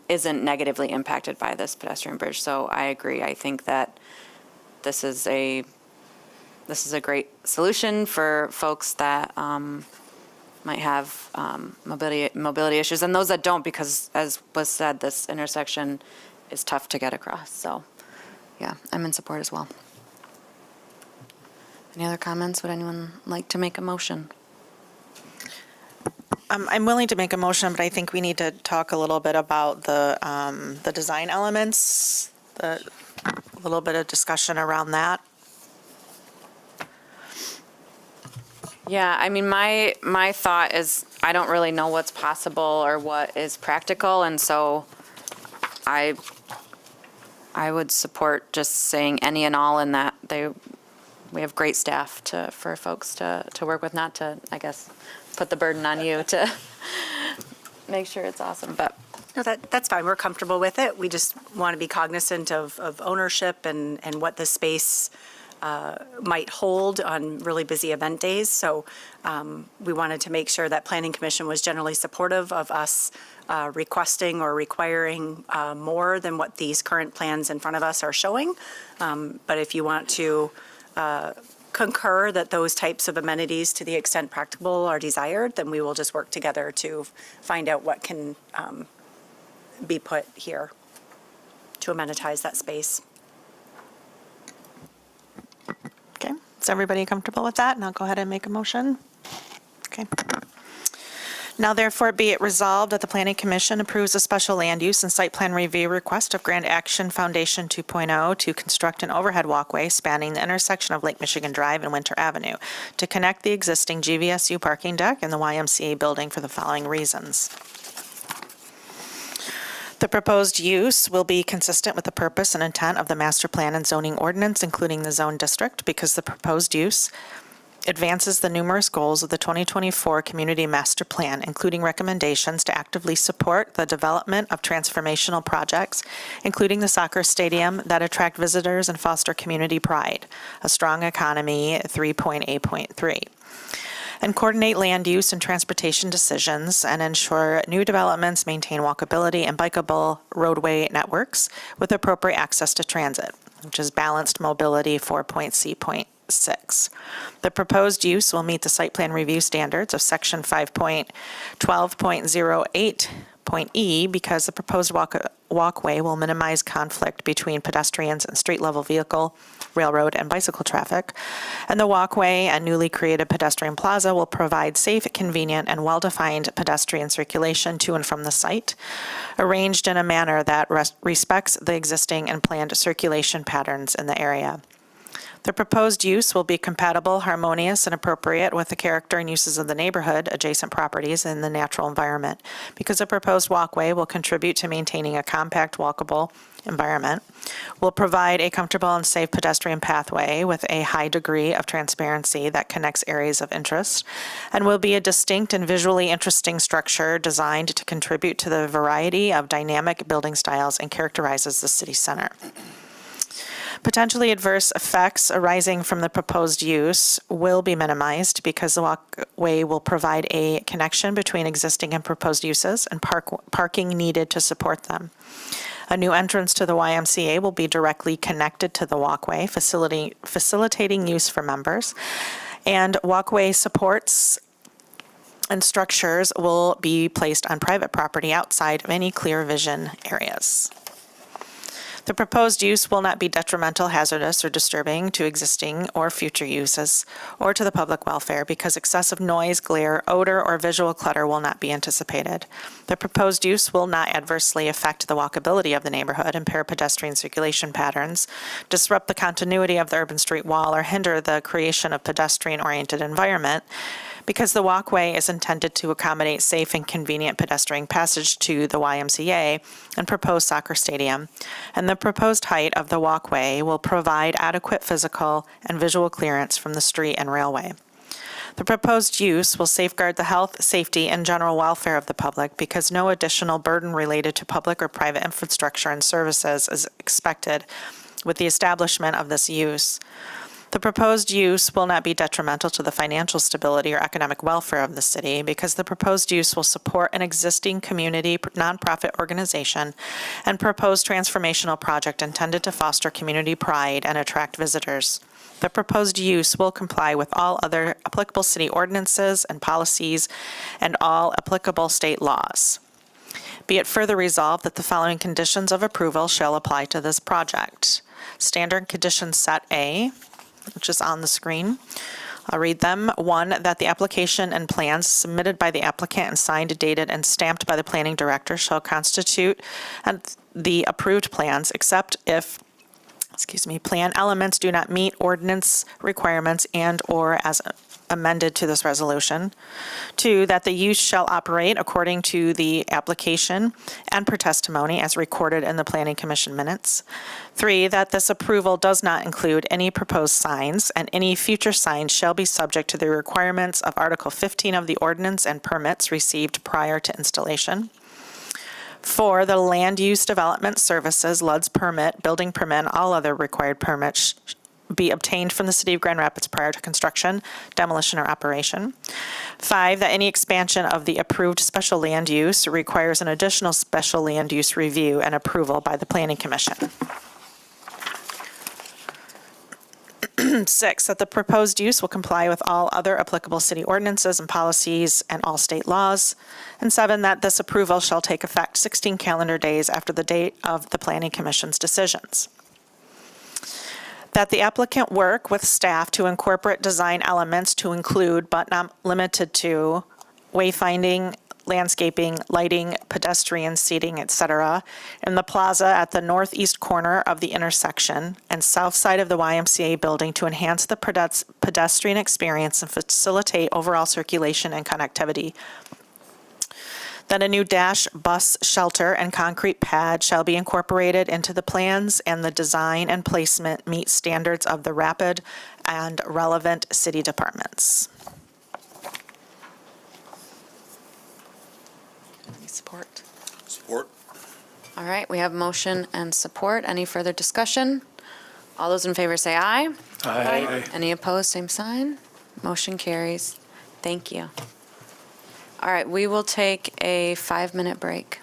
isn't negatively impacted by this pedestrian bridge. So I agree. I think that this is a great solution for folks that might have mobility issues, and those that don't, because as was said, this intersection is tough to get across. So yeah, I'm in support as well. Any other comments? Would anyone like to make a motion? I'm willing to make a motion, but I think we need to talk a little bit about the design elements, a little bit of discussion around that. Yeah, I mean, my thought is I don't really know what's possible or what is practical, and so I would support just saying any and all in that. We have great staff for folks to work with, not to, I guess, put the burden on you to make sure it's awesome, but. No, that's fine. We're comfortable with it. We just want to be cognizant of ownership and what the space might hold on really busy event days. So we wanted to make sure that Planning Commission was generally supportive of us requesting or requiring more than what these current plans in front of us are showing. But if you want to concur that those types of amenities, to the extent practicable, are desired, then we will just work together to find out what can be put here to amenitize that space. Okay, is everybody comfortable with that? And I'll go ahead and make a motion. Okay. Now therefore be it resolved that the Planning Commission approves a special land use and site plan review request of Grand Action Foundation 2.0 to construct an overhead walkway spanning the intersection of Lake Michigan Drive and Winter Avenue to connect the existing GVSU parking deck and the YMCA building for the following reasons. The proposed use will be consistent with the purpose and intent of the master plan and zoning ordinance, including the zone district, because the proposed use advances the numerous goals of the 2024 Community Master Plan, including recommendations to actively support the development of transformational projects, including the soccer stadium that attract visitors and foster community pride, a strong economy 3.8.3. And coordinate land use and transportation decisions and ensure new developments maintain walkability and bikeable roadway networks with appropriate access to transit, which is balanced mobility 4.C.6. The proposed use will meet the site plan review standards of section 5.12.08.E because the proposed walkway will minimize conflict between pedestrians and street-level vehicle, railroad, and bicycle traffic. And the walkway and newly created pedestrian plaza will provide safe, convenient, and well-defined pedestrian circulation to and from the site, arranged in a manner that respects the existing and planned circulation patterns in the area. The proposed use will be compatible, harmonious, and appropriate with the character and uses of the neighborhood, adjacent properties, and the natural environment, because the proposed walkway will contribute to maintaining a compact, walkable environment, will provide a comfortable and safe pedestrian pathway with a high degree of transparency that connects areas of interest, and will be a distinct and visually interesting structure designed to contribute to the variety of dynamic building styles and characterizes the city center. Potentially adverse effects arising from the proposed use will be minimized because the walkway will provide a connection between existing and proposed uses and parking needed to support them. A new entrance to the YMCA will be directly connected to the walkway, facilitating use for members, and walkway supports and structures will be placed on private property outside of any clear vision areas. The proposed use will not be detrimental, hazardous, or disturbing to existing or future uses or to the public welfare because excessive noise, glare, odor, or visual clutter will not be anticipated. The proposed use will not adversely affect the walkability of the neighborhood, impair pedestrian circulation patterns, disrupt the continuity of the urban street wall, or hinder the creation of pedestrian-oriented environment, because the walkway is intended to accommodate safe and convenient pedestrian passage to the YMCA and proposed soccer stadium, and the proposed height of the walkway will provide adequate physical and visual clearance from the street and railway. The proposed use will safeguard the health, safety, and general welfare of the public because no additional burden related to public or private infrastructure and services is expected with the establishment of this use. The proposed use will not be detrimental to the financial stability or economic welfare of the city because the proposed use will support an existing community nonprofit organization and proposed transformational project intended to foster community pride and attract visitors. The proposed use will comply with all other applicable city ordinances and policies and all applicable state laws. Be it further resolved that the following conditions of approval shall apply to this project. Standard condition set A, which is on the screen. I'll read them. 1, that the application and plans submitted by the applicant and signed, dated, and stamped by the planning director shall constitute the approved plans, except if, plan elements do not meet ordinance requirements and/or as amended to this resolution. 2, that the use shall operate according to the application and per testimony as recorded in the Planning Commission minutes. 3, that this approval does not include any proposed signs, and any future signs shall be subject to the requirements of Article 15 of the ordinance and permits received prior to installation. 4, the land use development services, LUD's permit, building permit, and all other required permits be obtained from the City of Grand Rapids prior to construction, demolition, or operation. 5, that any expansion of the approved special land use requires an additional special land use review and approval by the Planning Commission. 6, that the proposed use will comply with all other applicable city ordinances and policies and all state laws. And 7, that this approval shall take effect 16 calendar days after the date of the Planning Commission's decisions. That the applicant work with staff to incorporate design elements to include, but not limited to, wayfinding, landscaping, lighting, pedestrian seating, etc., in the plaza at the northeast corner of the intersection and south side of the YMCA building to enhance the pedestrian experience and facilitate overall circulation and connectivity. That a new dash bus shelter and concrete pad shall be incorporated into the plans and the design and placement meet standards of the rapid and relevant city departments. Support. Support. All right, we have motion and support. Any further discussion? All those in favor say aye. Aye. Any opposed, same sign. Motion carries. Thank you. All right, we will take a 5-minute break.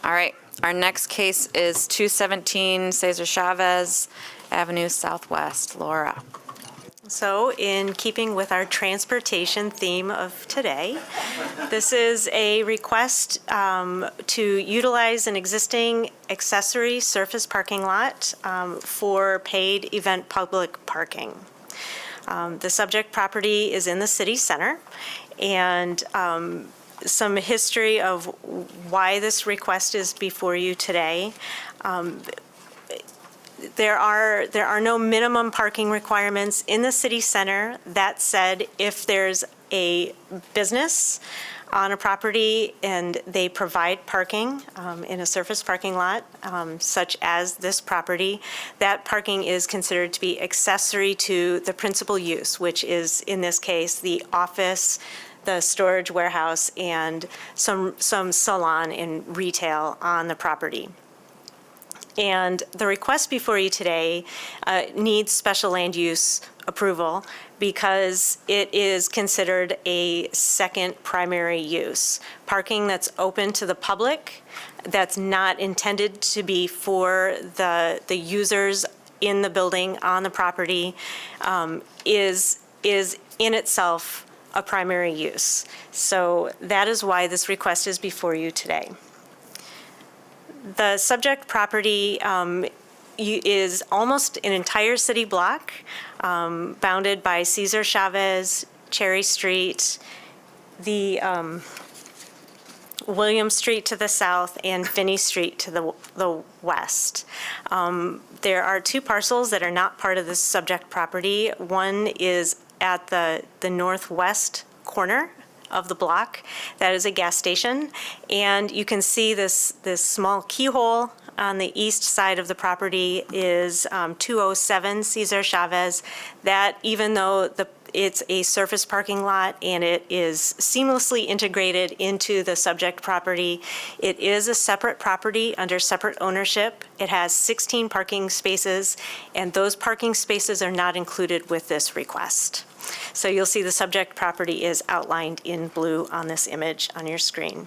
All right, our next case is 217 Cesar Chavez Avenue Southwest. Laura. So in keeping with our transportation theme of today, this is a request to utilize an existing accessory surface parking lot for paid event public parking. The subject property is in the city center, and some history of why this request is before you today. There are no minimum parking requirements in the city center. That said, if there's a business on a property and they provide parking in a surface parking lot, such as this property, that parking is considered to be accessory to the principal use, which is, in this case, the office, the storage warehouse, and some salon and retail on the property. And the request before you today needs special land use approval because it is considered a second primary use. Parking that's open to the public, that's not intended to be for the users in the building on the property, is in itself a primary use. So that is why this request is before you today. The subject property is almost an entire city block, bounded by Cesar Chavez, Cherry Street, the William Street to the south, and Finney Street to the west. There are two parcels that are not part of this subject property. One is at the northwest corner of the block. That is a gas station. And you can see this small keyhole on the east side of the property is 207 Cesar Chavez. That, even though it's a surface parking lot and it is seamlessly integrated into the subject property, it is a separate property under separate ownership. It has 16 parking spaces, and those parking spaces are not included with this request. So you'll see the subject property is outlined in blue on this image on your screen.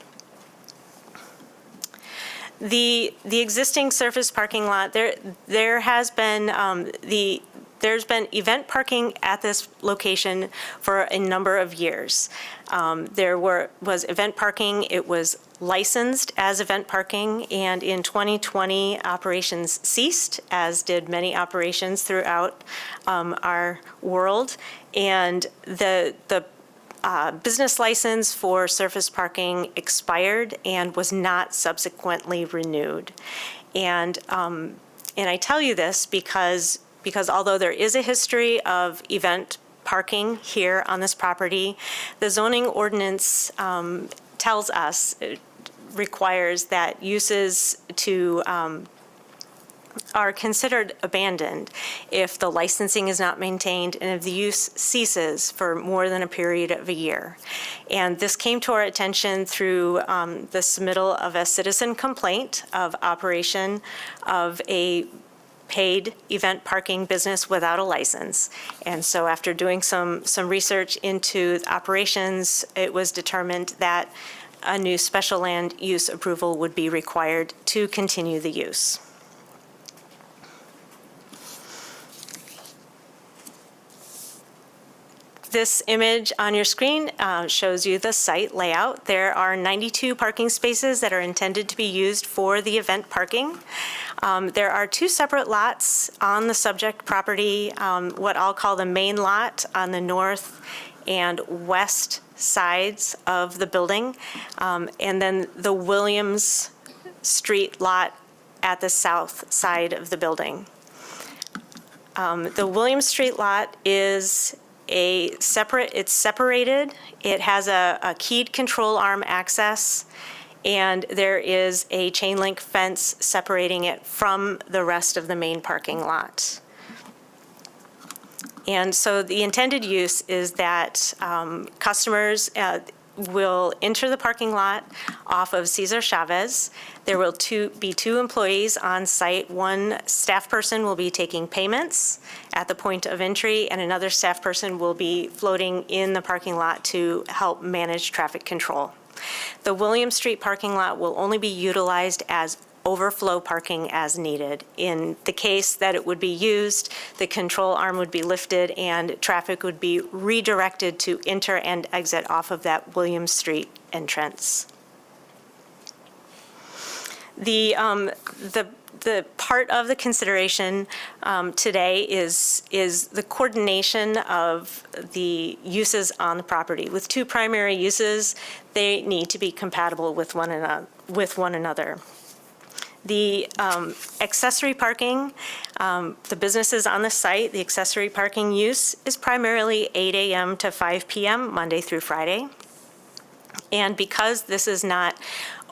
The existing surface parking lot, there's been event parking at this location for a number of years. There was event parking. It was licensed as event parking, and in 2020, operations ceased, as did many operations throughout our world. And the business license for surface parking expired and was not subsequently renewed. And I tell you this because although there is a history of event parking here on this property, the zoning ordinance tells us, requires that uses are considered abandoned if the licensing is not maintained and if the use ceases for more than a period of a year. And this came to our attention through the submittal of a citizen complaint of operation of a paid event parking business without a license. And so after doing some research into operations, it was determined that a new special land use approval would be required to continue the use. This image on your screen shows you the site layout. There are 92 parking spaces that are intended to be used for the event parking. There are two separate lots on the subject property, what I'll call the main lot on the north and west sides of the building, and then the Williams Street lot at the south side of the building. The Williams Street lot is it's separated. It has a keyed control arm access, and there is a chain link fence separating it from the rest of the main parking lot. And so the intended use is that customers will enter the parking lot off of Cesar Chavez. There will be two employees on site. One staff person will be taking payments at the point of entry, and another staff person will be floating in the parking lot to help manage traffic control. The William Street parking lot will only be utilized as overflow parking as needed. In the case that it would be used, the control arm would be lifted and traffic would be redirected to enter and exit off of that William Street entrance. The part of the consideration today is the coordination of the uses on the property. With two primary uses, they need to be compatible with one another. The accessory parking, the businesses on the site, the accessory parking use is primarily 8 a.m. to 5 p.m., Monday through Friday. And because this is not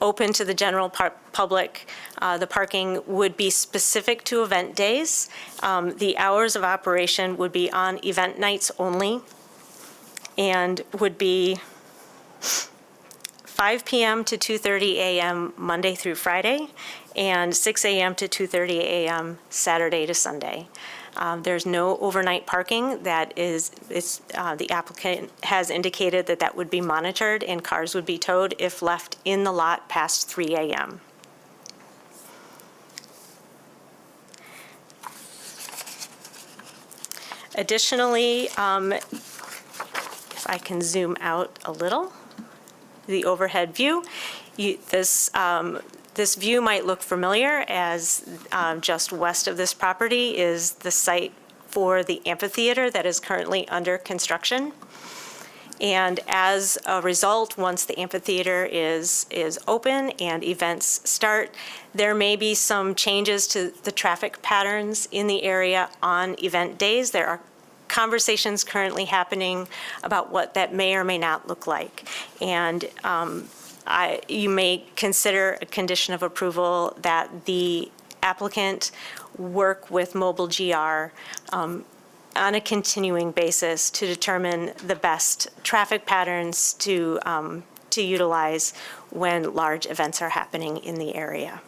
open to the general public, the parking would be specific to event days. The hours of operation would be on event nights only and would be 5 p.m. to 2:30 a.m. Monday through Friday, and 6 a.m. to 2:30 a.m. Saturday to Sunday. There's no overnight parking. The applicant has indicated that that would be monitored and cars would be towed if left in the lot past 3 a.m. Additionally, if I can zoom out a little, the overhead view. This view might look familiar, as just west of this property is the site for the amphitheater that is currently under construction. And as a result, once the amphitheater is open and events start, there may be some changes to the traffic patterns in the area on event days. There are conversations currently happening about what that may or may not look like. And you may consider a condition of approval that the applicant work with Mobile GR on a continuing basis to determine the best traffic patterns to utilize when large events are happening in the area.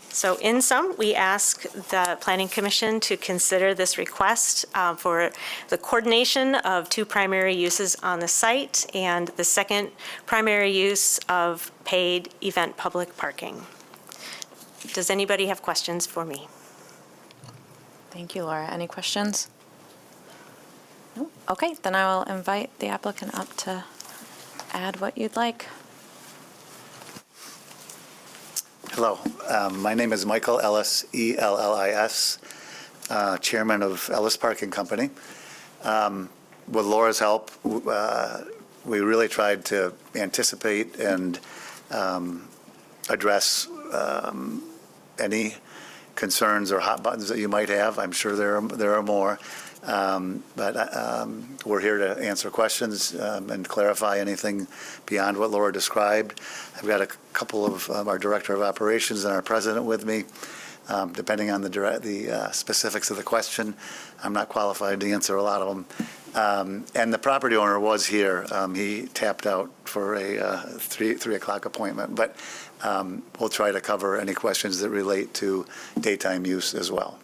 So in sum, we ask the Planning Commission to consider this request for the coordination of two primary uses on the site and the second primary use of paid event public parking. Does anybody have questions for me? Thank you, Laura. Any questions? No? Okay, then I will invite the applicant up to add what you'd like. Hello, my name is Michael Ellis, E-L-L-I-S, Chairman of Ellis Parking Company. With Laura's help, we really tried to anticipate and address any concerns or hot buttons that you might have. I'm sure there are more, but we're here to answer questions and clarify anything beyond what Laura described. I've got a couple of our Director of Operations and our President with me. Depending on the specifics of the question, I'm not qualified to answer a lot of them. And the property owner was here. He tapped out for a 3 o'clock appointment, but we'll try to cover any questions that relate to daytime use as well.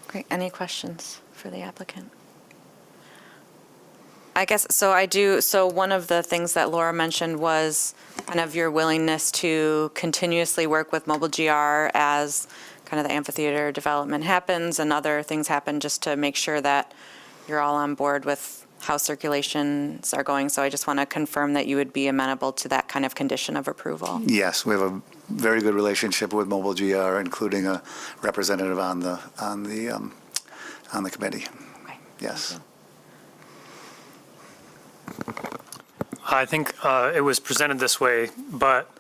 Great. Any questions for the applicant? I guess, so one of the things that Laura mentioned was kind of your willingness to continuously work with Mobile GR as kind of the amphitheater development happens and other things happen, just to make sure that you're all on board with how circulations are going. So I just want to confirm that you would be amenable to that kind of condition of approval. Yes, we have a very good relationship with Mobile GR, including a representative on the committee. Okay. Yes. I think it was presented this way, but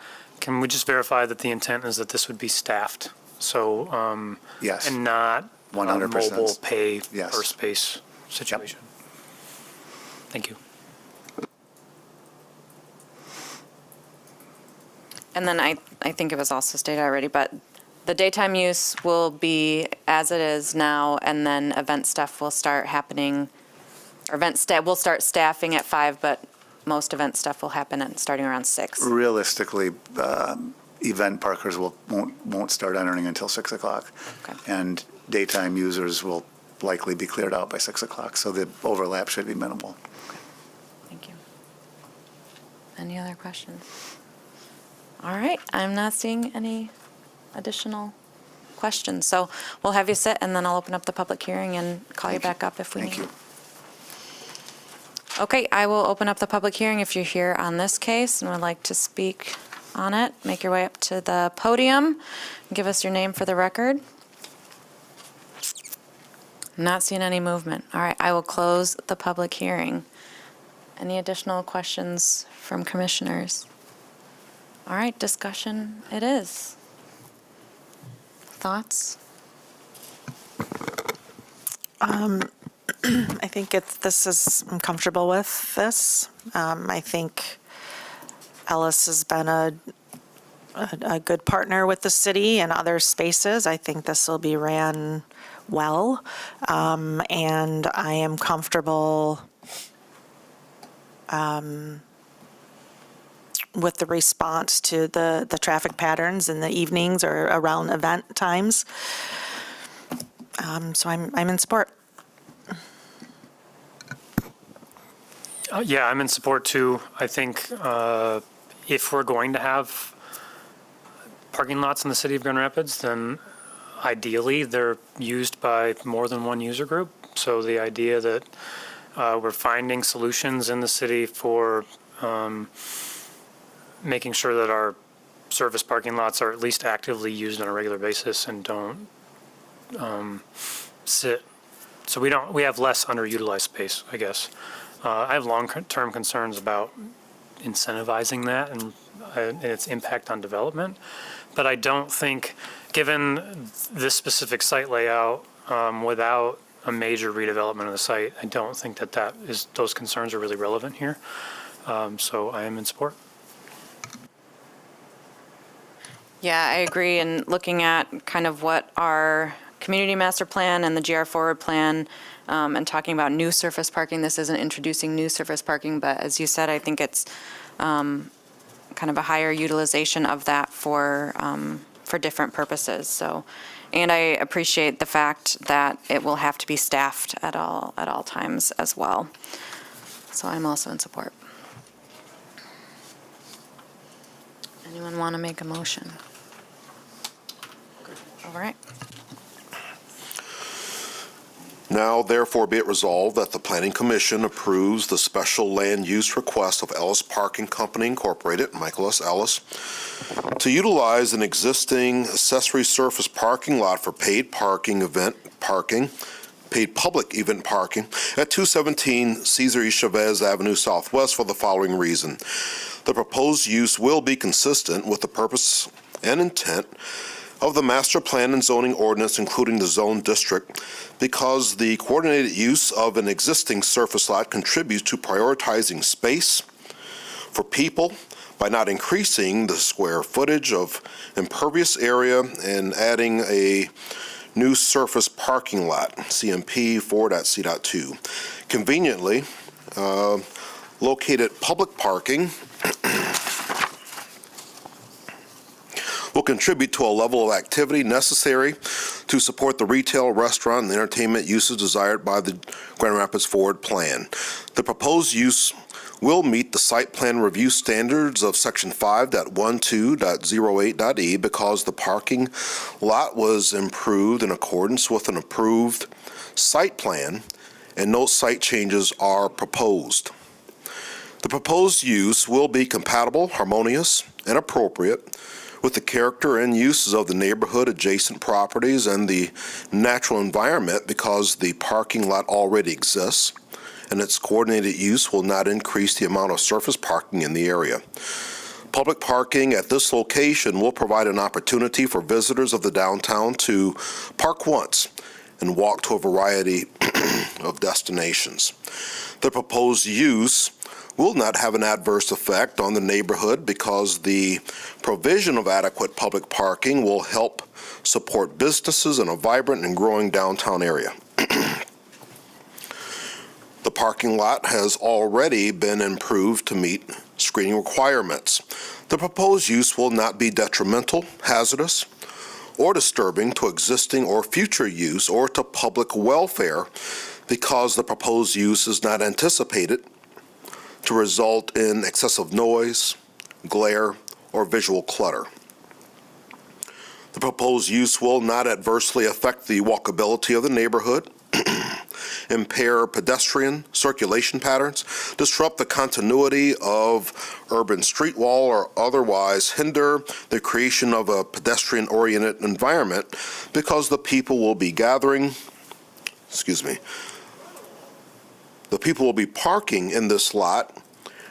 can we just verify that the intent is that this would be staffed? So, yes, and not 100%. Mobile pay Yes. per space situation. Yep. Thank you. And then I think it was also stated already, but the daytime use will be as it is now, and then event stuff will start happening, or we'll start staffing at 5, but most event stuff will happen starting around 6. Realistically, event parkers won't start entering until 6 o'clock. Okay. And daytime users will likely be cleared out by 6 o'clock, so the overlap should be minimal. Thank you. Any other questions? All right, I'm not seeing any additional questions. So we'll have you sit, and then I'll open up the public hearing and call you back up if we need. Thank you. Okay, I will open up the public hearing. If you're here on this case and would like to speak on it, make your way up to the podium. Give us your name for the record. Not seeing any movement. All right, I will close the public hearing. Any additional questions from commissioners? All right, discussion it is. Thoughts? I think I'm comfortable with this. I think Ellis has been a good partner with the city and other spaces. I think this will be ran well, and I am comfortable with the response to the traffic patterns in the evenings or around event times. So I'm in support. Yeah, I'm in support too. I think if we're going to have parking lots in the city of Grand Rapids, then ideally they're used by more than one user group. So the idea that we're finding solutions in the city for making sure that our service parking lots are at least actively used on a regular basis and don't sit. So we have less underutilized space, I guess. I have long-term concerns about incentivizing that and its impact on development. But I don't think, given this specific site layout, without a major redevelopment of the site, I don't think those concerns are really relevant here. So I am in support. Yeah, I agree. And looking at kind of what our community master plan and the GR Forward plan and talking about new surface parking, this isn't introducing new surface parking, but as you said, I think it's kind of a higher utilization of that for different purposes. So, and I appreciate the fact that it will have to be staffed at all times as well. So I'm also in support. Anyone want to make a motion? All right. Now, therefore, be it resolved that the Planning Commission approves the special land use request of Ellis Parking Company Incorporated, Michael S. Ellis, to utilize an existing accessory surface parking lot for paid public event parking at 217 Cesar E. Chavez Avenue Southwest for the following reason. The proposed use will be consistent with the purpose and intent of the master plan and zoning ordinance, including the zone district, because the coordinated use of an existing surface lot contributes to prioritizing space for people by not increasing the square footage of impervious area and adding a new surface parking lot, CMP 4.C.2. Conveniently located public parking will contribute to a level of activity necessary to support the retail, restaurant, and entertainment uses desired by the Grand Rapids Forward Plan. The proposed use will meet the site plan review standards of Section 5.12.08.e because the parking lot was improved in accordance with an approved site plan and no site changes are proposed. The proposed use will be compatible, harmonious, and appropriate with the character and uses of the neighborhood, adjacent properties, and the natural environment because the parking lot already exists, and its coordinated use will not increase the amount of surface parking in the area. Public parking at this location will provide an opportunity for visitors of the downtown to park once and walk to a variety of destinations. The proposed use will not have an adverse effect on the neighborhood because the provision of adequate public parking will help support businesses in a vibrant and growing downtown area. The parking lot has already been improved to meet screening requirements. The proposed use will not be detrimental, hazardous, or disturbing to existing or future use or to public welfare because the proposed use is not anticipated to result in excessive noise, glare, or visual clutter. The proposed use will not adversely affect the walkability of the neighborhood, impair pedestrian circulation patterns, disrupt the continuity of urban street wall, or otherwise hinder the creation of a pedestrian-oriented environment because the people will be parking in this lot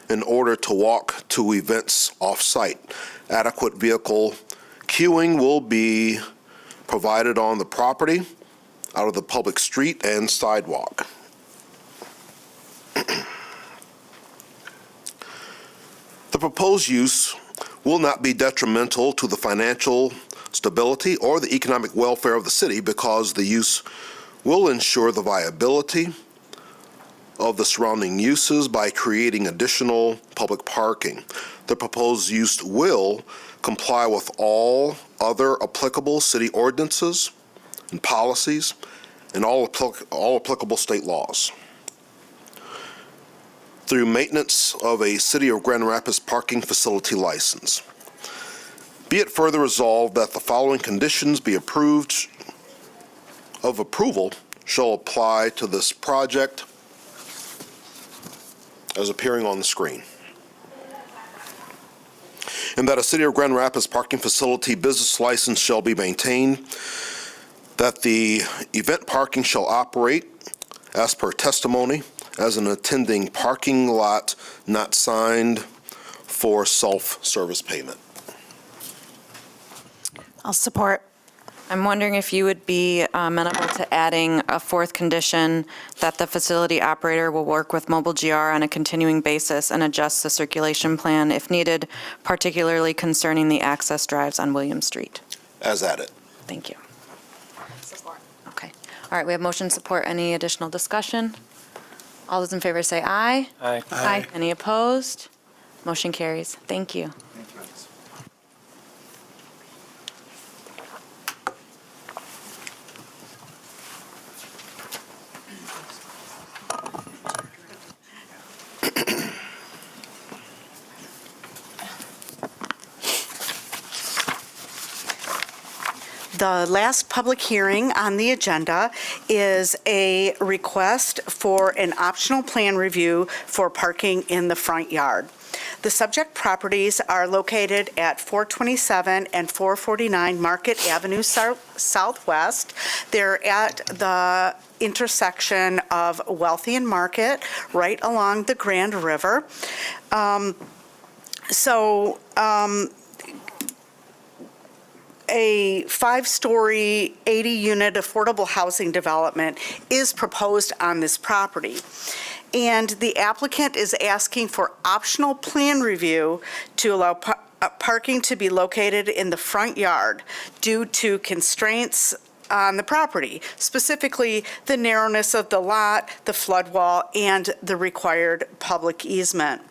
in order to walk to events off-site. Adequate vehicle queuing will be provided on the property, out of the public street and sidewalk. The proposed use will not be detrimental to the financial stability or the economic welfare of the city because the use will ensure the viability of the surrounding uses by creating additional public parking. The proposed use will comply with all other applicable city ordinances and policies and all applicable state laws. Through maintenance of a City of Grand Rapids parking facility license. Be it further resolved that the following conditions be approved of approval shall apply to this project as appearing on the screen. And that a City of Grand Rapids parking facility business license shall be maintained, that the event parking shall operate as per testimony as an attending parking lot not signed for self-service payment. I'll support. I'm wondering if you would be amenable to adding a fourth condition that the facility operator will work with Mobile GR on a continuing basis and adjust the circulation plan if needed, particularly concerning the access drives on William Street. As added. Thank you. Support. Okay. All right, we have motion support. Any additional discussion? All those in favor say aye. Aye. Aye. Any opposed? Motion carries. Thank you. The last public hearing on the agenda is a request for an optional plan review for parking in the front yard. The subject properties are located at 427 and 449 Market Avenue Southwest. They're at the intersection of Wealthy and Market, right along the Grand River. A 5-story, 80-unit affordable housing development is proposed on this property. And the applicant is asking for optional plan review to allow parking to be located in the front yard due to constraints on the property, specifically the narrowness of the lot, the flood wall, and the required public easement.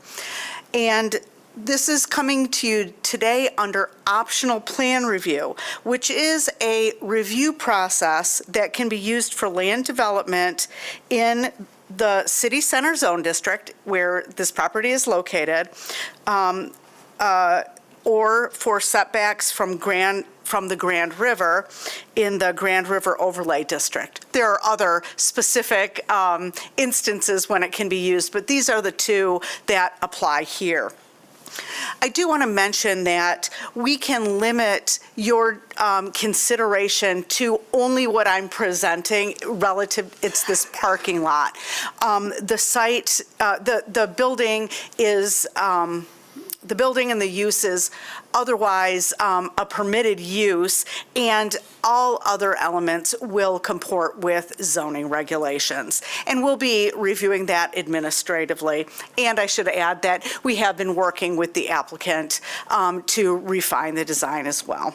And this is coming to you today under optional plan review, which is a review process that can be used for land development in the city center zone district where this property is located, or for setbacks from the Grand River in the Grand River Overlay District. There are other specific instances when it can be used, but these are the two that apply here. I do want to mention that we can limit your consideration to only what I'm presenting relative, it's this parking lot. The site, the building is, the building and the use is otherwise a permitted use, and all other elements will comport with zoning regulations. And we'll be reviewing that administratively. And I should add that we have been working with the applicant to refine the design as well.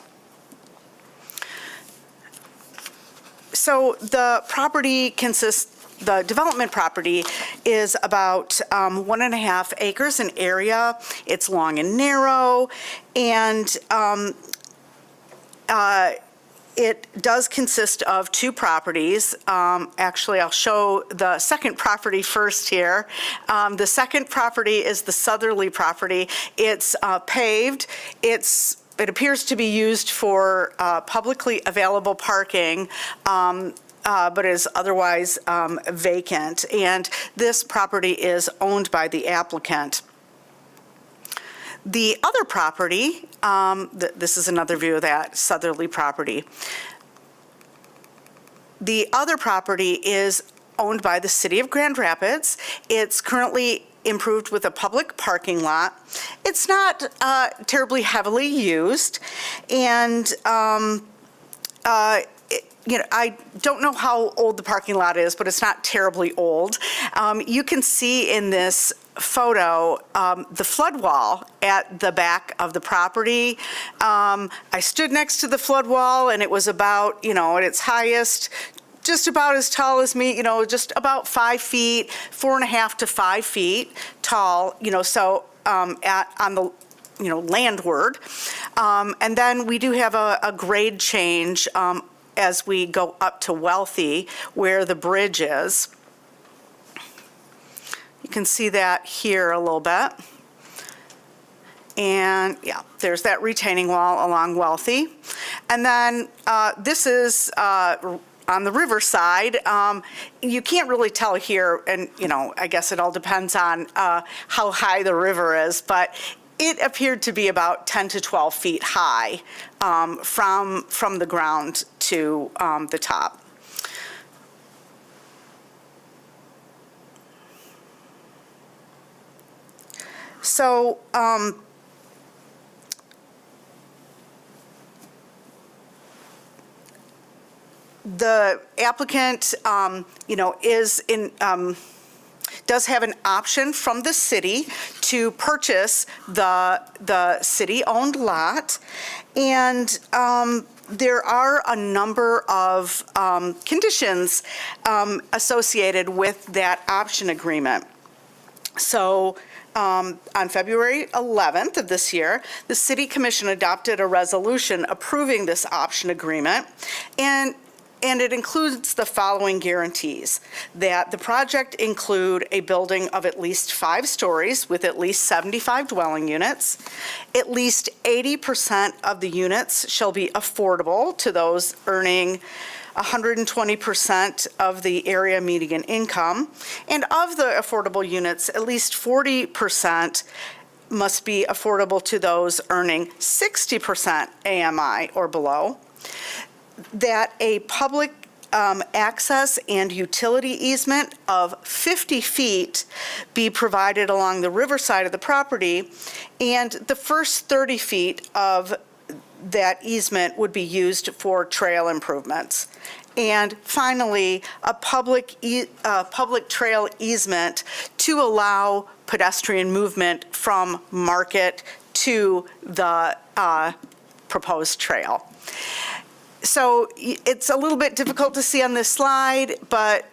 So the property consists, the development property is about 1.5 acres in area. It's long and narrow, and It does consist of two properties. Actually, I'll show the second property first here. The second property is the southerly property. It's paved. It appears to be used for publicly available parking, but is otherwise vacant. And this property is owned by the applicant. The other property, this is another view of that southerly property. The other property is owned by the city of Grand Rapids. It's currently improved with a public parking lot. It's not terribly heavily used, and I don't know how old the parking lot is, but it's not terribly old. You can see in this photo the flood wall at the back of the property. I stood next to the flood wall, and it was about, at its highest, just about as tall as me, just about 5 feet, 4.5 to 5 feet tall, so on the landward. And then we do have a grade change as we go up to Wealthy, where the bridge is. You can see that here a little bit. And yeah, there's that retaining wall along Wealthy. And then this is on the riverside. You can't really tell here, and I guess it all depends on how high the river is, but it appeared to be about 10 to 12 feet high from the ground to the top. So the applicant, is in does have an option from the city to purchase the city-owned lot, and there are a number of conditions associated with that option agreement. So on February 11th of this year, the City Commission adopted a resolution approving this option agreement, and it includes the following guarantees: that the project include a building of at least 5 stories with at least 75 dwelling units. At least 80% of the units shall be affordable to those earning 120% of the area median income. And of the affordable units, at least 40% must be affordable to those earning 60% AMI or below. That a public access and utility easement of 50 feet be provided along the riverside of the property, and the first 30 feet of that easement would be used for trail improvements. And finally, a public trail easement to allow pedestrian movement from Market to the proposed trail. So it's a little bit difficult to see on this slide, but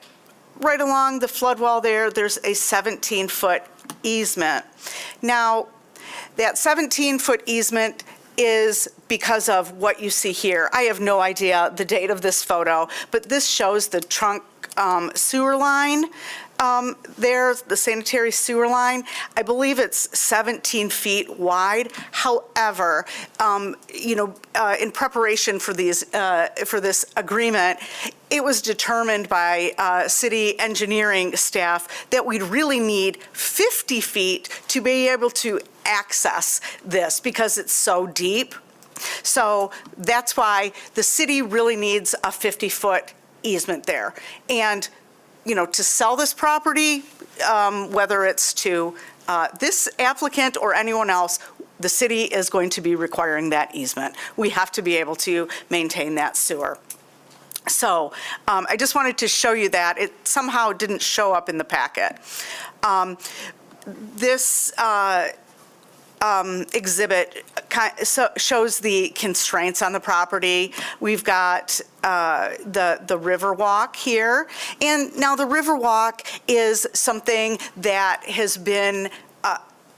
right along the flood wall there's a 17-foot easement. Now, that 17-foot easement is because of what you see here. I have no idea the date of this photo, but this shows the trunk sewer line. There's the sanitary sewer line. I believe it's 17 feet wide. However, in preparation for this agreement, it was determined by city engineering staff that we'd really need 50 feet to be able to access this because it's so deep. So that's why the city really needs a 50-foot easement there. And to sell this property, whether it's to this applicant or anyone else, the city is going to be requiring that easement. We have to be able to maintain that sewer. So I just wanted to show you that. It somehow didn't show up in the packet. This exhibit shows the constraints on the property. We've got the river walk here. And now the river walk is something that has been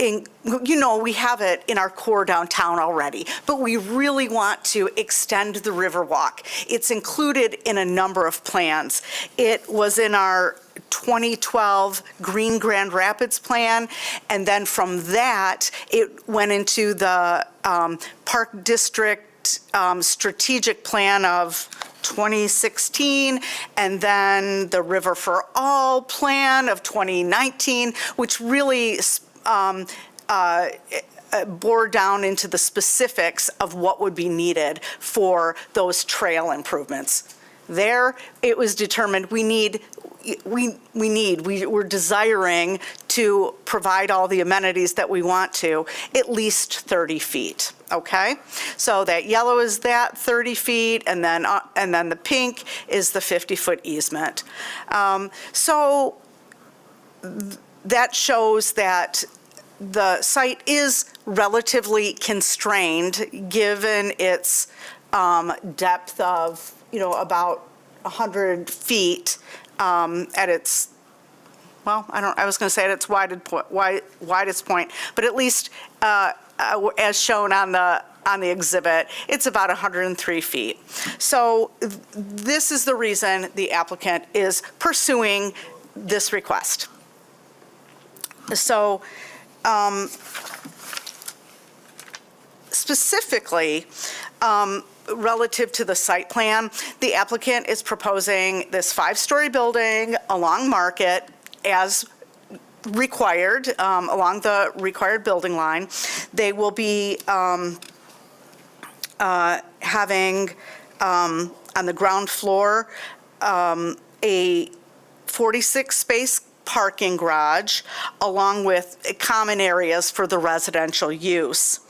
we have it in our core downtown already, but we really want to extend the Riverwalk. It's included in a number of plans. It was in our 2012 Green Grand Rapids plan, and then from that, it went into the Park District strategic plan of 2016, and then the River for All plan of 2019, which really bore down into the specifics of what would be needed for those trail improvements. There, it was determined we're desiring to provide all the amenities that we want to, at least 30 feet, okay? So that yellow is that 30 feet, and then the pink is the 50-foot easement. So that shows that the site is relatively constrained given its depth of, about 100 feet at its, well, I was going to say at its widest point, but at least as shown on the exhibit, it's about 103 feet. So this is the reason the applicant is pursuing this request. So specifically, relative to the site plan, the applicant is proposing this 5-story building along Market as required, along the required building line. They will be having on the ground floor a 46-space parking garage along with common areas for the residential use.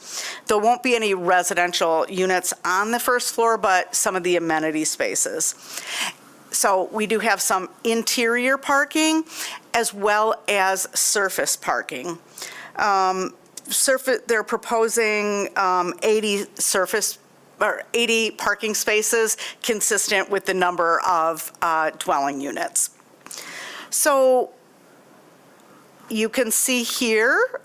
There won't be any residential units on the first floor, but some of the amenity spaces. So we do have some interior parking as well as surface parking. They're proposing 80 parking spaces consistent with the number of dwelling units. So you can see here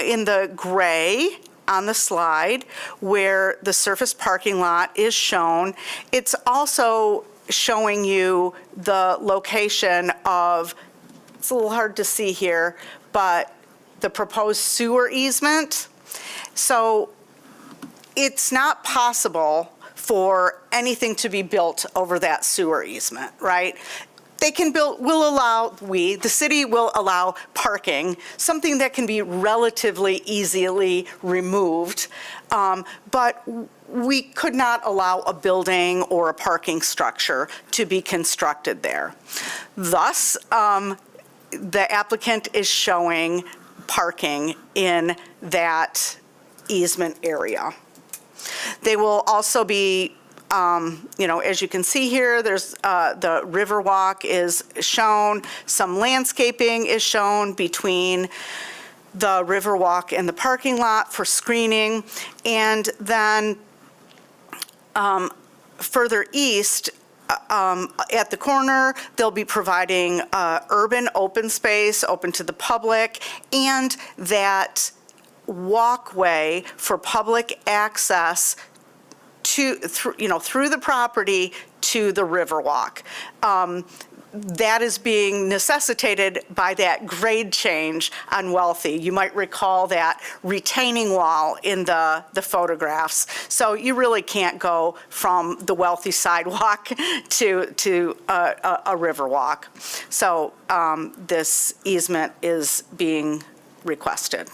in the gray on the slide where the surface parking lot is shown. It's also showing you the location of, it's a little hard to see here, but the proposed sewer easement. So it's not possible for anything to be built over that sewer easement, right? They can build, the city will allow parking, something that can be relatively easily removed, but we could not allow a building or a parking structure to be constructed there. Thus, the applicant is showing parking in that easement area. They will also be as you can see here, there's the Riverwalk is shown. Some landscaping is shown between the Riverwalk and the parking lot for screening. And then further east, at the corner, they'll be providing urban open space, open to the public, and that walkway for public access through the property to the Riverwalk. That is being necessitated by that grade change on Wealthy. You might recall that retaining wall in the photographs. So you really can't go from the Wealthy sidewalk to a Riverwalk. So this easement is being requested.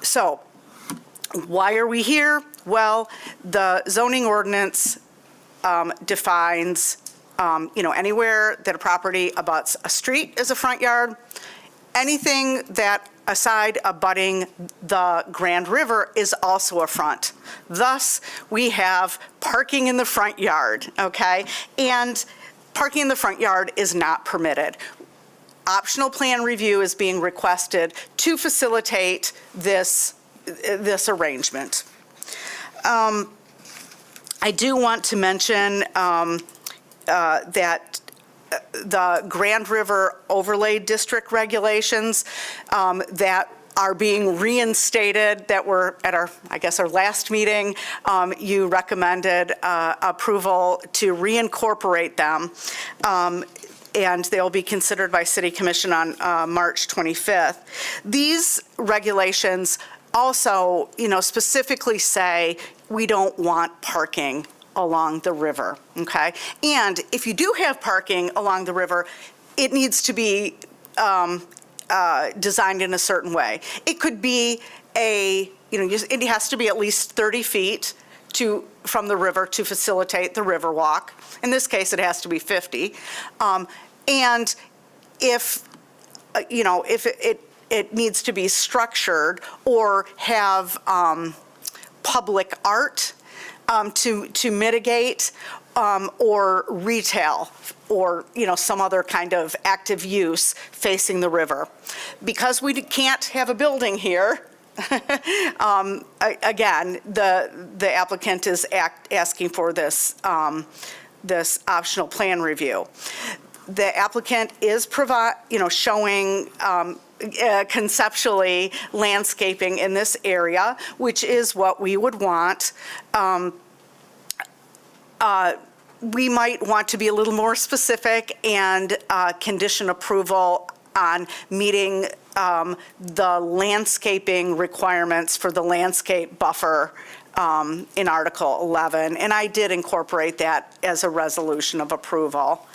So why are we here? Well, the zoning ordinance defines, anywhere that a property abuts a street is a front yard. Anything that aside abutting the Grand River is also a front. Thus, we have parking in the front yard, okay? And parking in the front yard is not permitted. Optional plan review is being requested to facilitate this arrangement. I do want to mention that the Grand River Overlay District regulations that are being reinstated, that were at our last meeting. You recommended approval to reincorporate them, and they'll be considered by City Commission on March 25th. These regulations also, specifically say we don't want parking along the river, okay? And if you do have parking along the river, it needs to be designed in a certain way. It could be it has to be at least 30 feet from the river to facilitate the river walk. In this case, it has to be 50. And if it needs to be structured or have public art to mitigate, or retail, or some other kind of active use facing the river. Because we can't have a building here, again, the applicant is asking for this this optional plan review. The applicant is showing conceptually landscaping in this area, which is what we would want. We might want to be a little more specific and condition approval on meeting the landscaping requirements for the landscape buffer in Article 11, and I did incorporate that as a resolution of approval.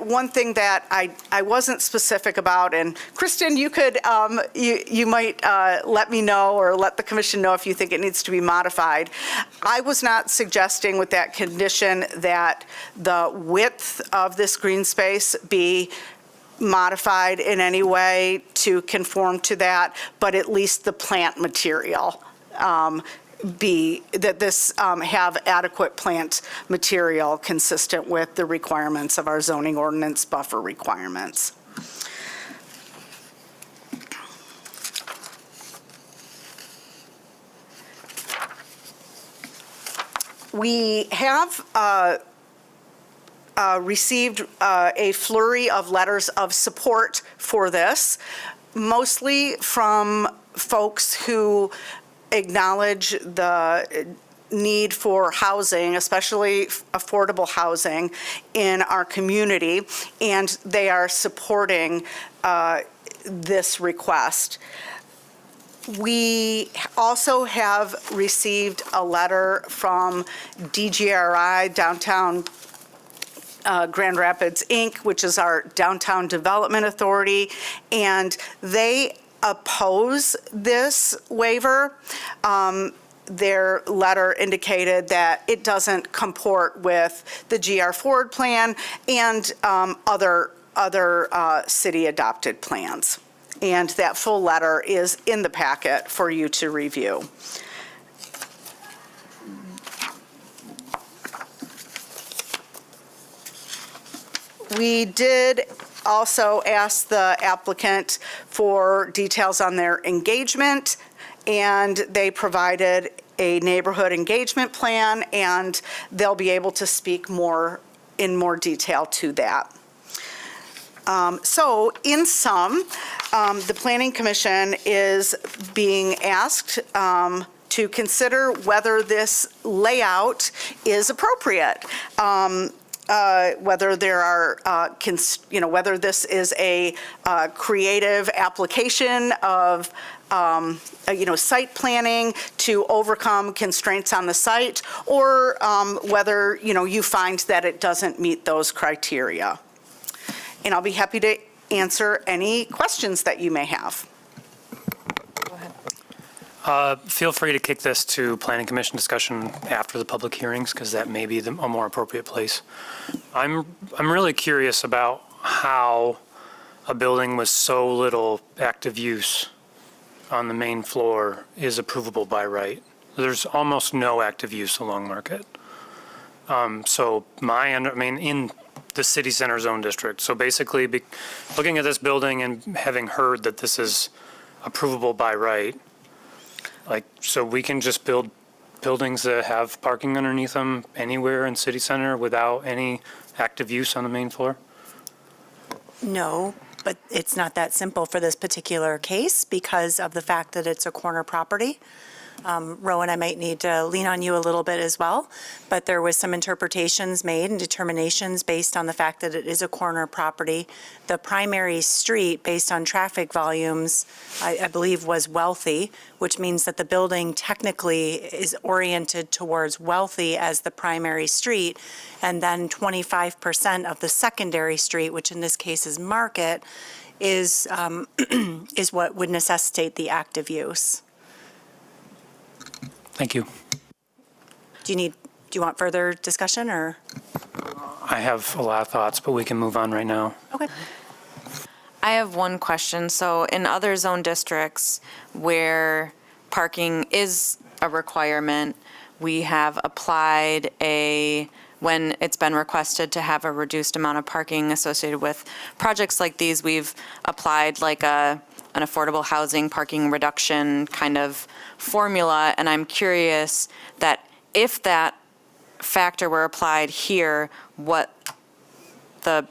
One thing that I wasn't specific about, and Kristen, you could, you might let me know or let the commission know if you think it needs to be modified. I was not suggesting with that condition that the width of this green space be modified in any way to conform to that, but at least the plant material that this have adequate plant material consistent with the requirements of our zoning ordinance buffer requirements. We have received a flurry of letters of support for this, mostly from folks who acknowledge the need for housing, especially affordable housing in our community, and they are supporting this request. We also have received a letter from DGRI, Downtown Grand Rapids, Inc., which is our Downtown Development Authority, and they oppose this waiver. Their letter indicated that it doesn't comport with the GR Forward plan and other city-adopted plans. And that full letter is in the packet for you to review. We did also ask the applicant for details on their engagement, and they provided a neighborhood engagement plan, and they'll be able to speak in more detail to that. So in sum, the Planning Commission is being asked to consider whether this layout is appropriate. Whether there are, whether this is a creative application of, site planning to overcome constraints on the site, or whether, you find that it doesn't meet those criteria. And I'll be happy to answer any questions that you may have. Feel free to kick this to Planning Commission discussion after the public hearings, because that may be a more appropriate place. I'm really curious about how a building with so little active use on the main floor is approvable by right. There's almost no active use along Market. So in the city center zone district. So basically, looking at this building and having heard that this is approvable by right, so we can just build buildings that have parking underneath them anywhere in city center without any active use on the main floor? No, but it's not that simple for this particular case because of the fact that it's a corner property. Rowan, I might need to lean on you a little bit as well, but there was some interpretations made and determinations based on the fact that it is a corner property. The primary street, based on traffic volumes, I believe was Wealthy, which means that the building technically is oriented towards Wealthy as the primary street, and then 25% of the secondary street, which in this case is Market, is what would necessitate the active use. Thank you. Do you want further discussion or? I have a lot of thoughts, but we can move on right now. Okay. I have one question. So in other zone districts where parking is a requirement, we have applied when it's been requested to have a reduced amount of parking associated with projects like these, we've applied like an affordable housing parking reduction kind of formula. And I'm curious that if that factor were applied here, what the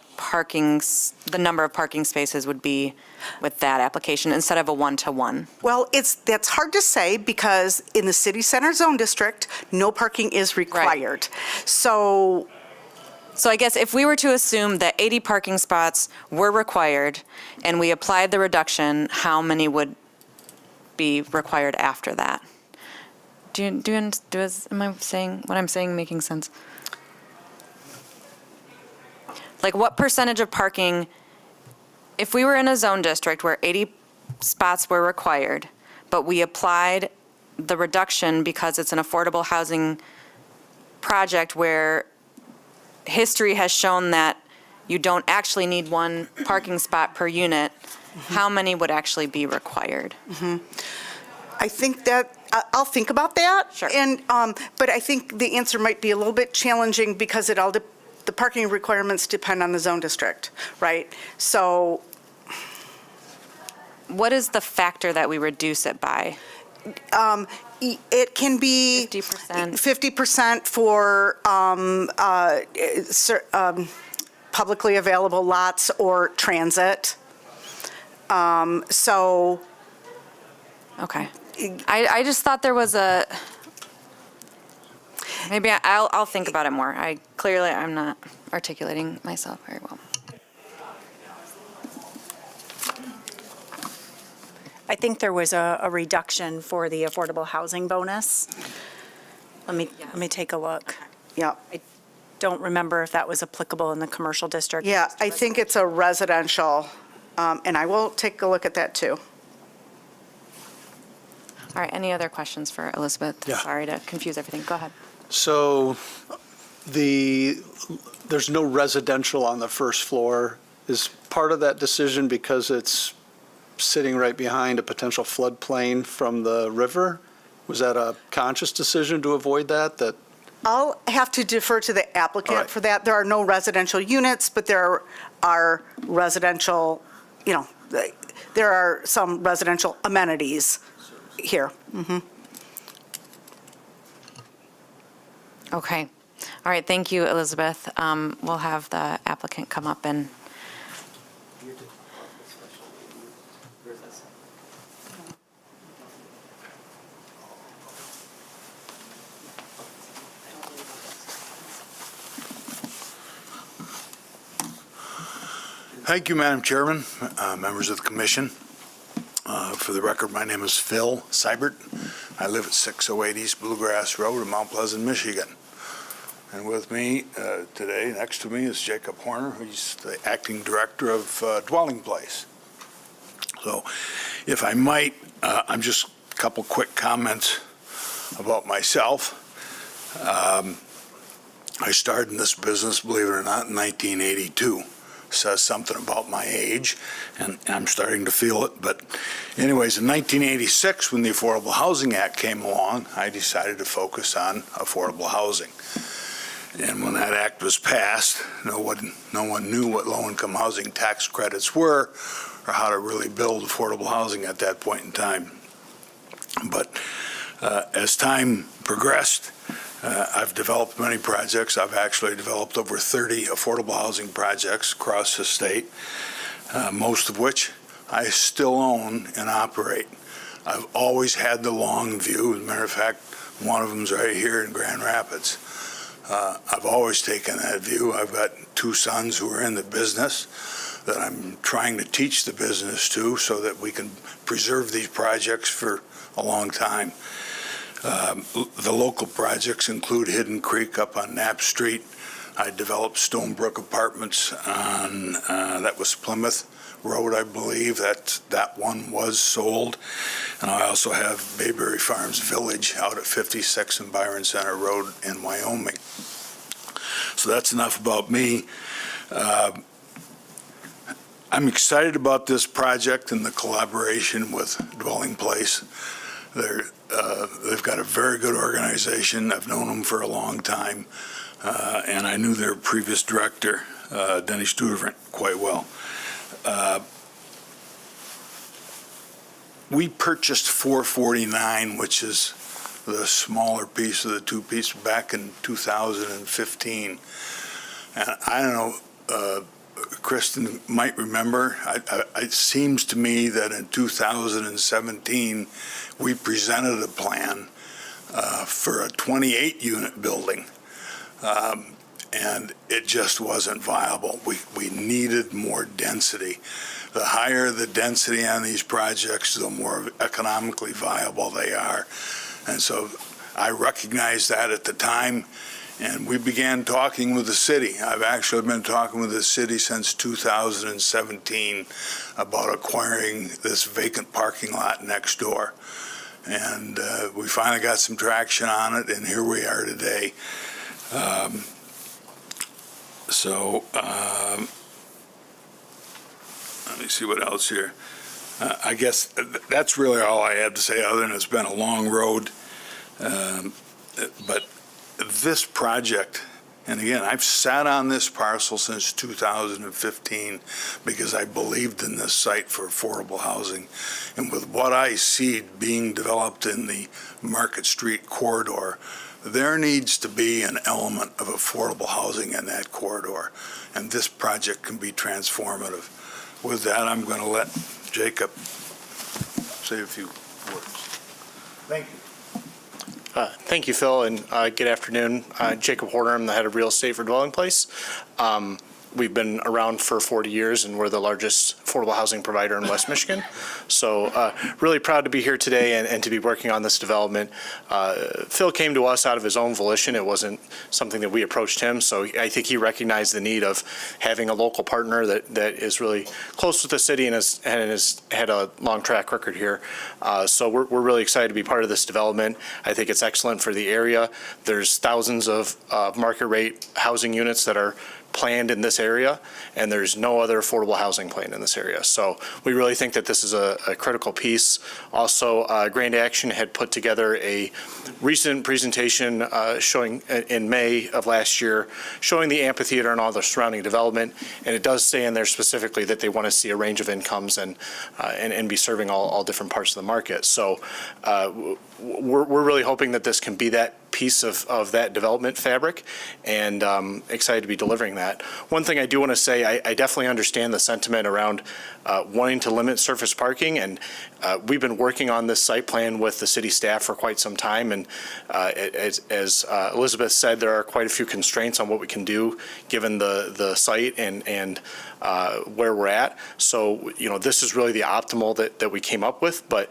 number of parking spaces would be with that application instead of a one-to-one? Well, that's hard to say because in the city center zone district, no parking is required. Right. So I guess if we were to assume that 80 parking spots were required and we applied the reduction, how many would be required after that? Am I saying what I'm saying making sense? Like what percentage of parking, if we were in a zone district where 80 spots were required, but we applied the reduction because it's an affordable housing project where history has shown that you don't actually need one parking spot per unit, how many would actually be required? I think that, I'll think about that. Sure. And, but I think the answer might be a little bit challenging because the parking requirements depend on the zone district, right? So. What is the factor that we reduce it by? It can be 50%. 50% for publicly available lots or transit. So. Okay. I just thought there was maybe I'll think about it more. I'm not articulating myself very well. I think there was a reduction for the affordable housing bonus. Let me take a look. Yeah. I don't remember if that was applicable in the commercial district. Yeah, I think it's a residential, and I will take a look at that too. All right, any other questions for Elizabeth? Yeah. Sorry to confuse everything. Go ahead. So there's no residential on the first floor. Is part of that decision because it's sitting right behind a potential floodplain from the river? Was that a conscious decision to avoid that? I'll have to defer to the applicant All right. for that. There are no residential units, but there are residential, there are some residential amenities here. Okay. All right, thank you, Elizabeth. We'll have the applicant come up and. Thank you, Madam Chairman, members of the commission. For the record, my name is Phil Seibert. I live at 608 East Bluegrass Road in Mount Pleasant, Michigan. And with me today, next to me, is Jacob Horner, who's the acting director of Dwelling Place. So if I might, I'm just a couple quick comments about myself. I started in this business, believe it or not, in 1982. Says something about my age, and I'm starting to feel it. But anyways, in 1986, when the Affordable Housing Act came along, I decided to focus on affordable housing. And when that act was passed, no one knew what low-income housing tax credits were or how to really build affordable housing at that point in time. But as time progressed. I've developed many projects. I've actually developed over 30 affordable housing projects across the state, most of which I still own and operate. I've always had the long view. As a matter of fact, one of them's right here in Grand Rapids. I've always taken that view. I've got 2 sons who are in the business that I'm trying to teach the business to so that we can preserve these projects for a long time. The local projects include Hidden Creek up on Knapp Street. I developed Stonebrook Apartments on, that was Plymouth Road, I believe. That one was sold. And I also have Bayberry Farms Village out at 56 and Byron Center Road in Wyoming. So that's enough about me. I'm excited about this project and the collaboration with Dwelling Place. They've got a very good organization. I've known them for a long time, and I knew their previous director, Denny Studevant, quite well. We purchased 449, which is the smaller piece of the 2-piece, back in 2015. And I don't know, Kristen might remember, it seems to me that in 2017, we presented a plan for a 28-unit building, and it just wasn't viable. We needed more density. The higher the density on these projects, the more economically viable they are. And so I recognized that at the time, and we began talking with the city. I've actually been talking with the city since 2017 about acquiring this vacant parking lot next door. And we finally got some traction on it, and here we are today. Let me see what else here. I guess that's really all I have to say, other than it's been a long road. But this project, and again, I've sat on this parcel since 2015 because I believed in this site for affordable housing. And with what I see being developed in the Market Street corridor, there needs to be an element of affordable housing in that corridor, and this project can be transformative. With that, I'm going to let Jacob say a few words. Thank you. Thank you, Phil, and good afternoon. Jacob Horner, I'm the head of real estate for Dwelling Place. We've been around for 40 years, and we're the largest affordable housing provider in West Michigan. So really proud to be here today and to be working on this development. Phil came to us out of his own volition. It wasn't something that we approached him. So I think he recognized the need of having a local partner that is really close with the city and has had a long track record here. So we're really excited to be part of this development. I think it's excellent for the area. There's thousands of market rate housing units that are planned in this area, and there's no other affordable housing planned in this area. So we really think that this is a critical piece. Also, Grand Action had put together a recent presentation showing in May of last year, showing the amphitheater and all the surrounding development, and it does say in there specifically that they want to see a range of incomes and be serving all different parts of the market. So we're really hoping that this can be that piece of that development fabric, and excited to be delivering that. One thing I do want to say, I definitely understand the sentiment around wanting to limit surface parking, and we've been working on this site plan with the city staff for quite some time, and as Elizabeth said, there are quite a few constraints on what we can do given the site and where we're at. So, this is really the optimal that we came up with, but,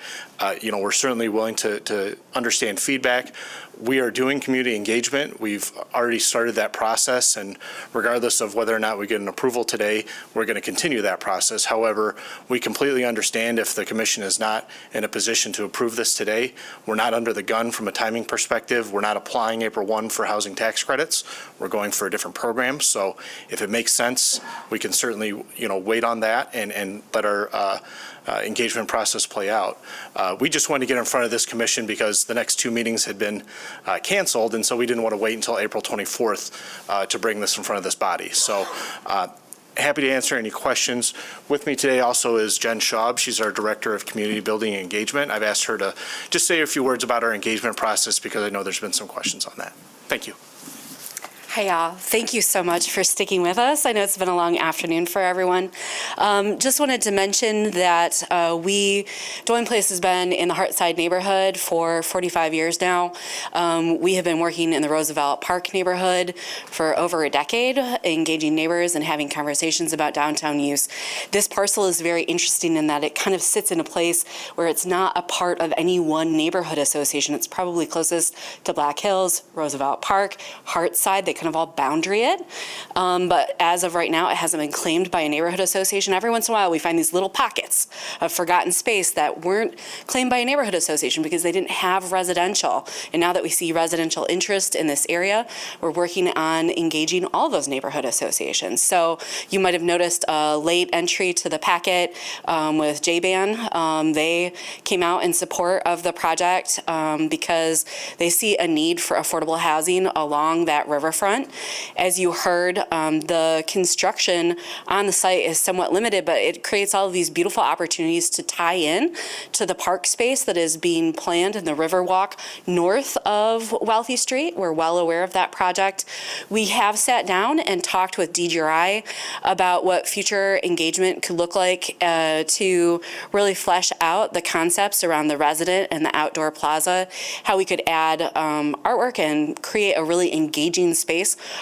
we're certainly willing to understand feedback. We are doing community engagement. We've already started that process, and regardless of whether or not we get an approval today, we're going to continue that process. However, we completely understand if the commission is not in a position to approve this today. We're not under the gun from a timing perspective. We're not applying April 1 for housing tax credits. We're going for a different program. So if it makes sense, we can certainly, wait on that and let our engagement process play out. We just wanted to get in front of this commission because the next 2 meetings had been canceled, and so we didn't want to wait until April 24th to bring this in front of this body. So happy to answer any questions. With me today also is Jen Schaub. She's our Director of Community Building and Engagement. I've asked her to just say a few words about our engagement process because I know there's been some questions on that. Thank you. Hi, y'all. Thank you so much for sticking with us. I know it's been a long afternoon for everyone. Just wanted to mention that Doyne Place has been in the Hartside neighborhood for 45 years now. We have been working in the Roosevelt Park neighborhood for over a decade, engaging neighbors and having conversations about downtown use. This parcel is very interesting in that it kind of sits in a place where it's not a part of any one neighborhood association. It's probably closest to Black Hills, Roosevelt Park, Hartside. They kind of all boundary it. But as of right now, it hasn't been claimed by a neighborhood association. Every once in a while, we find these little pockets of forgotten space that weren't claimed by a neighborhood association because they didn't have residential. And now that we see residential interest in this area, we're working on engaging all those neighborhood associations. So you might have noticed a late entry to the packet with J-Ban. They came out in support of the project because they see a need for affordable housing along that riverfront. As you heard, the construction on the site is somewhat limited, but it creates all of these beautiful opportunities to tie in to the park space that is being planned in the Riverwalk north of Wealthy Street. We're well aware of that project. We have sat down and talked with DGRI about what future engagement could look like to really flesh out the concepts around the resident and the outdoor plaza, how we could add artwork and create a really engaging space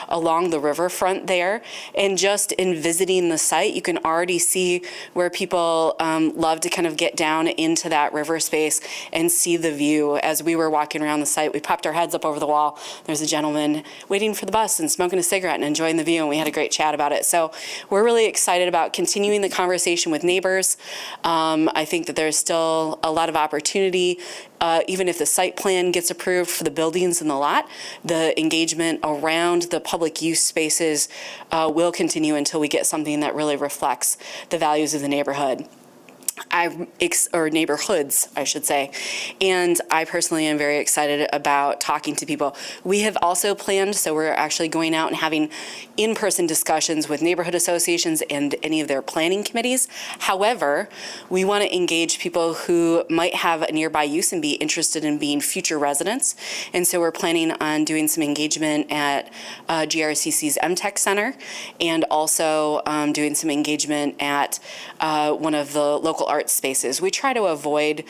along the riverfront there. And just in visiting the site, you can already see where people love to kind of get down into that river space and see the view. As we were walking around the site, we popped our heads up over the wall. There's a gentleman waiting for the bus and smoking a cigarette and enjoying the view, and we had a great chat about it. So we're really excited about continuing the conversation with neighbors. I think that there's still a lot of opportunity. Even if the site plan gets approved for the buildings in the lot, the engagement around the public use spaces will continue until we get something that really reflects the values of the neighborhood. Or neighborhoods, I should say. And I personally am very excited about talking to people. We have also planned, so we're actually going out and having in-person discussions with neighborhood associations and any of their planning committees. However, we want to engage people who might have a nearby use and be interested in being future residents. And so we're planning on doing some engagement at GRCC's MTech Center and also doing some engagement at one of the local art spaces. We try to avoid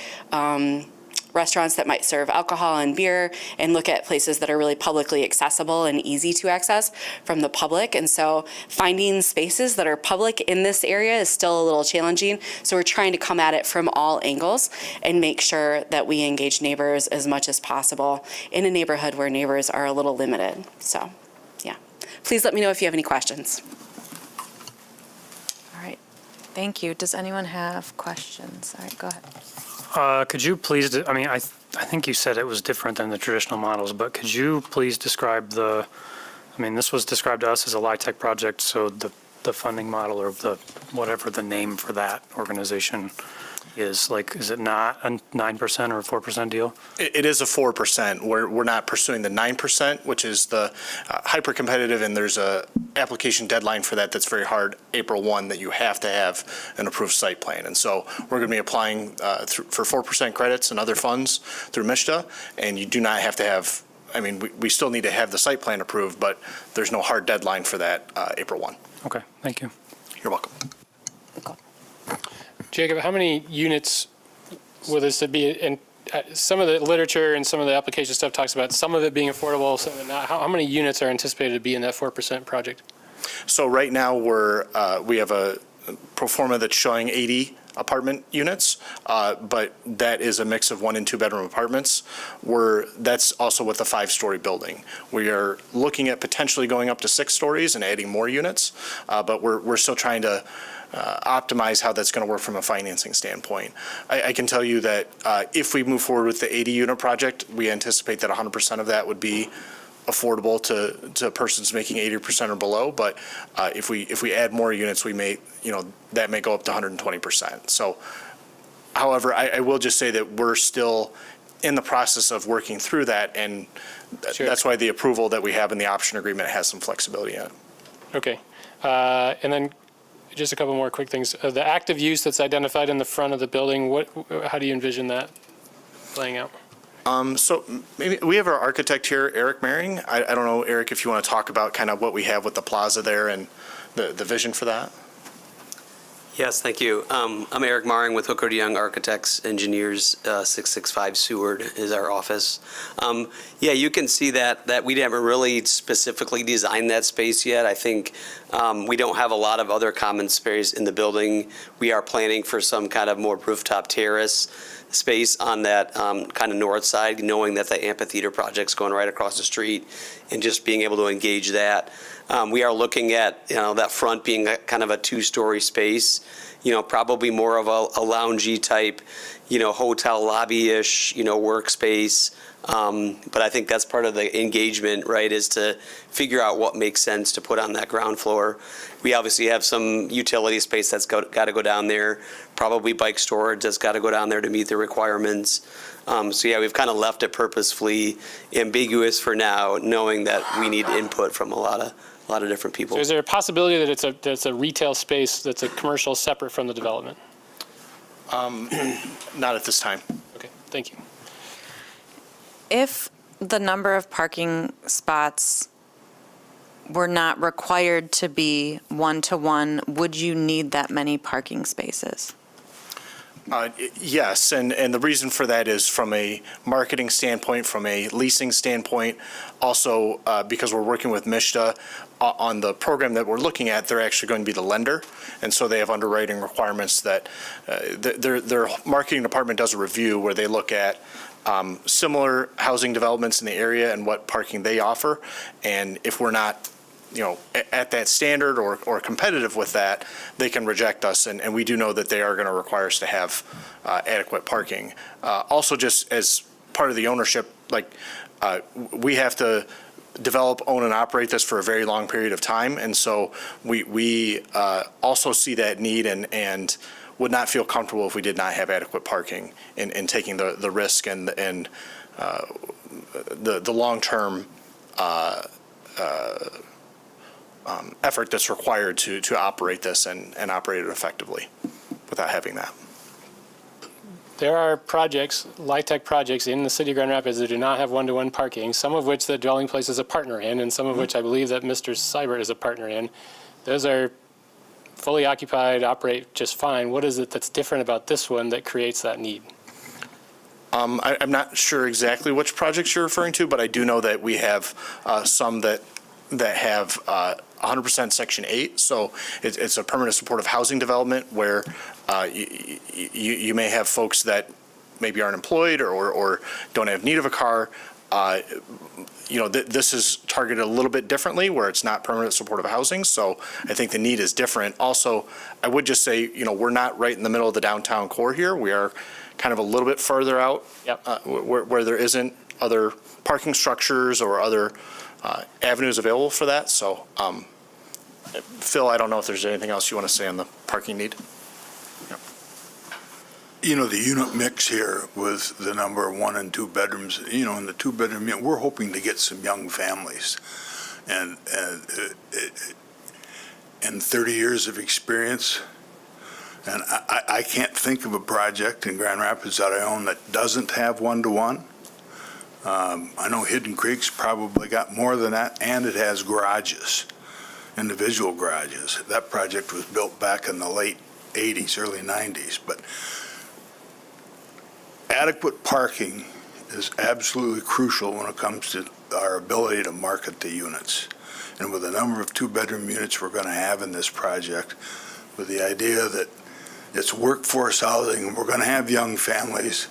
restaurants that might serve alcohol and beer and look at places that are really publicly accessible and easy to access from the public. And so finding spaces that are public in this area is still a little challenging. So we're trying to come at it from all angles and make sure that we engage neighbors as much as possible in a neighborhood where neighbors are a little limited. So, yeah. Please let me know if you have any questions. Thank you. Does anyone have questions? All right, go ahead. Could you please, I think you said it was different than the traditional models, but could you please describe this was described to us as a LIHTC project, so the funding model or whatever the name for that organization is it not a 9% or a 4% deal? It is a 4%. We're not pursuing the 9%, which is the hyper competitive, and there's a application deadline for that that's very hard, April 1, that you have to have an approved site plan. And so we're going to be applying for 4% credits and other funds through MISTA, and you do not have to have, we still need to have the site plan approved, but there's no hard deadline for that April 1. Okay, thank you. You're welcome. Jacob, how many units will this be? And some of the literature and some of the application stuff talks about some of it being affordable, some of it not. How many units are anticipated to be in that 4% project? So right now we have a pro forma that's showing 80 apartment units, but that is a mix of 1 and 2 bedroom apartments. That's also with a 5-story building. We are looking at potentially going up to 6 stories and adding more units, but we're still trying to optimize how that's going to work from a financing standpoint. I can tell you that if we move forward with the 80-unit project, we anticipate that 100% of that would be affordable to persons making 80% or below. But if we add more units, we may, that may go up to 120%. So, however, I will just say that we're still in the process of working through that, and that's why the approval that we have in the option agreement has some flexibility in it. Okay, and then just a couple more quick things. The active use that's identified in the front of the building, how do you envision that playing out? So maybe we have our architect here, Eric Maring. I don't know, Eric, if you want to talk about kind of what we have with the plaza there and the vision for that. Yes, thank you. I'm Eric Maring with Hooker Young Architects Engineers. 665 Seward is our office. Yeah, you can see that we haven't really specifically designed that space yet. I think we don't have a lot of other common space in the building. We are planning for some kind of more rooftop terrace space on that kind of north side, knowing that the amphitheater project's going right across the street and just being able to engage that. We are looking at, that front being kind of a two-story space, probably more of a loungy type, hotel lobby-ish, workspace. But I think that's part of the engagement, right, is to figure out what makes sense to put on that ground floor. We obviously have some utility space that's got to go down there, probably bike storage that's got to go down there to meet the requirements. So yeah, we've kind of left it purposefully ambiguous for now, knowing that we need input from a lot of different people. So is there a possibility that it's a retail space that's a commercial separate from the development? Not at this time. Okay, thank you. If the number of parking spots were not required to be one-to-one, would you need that many parking spaces? Yes, and the reason for that is from a marketing standpoint, from a leasing standpoint, also because we're working with MISTA on the program that we're looking at, they're actually going to be the lender, and so they have underwriting requirements that their marketing department does a review where they look at similar housing developments in the area and what parking they offer, and if we're not at that standard or competitive with that, they can reject us, and we do know that they are going to require us to have adequate parking. Also, just as part of the ownership, we have to develop, own, and operate this for a very long period of time, and so we also see that need and would not feel comfortable if we did not have adequate parking in taking the risk and the long-term effort that's required to operate this and operate it effectively without having that. There are projects, LIHTC projects in the city of Grand Rapids that do not have one-to-one parking, some of which the dwelling place is a partner in, and some of which I believe that Mr. Seibert is a partner in. Those are fully occupied, operate just fine. What is it that's different about this one that creates that need? I'm not sure exactly which projects you're referring to, but I do know that we have some that have 100% Section 8, so it's a permanent supportive housing development where you may have folks that maybe aren't employed or don't have need of a car. This is targeted a little bit differently where it's not permanent supportive housing, so I think the need is different. Also, I would just say, we're not right in the middle of the downtown core here. We are kind of a little bit further out. Yep. Where there isn't other parking structures or other avenues available for that. So, Phil, I don't know if there's anything else you want to say on the parking need. The unit mix here with the number of 1 and 2 bedrooms, in the 2-bedroom, we're hoping to get some young families. And 30 years of experience, and I can't think of a project in Grand Rapids that I own that doesn't have one-to-one. I know Hidden Creek's probably got more than that, and it has garages, individual garages. That project was built back in the late 80s, early 90s, but adequate parking is absolutely crucial when it comes to our ability to market the units. And with the number of 2-bedroom units we're going to have in this project, with the idea that it's workforce housing and we're going to have young families,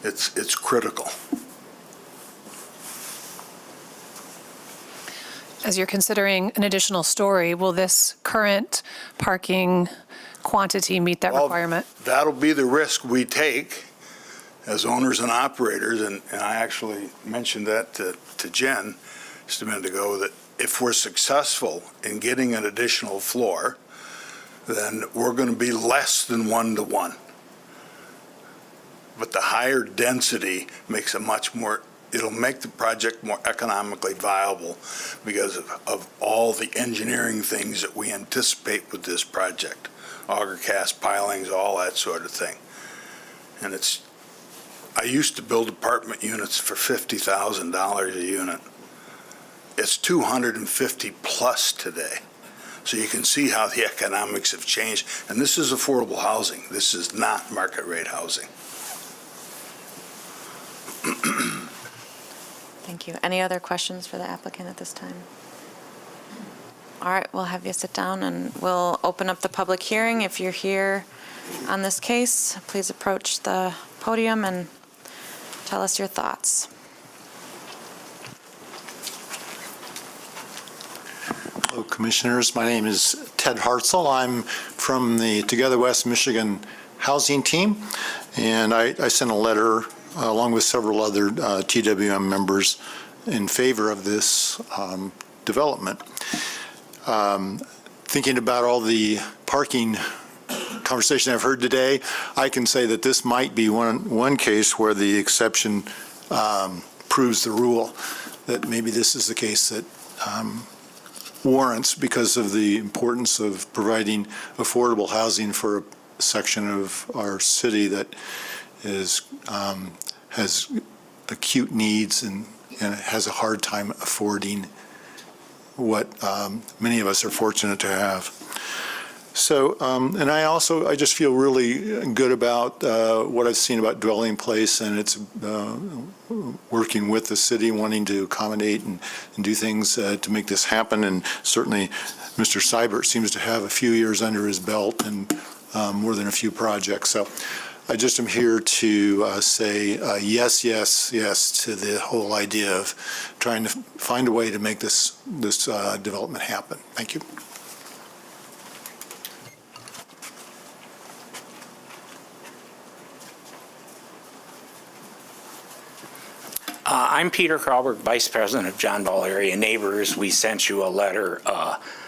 it's critical. As you're considering an additional story, will this current parking quantity meet that requirement? That'll be the risk we take as owners and operators, and I actually mentioned that to Jen just a minute ago, that if we're successful in getting an additional floor, then we're going to be less than one-to-one. But the higher density makes it much more it'll make the project more economically viable because of all the engineering things that we anticipate with this project. Auger cast pilings, all that sort of thing. And I used to build apartment units for $50,000 a unit. It's 250 plus today. So you can see how the economics have changed. And this is affordable housing. This is not market rate housing. Thank you. Any other questions for the applicant at this time? All right, we'll have you sit down and we'll open up the public hearing. If you're here on this case, please approach the podium and tell us your thoughts. Hello, Commissioners. My name is Ted Hartzell. I'm from the Together West Michigan Housing Team, and I sent a letter along with several other TWM members in favor of this development. Thinking about all the parking conversation I've heard today, I can say that this might be one case where the exception proves the rule, that maybe this is the case that warrants because of the importance of providing affordable housing for a section of our city that is has acute needs and has a hard time affording what many of us are fortunate to have. So, and I just feel really good about what I've seen about Dwelling Place, and it's working with the city, wanting to accommodate and do things to make this happen. And certainly, Mr. Seibert seems to have a few years under his belt and more than a few projects. So I just am here to say yes, yes, yes to the whole idea of trying to find a way to make this development happen. Thank you. I'm Peter Kralberg, Vice President of John Ball Area Neighbors. We sent you a letter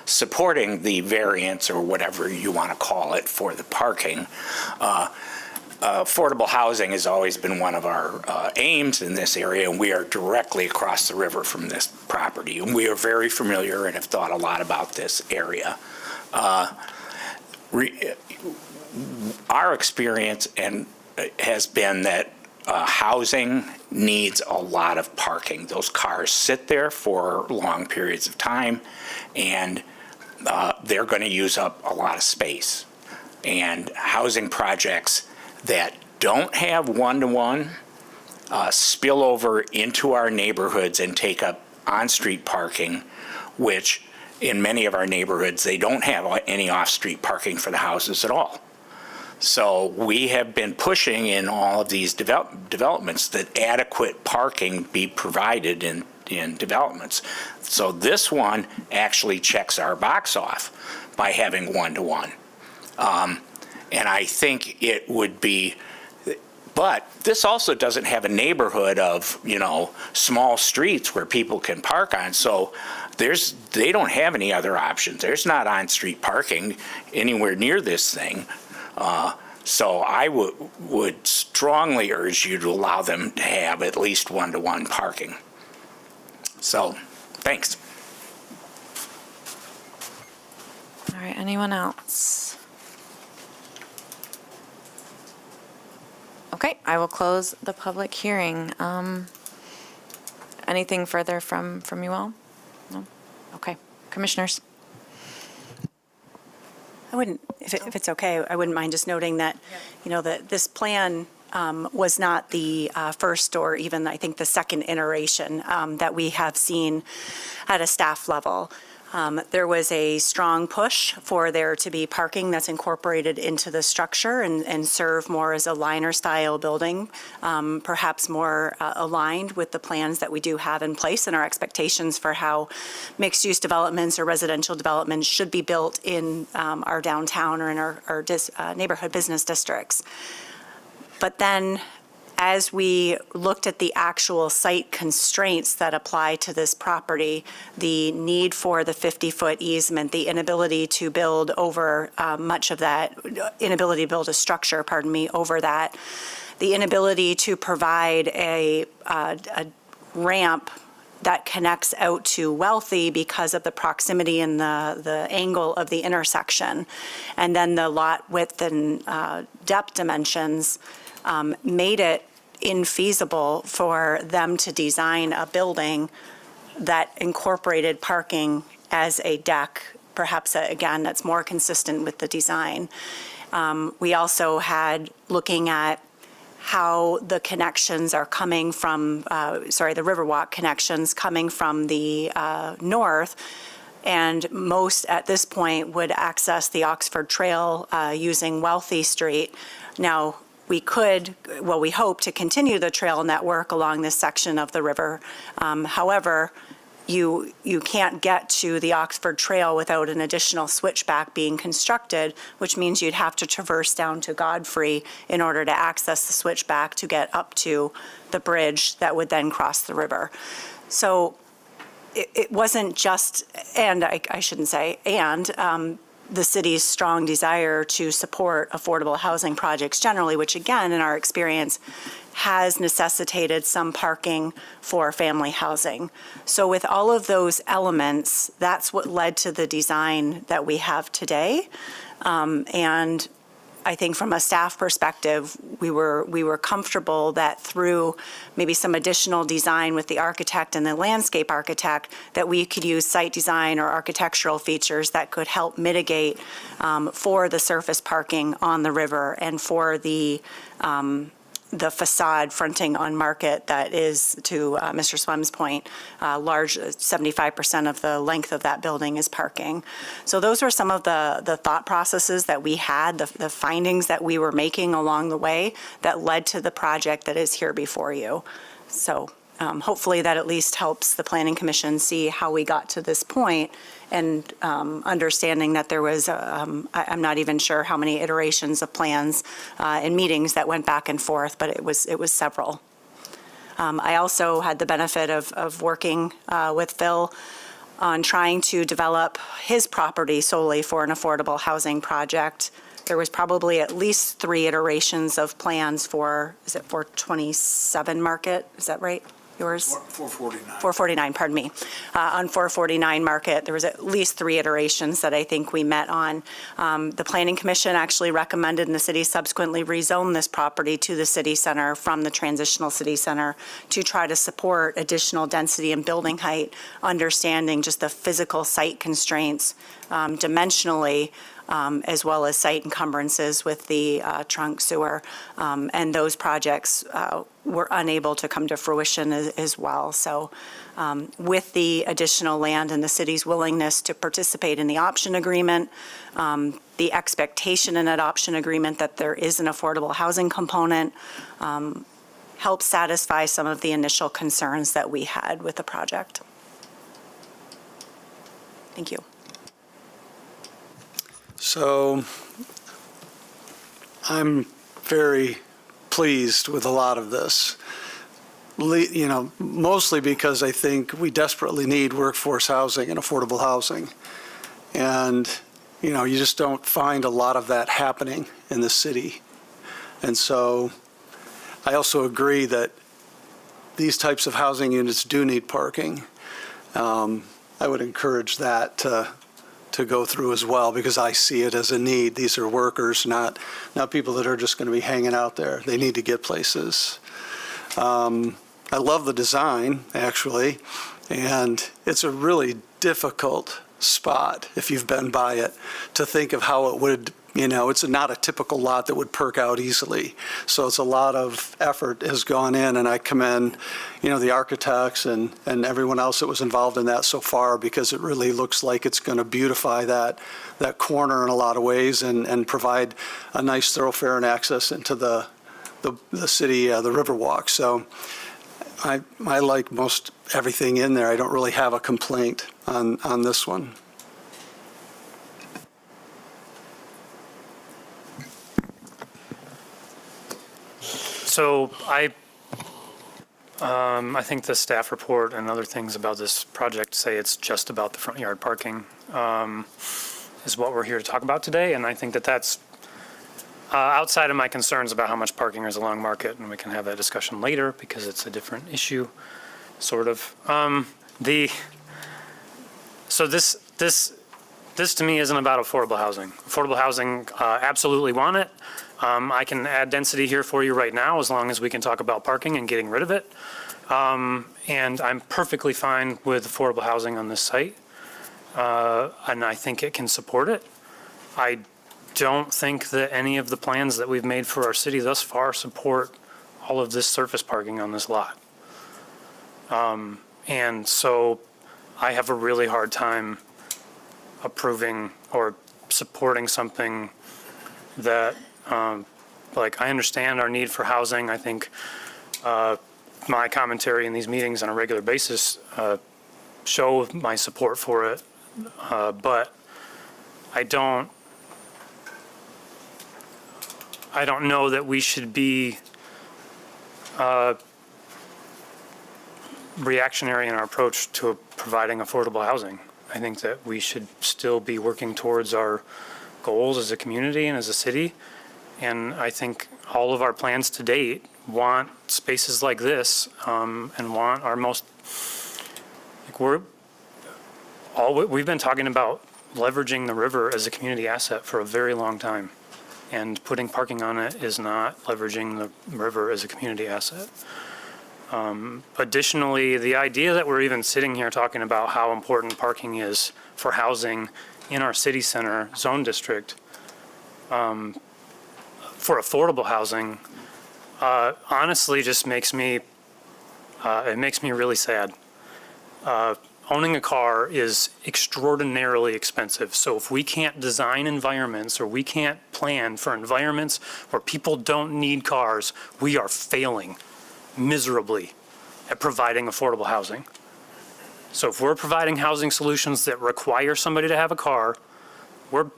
supporting the variance, or whatever you want to call it, for the parking. Affordable housing has always been one of our aims in this area, and we are directly across the river from this property. And we are very familiar and have thought a lot about this area. Our experience has been that housing needs a lot of parking. Those cars sit there for long periods of time, and they're going to use up a lot of space. And housing projects that don't have one-to-one spill over into our neighborhoods and take up on-street parking, which in many of our neighborhoods, they don't have any off-street parking for the houses at all. So we have been pushing in all of these developments that adequate parking be provided in developments. So this one actually checks our box off by having one-to-one. And I think it would be, but this also doesn't have a neighborhood of, small streets where people can park on. So they don't have any other options. There's not on-street parking anywhere near this thing. So I would strongly urge you to allow them to have at least one-to-one parking. So, thanks. All right, anyone else? Okay, I will close the public hearing. Anything further from you all? No? Okay, commissioners. I wouldn't, if it's okay, I wouldn't mind just noting that, that this plan was not the first or even, I think, the second iteration that we have seen at a staff level. There was a strong push for there to be parking that's incorporated into the structure and serve more as a liner-style building, perhaps more aligned with the plans that we do have in place and our expectations for how mixed-use developments or residential developments should be built in our downtown or in our neighborhood business districts. But then, as we looked at the actual site constraints that apply to this property, the need for the 50-foot easement, the inability to build over much of that, inability to build a structure, over that, the inability to provide a ramp that connects out to Wealthy because of the proximity and the angle of the intersection. And then the lot width and depth dimensions made it infeasible for them to design a building that incorporated parking as a deck, perhaps, again, that's more consistent with the design. We also had looking at how the connections are coming from, the Riverwalk connections coming from the north, and most at this point would access the Oxford Trail using Wealthy Street. Now, we hope to continue the trail network along this section of the river. However, you can't get to the Oxford Trail without an additional switchback being constructed, which means you'd have to traverse down to Godfrey in order to access the switchback to get up to the bridge that would then cross the river. So it wasn't just, and I shouldn't say, the city's strong desire to support affordable housing projects generally, which again, in our experience, has necessitated some parking for family housing. So with all of those elements, that's what led to the design that we have today. And I think from a staff perspective, we were comfortable that through maybe some additional design with the architect and the landscape architect, that we could use site design or architectural features that could help mitigate for the surface parking on the river and for the facade fronting on Market that is, to Mr. Swem's point, large, 75% of the length of that building is parking. So those were some of the thought processes that we had, the findings that we were making along the way that led to the project that is here before you. So hopefully that at least helps the Planning Commission see how we got to this point, and understanding that there was, I'm not even sure how many iterations of plans and meetings that went back and forth, but it was several. I also had the benefit of working with Phil on trying to develop his property solely for an affordable housing project. There was probably at least 3 iterations of plans for, is it 427 Market? Is that right? Yours? 449. 449, pardon me. On 449 Market, there was at least 3 iterations that I think we met on. The Planning Commission actually recommended, and the city subsequently rezoned this property to the city center from the transitional city center to try to support additional density and building height, understanding just the physical site constraints dimensionally, as well as site encumbrances with the trunk sewer. And those projects were unable to come to fruition as well. So with the additional land and the city's willingness to participate in the option agreement, the expectation in that option agreement that there is an affordable housing component, helps satisfy some of the initial concerns that we had with the project. Thank you. So I'm very pleased with a lot of this, mostly because I think we desperately need workforce housing and affordable housing. And, you just don't find a lot of that happening in the city. And so I also agree that these types of housing units do need parking. I would encourage that to go through as well, because I see it as a need. These are workers, not people that are just going to be hanging out there. They need to get places. I love the design, actually, and it's a really difficult spot, if you've been by it, to think of how it would, it's not a typical lot that would perk out easily. So it's a lot of effort has gone in, and I commend, the architects and everyone else that was involved in that so far, because it really looks like it's going to beautify that corner in a lot of ways and provide a nice thoroughfare and access into the city, the Riverwalk. So I like most everything in there. I don't really have a complaint on this one. So I think the staff report and other things about this project say it's just about the front yard parking is what we're here to talk about today. And I think that that's outside of my concerns about how much parking is along Market, and we can have that discussion later because it's a different issue. sort of. So this to me isn't about affordable housing. Affordable housing, absolutely want it. I can add density here for you right now as long as we can talk about parking and getting rid of it. And I'm perfectly fine with affordable housing on this site. And I think it can support it. I don't think that any of the plans that we've made for our city thus far support all of this surface parking on this lot. And so I have a really hard time approving or supporting something that, like, I understand our need for housing. I think my commentary in these meetings on a regular basis show my support for it, but I don't know that we should be reactionary in our approach to providing affordable housing. I think that we should still be working towards our goals as a community and as a city. And I think all of our plans to date want spaces like this, and want our most, like we've been talking about leveraging the river as a community asset for a very long time. And putting parking on it is not leveraging the river as a community asset. Additionally, the idea that we're even sitting here talking about how important parking is for housing in our city center zone district for affordable housing, honestly just makes me, it makes me really sad. Owning a car is extraordinarily expensive. So if we can't design environments or we can't plan for environments where people don't need cars, we are failing miserably at providing affordable housing. So if we're providing housing solutions that require somebody to have a car, we're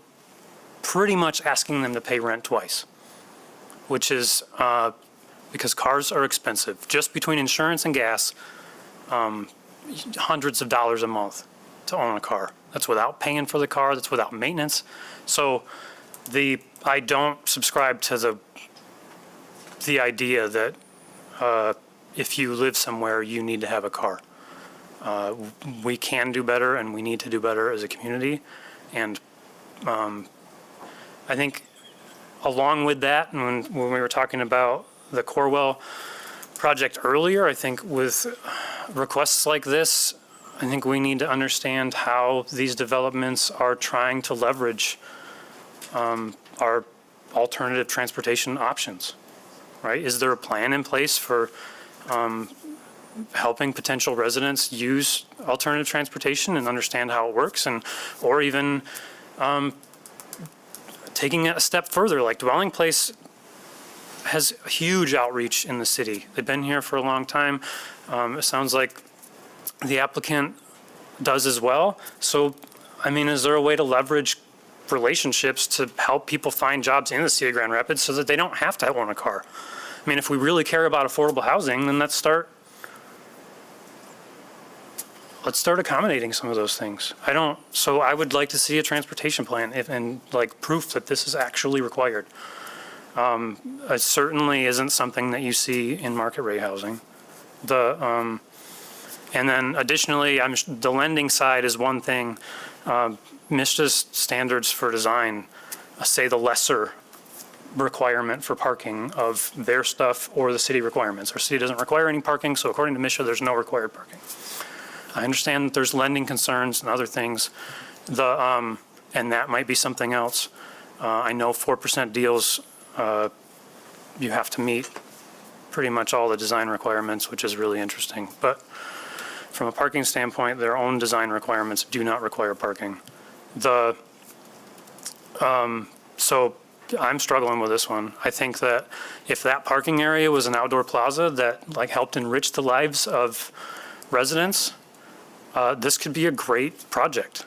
pretty much asking them to pay rent twice, which is because cars are expensive. Just between insurance and gas, hundreds of dollars a month to own a car. That's without paying for the car, that's without maintenance. So I don't subscribe to the idea that if you live somewhere, you need to have a car. We can do better and we need to do better as a community. And I think along with that, and when we were talking about the Corwell project earlier, I think with requests like this, I think we need to understand how these developments are trying to leverage our alternative transportation options, right? Is there a plan in place for helping potential residents use alternative transportation and understand how it works, and or even taking it a step further, like Dwelling Place has huge outreach in the city. They've been here for a long time. It sounds like the applicant does as well. So, I mean, is there a way to leverage relationships to help people find jobs in the city of Grand Rapids so that they don't have to own a car? I mean, if we really care about affordable housing, then let's start accommodating some of those things. So I would like to see a transportation plan and like proof that this is actually required. It certainly isn't something that you see in market rate housing. And then additionally, the lending side is one thing. MISHDA's standards for design say the lesser requirement for parking of their stuff or the city requirements. Our city doesn't require any parking, so according to MISHDA, there's no required parking. I understand that there's lending concerns and other things, and that might be something else. I know 4% deals, you have to meet pretty much all the design requirements, which is really interesting. But from a parking standpoint, their own design requirements do not require parking. So I'm struggling with this one. I think that if that parking area was an outdoor plaza that like helped enrich the lives of residents, this could be a great project.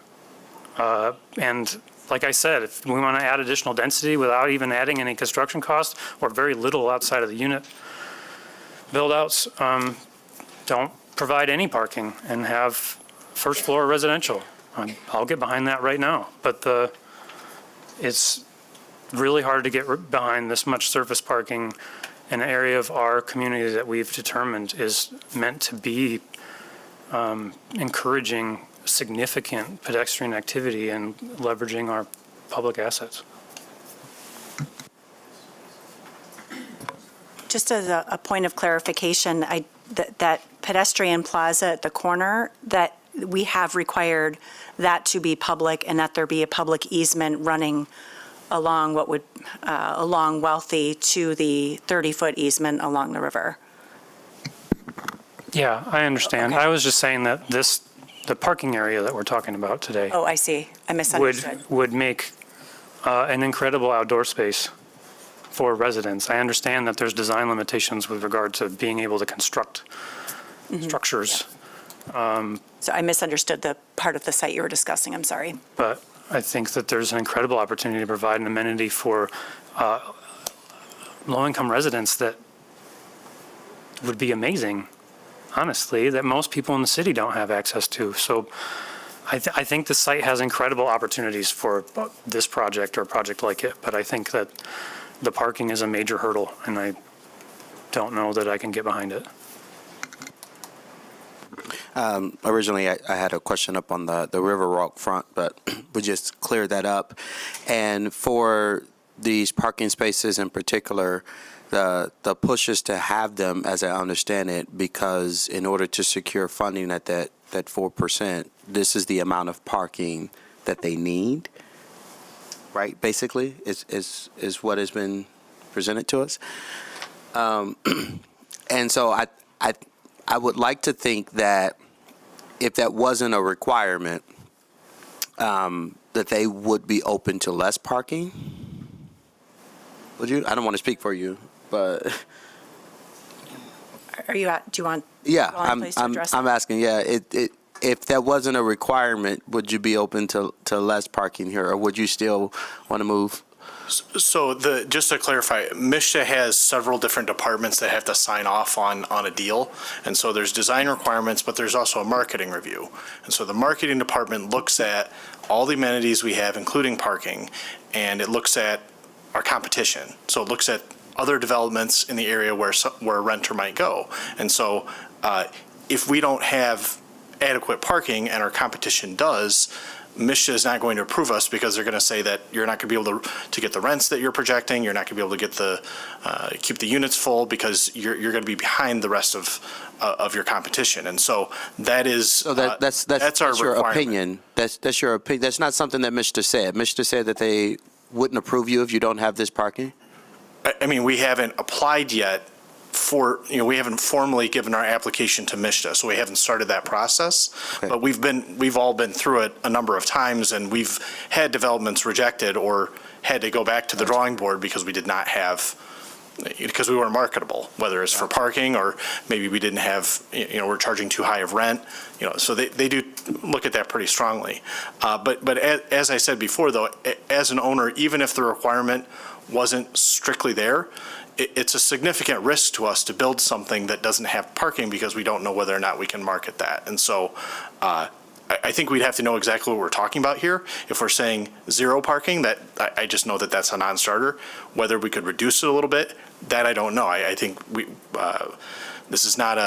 And like I said, if we want to add additional density without even adding any construction costs or very little outside of the unit build-outs, don't provide any parking and have first floor residential. I'll get behind that right now. But it's really hard to get behind this much surface parking in an area of our community that we've determined is meant to be encouraging significant pedestrian activity and leveraging our public assets. Just as a point of clarification, that pedestrian plaza at the corner, that we have required that to be public and that there be a public easement running along along Wealthy to the 30-foot easement along the river. Yeah, I understand. Okay. I was just saying that the parking area that we're talking about today Oh, I see. I misunderstood. would make an incredible outdoor space for residents. I understand that there's design limitations with regard to being able to construct structures. So I misunderstood the part of the site you were discussing. I'm sorry. But I think that there's an incredible opportunity to provide an amenity for low-income residents that would be amazing, honestly, that most people in the city don't have access to. So I think the site has incredible opportunities for this project or a project like it, but I think that the parking is a major hurdle, and I don't know that I can get behind it. Originally, I had a question up on the River Walk front, but we just cleared that up. And for these parking spaces in particular, the push is to have them, as I understand it, because in order to secure funding at that 4%, this is the amount of parking that they need, right? Basically, is what has been presented to us. And so I would like to think that if that wasn't a requirement, that they would be open to less parking. Would you? I don't want to speak for you, but Do you want? yeah, Ron, please, to address I'm that? asking. Yeah, if that wasn't a requirement, would you be open to less parking here, or would you still want to move? So just to clarify, MSHDA has several different departments that have to sign off on a deal. And so there's design requirements, but there's also a marketing review. And so the marketing department looks at all the amenities we have, including parking, and it looks at our competition. So it looks at other developments in the area where a renter might go. And so if we don't have adequate parking and our competition does, MSHDA is not going to approve us because they're going to say that you're not going to be able to get the rents that you're projecting. You're not going to be able to get keep the units full because you're going to be behind the rest of your competition. And so that is So that's our your requirement. opinion. That's your opinion. That's not something that MSHDA said. MSHDA said that they wouldn't approve you if you don't have this parking. I mean, we haven't applied yet we haven't formally given our application to MSHDA, so we haven't started that process. Okay. But we've all been through it a number of times, and we've had developments rejected or had to go back to the drawing board because we weren't marketable, whether it's for parking or maybe we didn't have, we're charging too high of rent, so they do look at that pretty strongly. But as I said before, though, as an owner, even if the requirement wasn't strictly there, it's a significant risk to us to build something that doesn't have parking because we don't know whether or not we can market that. And so I think we'd have to know exactly what we're talking about here. If we're saying zero parking, that I just know that that's a non-starter. Whether we could reduce it a little bit, that I don't know. I think this is not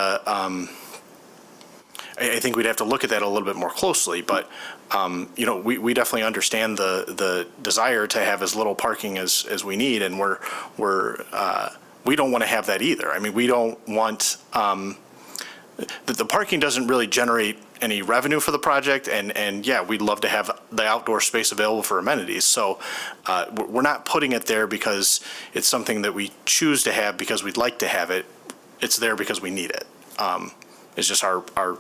I think we'd have to look at that a little bit more closely, but we definitely understand the desire to have as little parking as we need, and we don't want to have that either. I mean, we don't want the parking doesn't really generate any revenue for the project, and yeah, we'd love to have the outdoor space available for amenities. So we're not putting it there because it's something that we choose to have because we'd like to have it. It's there because we need it. It's just our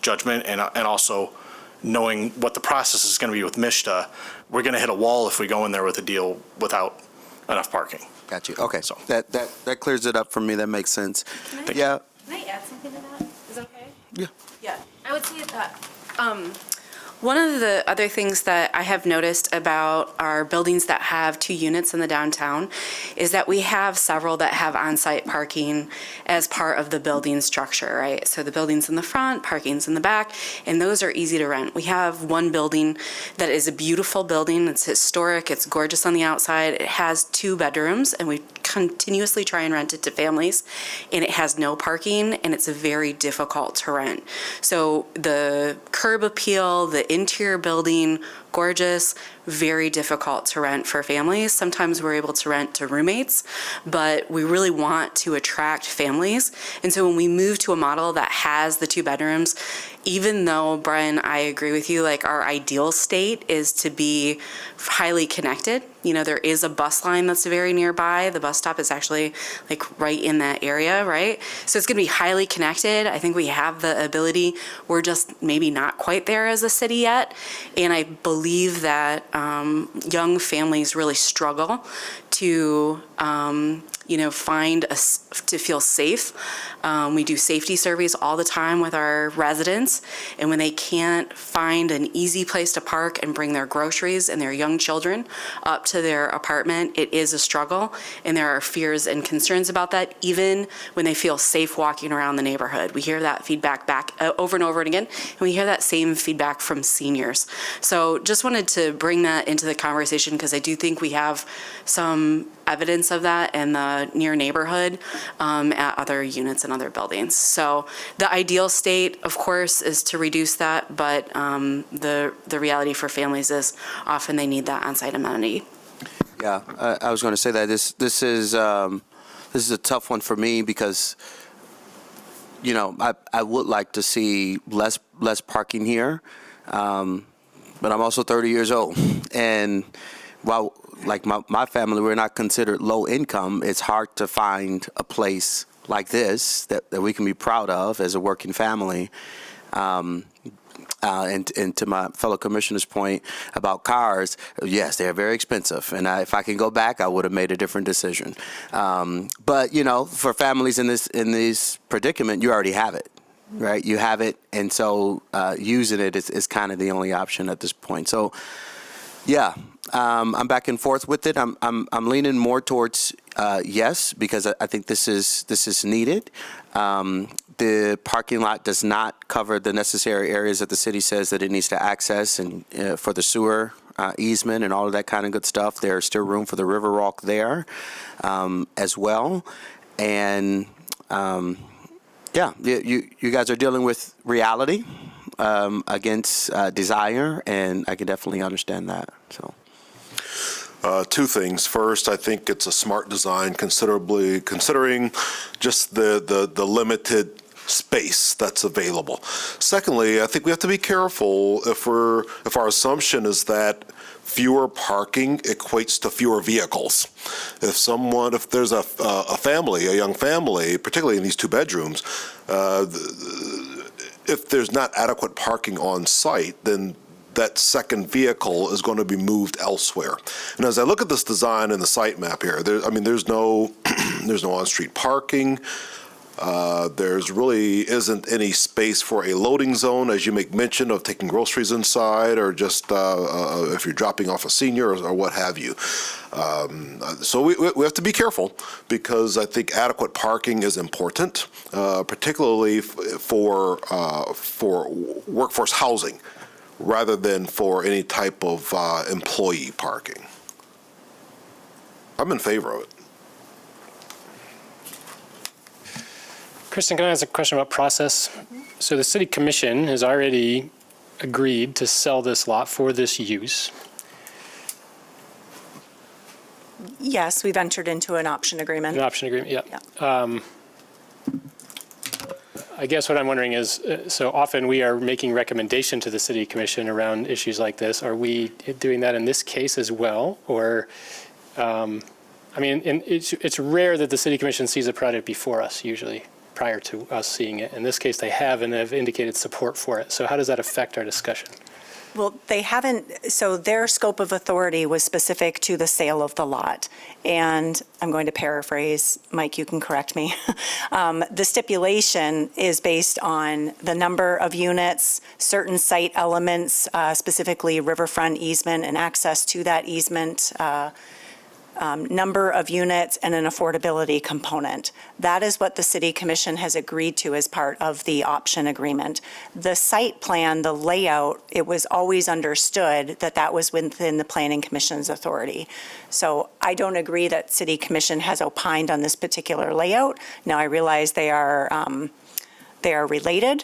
judgment, and also knowing what the process is going to be with MSHDA, we're going to hit a wall if we go in there with a deal without enough parking. Got you. Okay, So that clears it up for me. That makes sense. Can Yeah. I add something to that? Is that okay? Yeah. Yeah, I would say that one of the other things that I have noticed about our buildings that have 2 units in the downtown is that we have several that have on-site parking as part of the building structure, right? So the building's in the front, parking's in the back, and those are easy to rent. We have one building that is a beautiful building. It's historic, it's gorgeous on the outside. It has 2 bedrooms, and we continuously try and rent it to families, and it has no parking, and it's very difficult to rent. So the curb appeal, the interior building, gorgeous, very difficult to rent for families. Sometimes we're able to rent to roommates, but we really want to attract families. And so when we move to a model that has the 2 bedrooms, even though, Brian, I agree with you, like our ideal state is to be highly connected. You know, there is a bus line that's very nearby. The bus stop is actually like right in that area, right? So it's going to be highly connected. I think we have the ability. We're just maybe not quite there as a city yet. And I believe that young families really struggle to find to feel safe. We do safety surveys all the time with our residents, and when they can't find an easy place to park and bring their groceries and their young children up to their apartment, it is a struggle, and there are fears and concerns about that, even when they feel safe walking around the neighborhood. We hear that feedback back over and over again, and we hear that same feedback from seniors. So just wanted to bring that into the conversation because I do think we have some evidence of that in the near neighborhood at other units and other buildings. So the ideal state, of course, is to reduce that, but the reality for families is often they need that on-site amenity. Yeah, I was going to say that this is a tough one for me because, you know, I would like to see less parking here, but I'm also 30 years old, and while like my family, we're not considered low income, it's hard to find a place like this that we can be proud of as a working family. And to my fellow commissioner's point about cars, yes, they're very expensive. And if I can go back, I would have made a different decision. But, you know, for families in this predicament, you already have it. Right? You have it. And so using it is kind of the only option at this point. So, yeah. I'm back and forth with it. I'm leaning more towards yes, because I think this is needed. The parking lot does not cover the necessary areas that the city says that it needs to access, and for the sewer easement and all of that kind of good stuff. There's still room for the river walk there as well. And yeah, you guys are dealing with reality against desire, and I can definitely understand that. So. 2 things. First, I think it's a smart design, considering just the limited space that's available. Secondly, I think we have to be careful if our assumption is that fewer parking equates to fewer vehicles. If there's a family, a young family, particularly in these 2 bedrooms, if there's not adequate parking on site, then that second vehicle is going to be moved elsewhere. And as I look at this design and the site map here, there's no on-street parking. There's really isn't any space for a loading zone, as you make mention of taking groceries inside, or just if you're dropping off a senior or what have you. So we have to be careful, because I think adequate parking is important, particularly for workforce housing, rather than for any type of employee parking. I'm in favor of it. Kristen, can I ask a question about process? So the city commission has already agreed to sell this lot for this use. Yes, we've entered into an option agreement. An option agreement, yeah. I guess what I'm wondering is, so often we are making recommendation to the city commission around issues like this. Are we doing that in this case as well? Or, it's rare that the city commission sees a project before us, usually, prior to us seeing it. In this case, they have, and have indicated support for it. So how does that affect our discussion? Well, they haven't, so their scope of authority was specific to the sale of the lot. And I'm going to paraphrase, Mike, you can correct me. The stipulation is based on the number of units, certain site elements, specifically riverfront easement and access to that easement, number of units and an affordability component. That is what the City Commission has agreed to as part of the option agreement. The site plan, the layout, it was always understood that that was within the Planning Commission's authority. So I don't agree that City Commission has opined on this particular layout. Now, I realize they are related,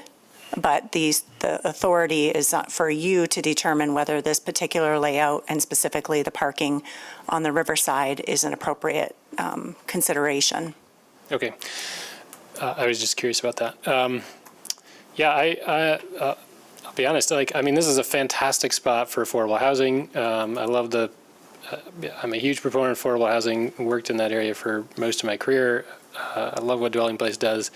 but the authority is for you to determine whether this particular layout and specifically the parking on the riverside is an appropriate consideration. Okay. I was just curious about that. I'll be honest, this is a fantastic spot for affordable housing. I love I'm a huge proponent of affordable housing, worked in that area for most of my career. I love what Dwelling Place does.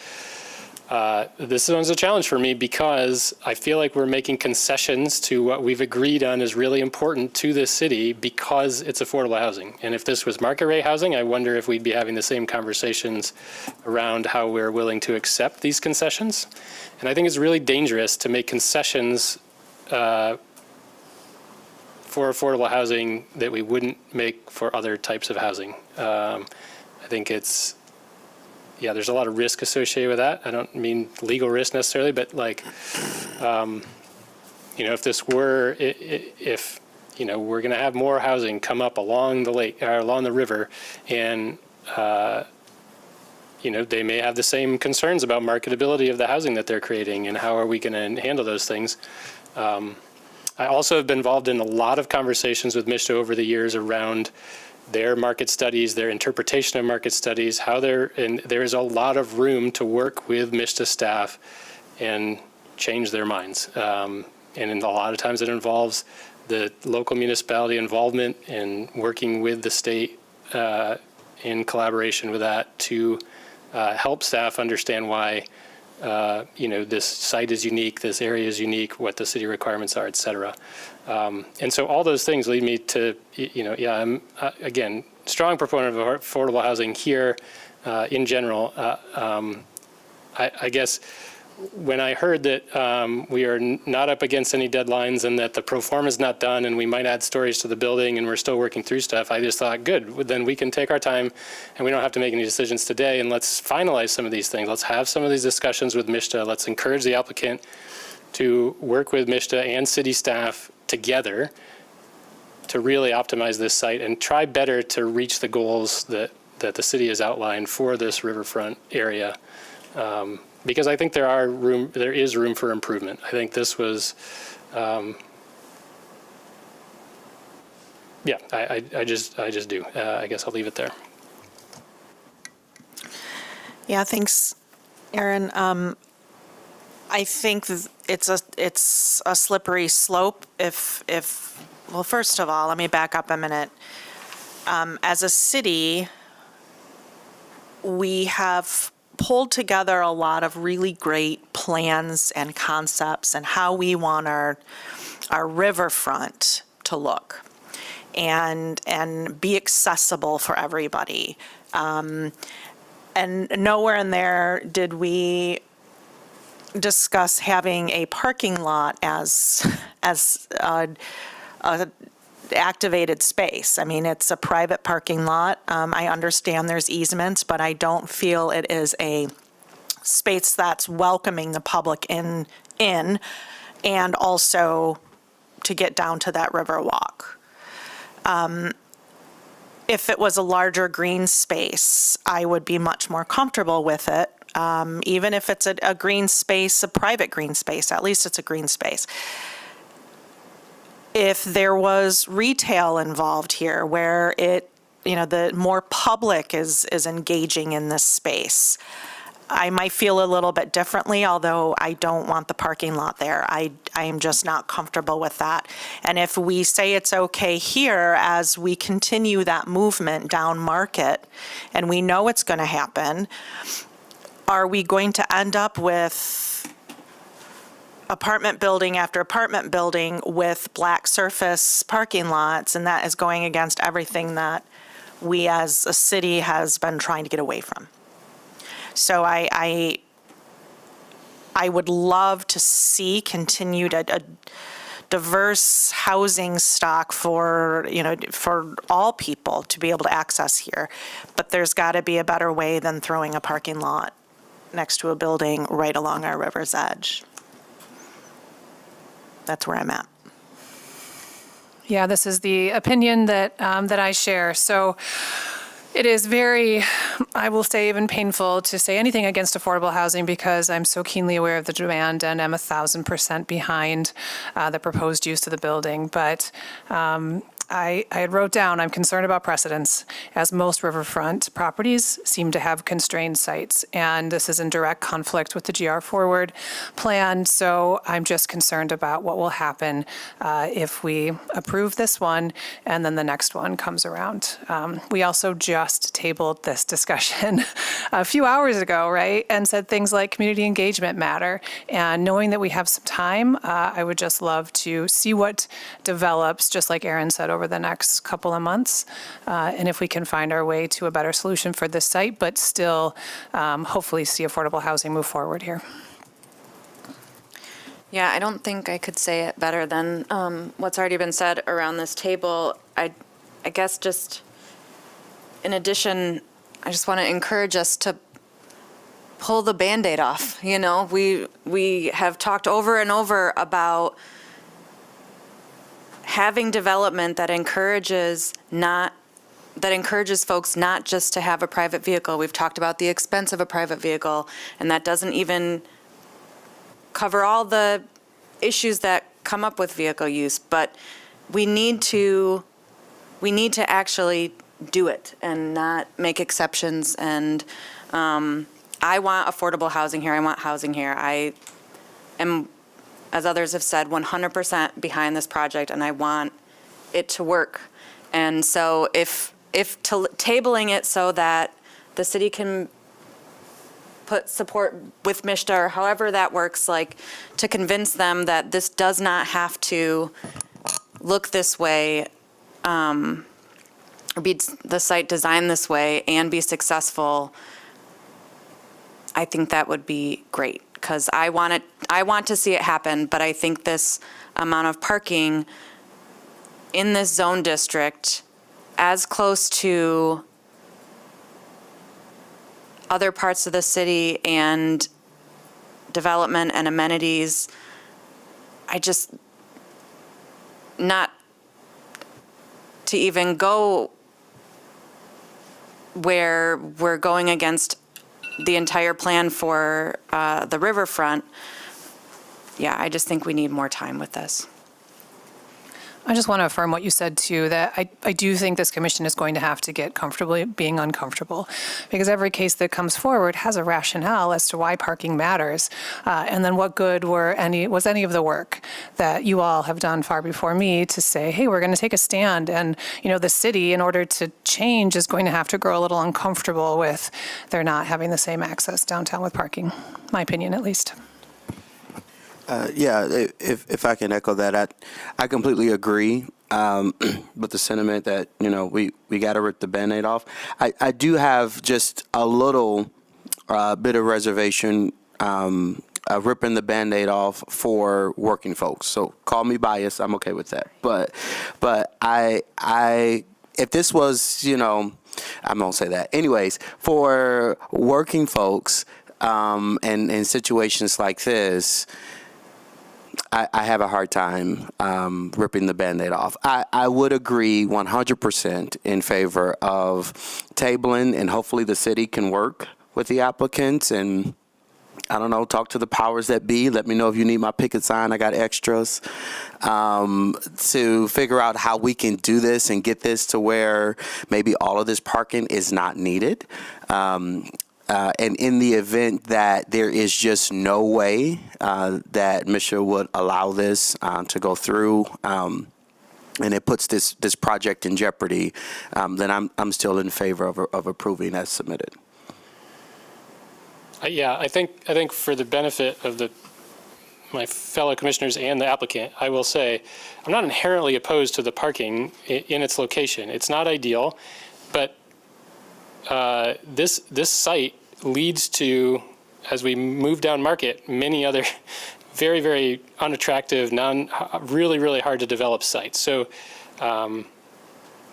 This one's a challenge for me because I feel like we're making concessions to what we've agreed on is really important to this city because it's affordable housing. And if this was market rate housing, I wonder if we'd be having the same conversations around how we're willing to accept these concessions. And I think it's really dangerous to make concessions for affordable housing that we wouldn't make for other types of housing. I think there's a lot of risk associated with that. I don't mean legal risk necessarily, but if this were, if we're going to have more housing come up along the lake, or along the river, and they may have the same concerns about marketability of the housing that they're creating, and how are we going to handle those things? I also have been involved in a lot of conversations with MISTA over the years around their market studies, their interpretation of market studies, and there is a lot of room to work with MISTA staff and change their minds. And a lot of times it involves the local municipality involvement and working with the state in collaboration with that to help staff understand why this site is unique, this area is unique, what the city requirements are, et cetera. And so all those things lead me to, I'm, again, strong proponent of affordable housing here in general. I guess when I heard that we are not up against any deadlines and that the pro forma is not done and we might add stories to the building and we're still working through stuff, I just thought, good, then we can take our time and we don't have to make any decisions today, and let's finalize some of these things. Let's have some of these discussions with MISTA. Let's encourage the applicant to work with MISTA and city staff together to really optimize this site and try better to reach the goals that the city has outlined for this riverfront area. Because I think there is room for improvement. I think this was, I just do. I guess I'll leave it there. Yeah, thanks, Aaron. I think it's a slippery slope. Well, first of all, let me back up a minute. As a city, we have pulled together a lot of really great plans and concepts and how we want our riverfront to look and be accessible for everybody. And nowhere in there did we discuss having a parking lot as a activated space. I mean, it's a private parking lot. I understand there's easements, but I don't feel it is a space that's welcoming the public in, and also to get down to that river walk. If it was a larger green space, I would be much more comfortable with it. Even if it's a green space, a private green space, at least it's a green space. If there was retail involved here where the more public is engaging in this space, I might feel a little bit differently, although I don't want the parking lot there. I am just not comfortable with that. And if we say it's okay here as we continue that movement down Market, and we know it's going to happen, are we going to end up with apartment building after apartment building with black surface parking lots, and that is going against everything that we as a city has been trying to get away from? So I would love to see continued diverse housing stock for, for all people to be able to access here. But there's got to be a better way than throwing a parking lot next to a building right along our river's edge. That's where I'm at. Yeah, this is the opinion that I share. So it is very, I will say, even painful to say anything against affordable housing because I'm so keenly aware of the demand and am 1,000% behind the proposed use of the building. But I had wrote down, I'm concerned about precedents, as most riverfront properties seem to have constrained sites. And this is in direct conflict with the GR Forward plan. So I'm just concerned about what will happen if we approve this one and then the next one comes around. We also just tabled this discussion a few hours ago, right? And said things like community engagement matter. And knowing that we have some time, I would just love to see what develops, just like Aaron said, over the next couple of months, and if we can find our way to a better solution for this site, but still hopefully see affordable housing move forward here. Yeah, I don't think I could say it better than what's already been said around this table. I guess just in addition, I just want to encourage us to pull the Band-Aid off. You know, we have talked over and over about having development that encourages folks not just to have a private vehicle. We've talked about the expense of a private vehicle, and that doesn't even cover all the issues that come up with vehicle use. But we need to actually do it and not make exceptions. And I want affordable housing here. I want housing here. I am, as others have said, 100% behind this project, and I want it to work. And so if tabling it so that the city can put support with MISTA or however that works, like to convince them that this does not have to look this way, or be the site designed this way and be successful, I think that would be great. Because I want to see it happen, but I think this amount of parking in this zone district, as close to other parts of the city and development and amenities, not to even go where we're going against the entire plan for the riverfront. Yeah, I just think we need more time with this. I just want to affirm what you said, too, that I do think this commission is going to have to get comfortable being uncomfortable, because every case that comes forward has a rationale as to why parking matters. And then what good was any of the work that you all have done far before me to say, hey, we're going to take a stand. And, the city, in order to change, is going to have to grow a little uncomfortable with their not having the same access downtown with parking, my opinion at least. Yeah, if I can echo that, I completely agree with the sentiment that, we got to rip the Band-Aid off. I do have just a little bit of reservation ripping the Band-Aid off for working folks. So call me biased, I'm okay with that. But if this was, I won't say that. Anyways, for working folks and in situations like this, I have a hard time ripping the Band-Aid off. I would agree 100% in favor of tabling, and hopefully the city can work with the applicants and, I don't know, talk to the powers that be. Let me know if you need my picket sign. I got extras. To figure out how we can do this and get this to where maybe all of this parking is not needed. And in the event that there is just no way that MISHA would allow this to go through, and it puts this project in jeopardy, then I'm still in favor of approving as submitted. Yeah, I think for the benefit of my fellow commissioners and the applicant, I will say I'm not inherently opposed to the parking in its location. It's not ideal, but this site leads to, as we move down Market, many other very, very unattractive, really, really hard to develop site. So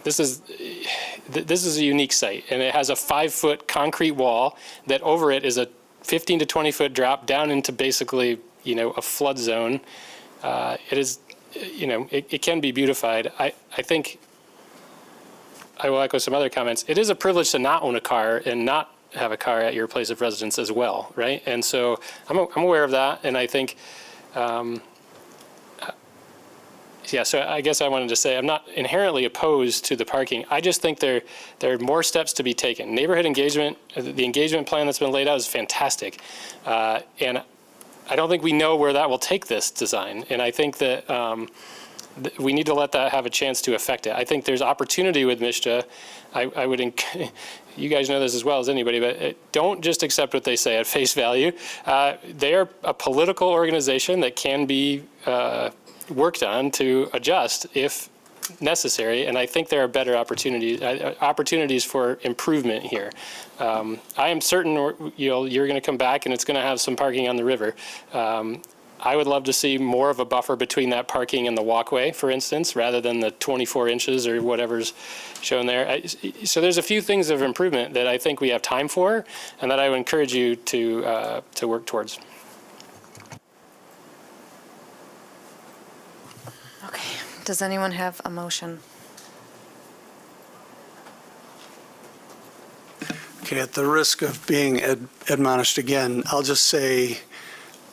this is a unique site, and it has a 5-foot concrete wall that over it is a 15 to 20 foot drop down into basically, a flood zone. It is, it can be beautified. I think I will echo some other comments. It is a privilege to not own a car and not have a car at your place of residence as well, right? And so I'm aware of that, and I think, so I guess I wanted to say I'm not inherently opposed to the parking. I just think there are more steps to be taken. Neighborhood engagement, the engagement plan that's been laid out is fantastic, and I don't think we know where that will take this design, and I think that we need to let that have a chance to affect it. I think there's opportunity with MSHDA. I would, you guys know this as well as anybody, but don't just accept what they say at face value. They are a political organization that can be worked on to adjust if necessary, and I think there are better opportunities for improvement here. I am certain you're going to come back and it's going to have some parking on the river. I would love to see more of a buffer between that parking and the walkway, for instance, rather than the 24 inches or whatever's shown there. So there's a few things of improvement that I think we have time for, and that I would encourage you to work towards. Okay, does anyone have a motion? Okay, at the risk of being admonished again, I'll just say,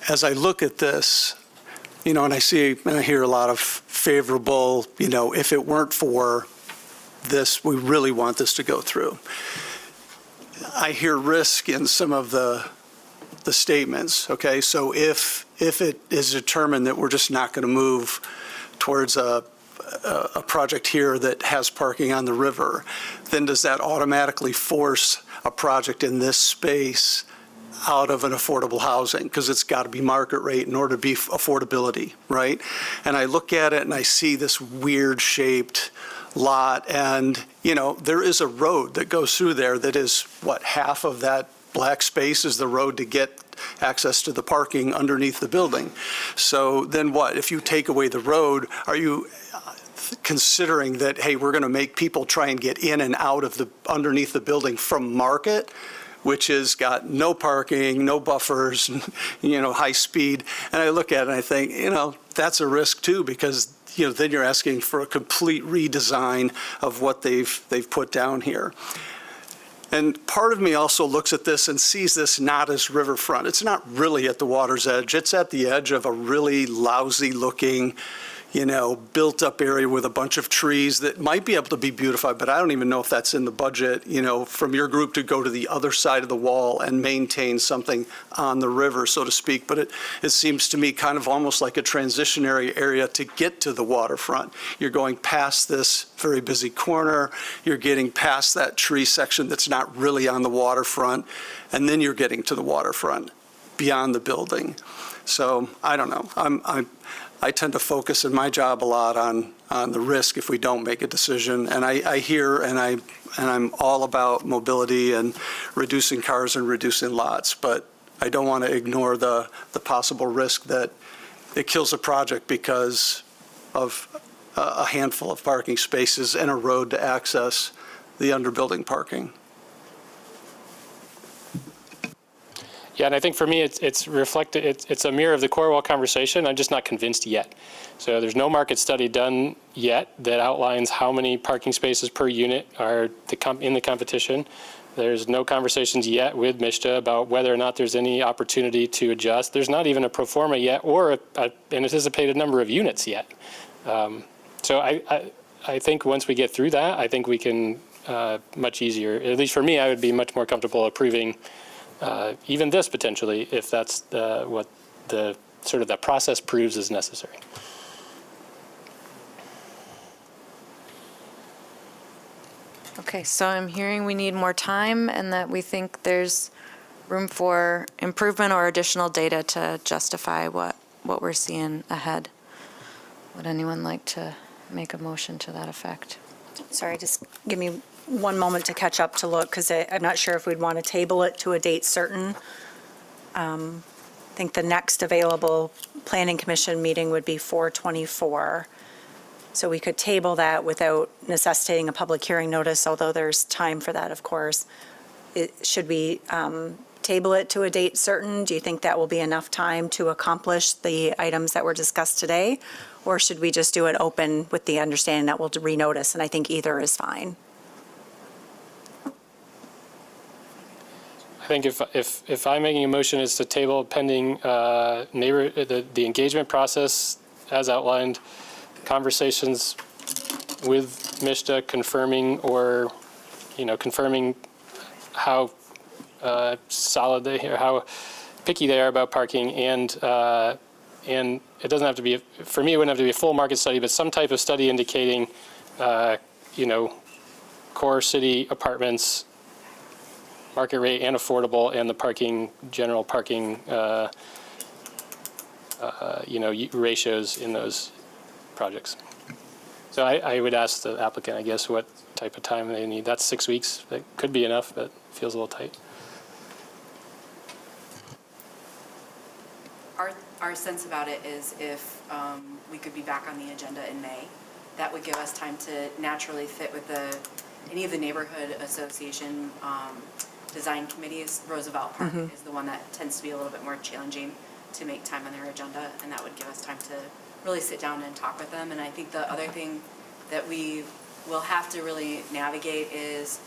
as I look at this, and I hear a lot of favorable, if it weren't for this, we really want this to go through. I hear risk in some of the statements, okay? So if it is determined that we're just not going to move towards a project here that has parking on the river, then does that automatically force a project in this space out of an affordable housing? Because it's got to be market rate in order to be affordability, right? And I look at it and I see this weird shaped lot, and there is a road that goes through there that is half of that black space is the road to get access to the parking underneath the building. So then what? If you take away the road, are you considering that, hey, we're going to make people try and get in and out of the underneath the building from Market, which has got no parking, no buffers, high speed? And I look at it and I think, that's a risk too, because then you're asking for a complete redesign of what they've put down here. And part of me also looks at this and sees this not as riverfront. It's not really at the water's edge. It's at the edge of a really lousy looking, built up area with a bunch of trees that might be able to be beautified, but I don't even know if that's in the budget, from your group to go to the other side of the wall and maintain something on the river, so to speak. But it seems to me kind of almost like a transitionary area to get to the waterfront. You're going past this very busy corner, you're getting past that tree section that's not really on the waterfront, and then you're getting to the waterfront beyond the building. So I don't know. I tend to focus in my job a lot on the risk if we don't make a decision. And I hear and I'm all about mobility and reducing cars and reducing lots, but I don't want to ignore the possible risk that it kills a project because of a handful of parking spaces and a road to access the underbuilding parking. Yeah, and I think for me, it's reflected. It's a mirror of the Corwell conversation. I'm just not convinced yet. So there's no market study done yet that outlines how many parking spaces per unit are in the competition. There's no conversations yet with MSHDA about whether or not there's any opportunity to adjust. There's not even a pro forma yet or an anticipated number of units yet. So I think once we get through that, I think we can much easier. At least for me, I would be much more comfortable approving. Even this potentially, if that's what the process proves is necessary. Okay, so I'm hearing we need more time and that we think there's room for improvement or additional data to justify what we're seeing ahead. Would anyone like to make a motion to that effect? Sorry, just give me one moment to catch up to look, because I'm not sure if we'd want to table it to a date certain. I think the next available Planning Commission meeting would be 4/24. So we could table that without necessitating a public hearing notice, although there's time for that, of course. Should we table it to a date certain? Do you think that will be enough time to accomplish the items that were discussed today? Or should we just do it open with the understanding that we'll renotice? And I think either is fine. I think if I'm making a motion, it's to table pending the engagement process as outlined, conversations with MISTA confirming confirming how solid they are, how picky they are about parking, and it doesn't have to be, for me, it wouldn't have to be a full market study, but some type of study indicating, core city apartments, market rate and affordable, and the parking, general parking, ratios in those projects. So I would ask the applicant, I guess, what type of time they need. That's 6 weeks. That could be enough, but feels a little tight. Our sense about it is if we could be back on the agenda in May, that would give us time to naturally fit with any of the neighborhood association design committees. Roosevelt Park is the one that tends to be a little bit more challenging to make time on their agenda, and that would give us time to really sit down and talk with them. And I think the other thing that we will have to really navigate is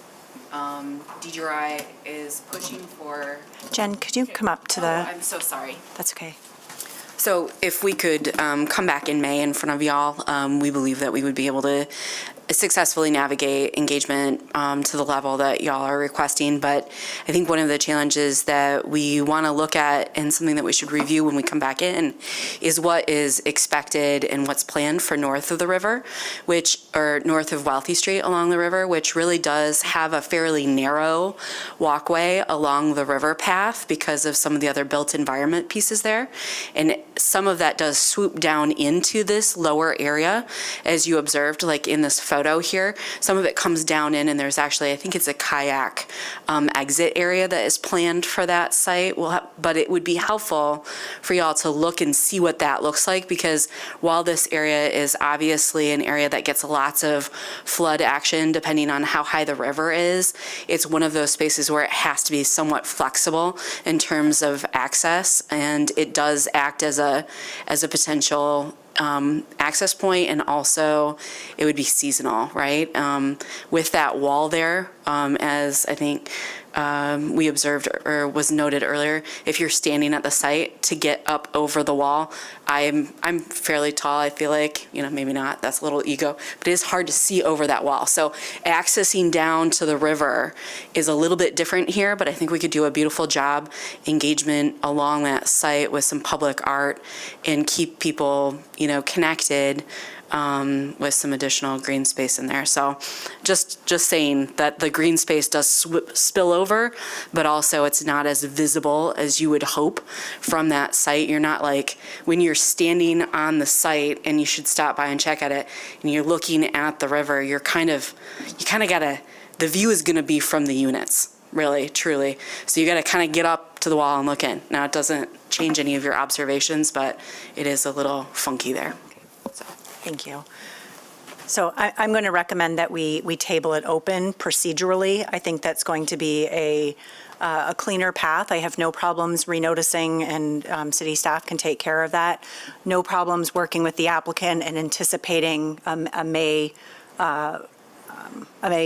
DGRI is pushing for... Jen, could you come up to the... I'm so sorry. That's okay. So if we could come back in May in front of y'all, we believe that we would be able to successfully navigate engagement to the level that y'all are requesting. But I think one of the challenges that we want to look at, and something that we should review when we come back in, is what is expected and what's planned for north of the river, or north of Wealthy Street along the river, which really does have a fairly narrow walkway along the river path because of some of the other built environment pieces there. And some of that does swoop down into this lower area, as you observed, like in this photo here. Some of it comes down in, and there's actually, I think it's a kayak exit area that is planned for that site. But it would be helpful for y'all to look and see what that looks like, because while this area is obviously an area that gets lots of flood action depending on how high the river is, it's one of those spaces where it has to be somewhat flexible in terms of access, and it does act as a potential access point, and also it would be seasonal, right? With that wall there, as I think we observed or was noted earlier, if you're standing at the site to get up over the wall, I'm fairly tall, I feel like, maybe not, that's a little ego, but it is hard to see over that wall. So accessing down to the river is a little bit different here, but I think we could do a beautiful job engagement along that site with some public art and keep people, connected with some additional green space in there. So just saying that the green space does spill over, but also it's not as visible as you would hope from that site. You're not like, when you're standing on the site, and you should stop by and check at it, and you're looking at the river, you kind of gotta, the view is gonna be from the units, really, truly. So you gotta kind of get up to the wall and look in. Now, it doesn't change any of your observations, but it is a little funky there. Thank you. So I'm going to recommend that we table it open procedurally. I think that's going to be a cleaner path. I have no problems renoticing, and city staff can take care of that. No problems working with the applicant and anticipating a May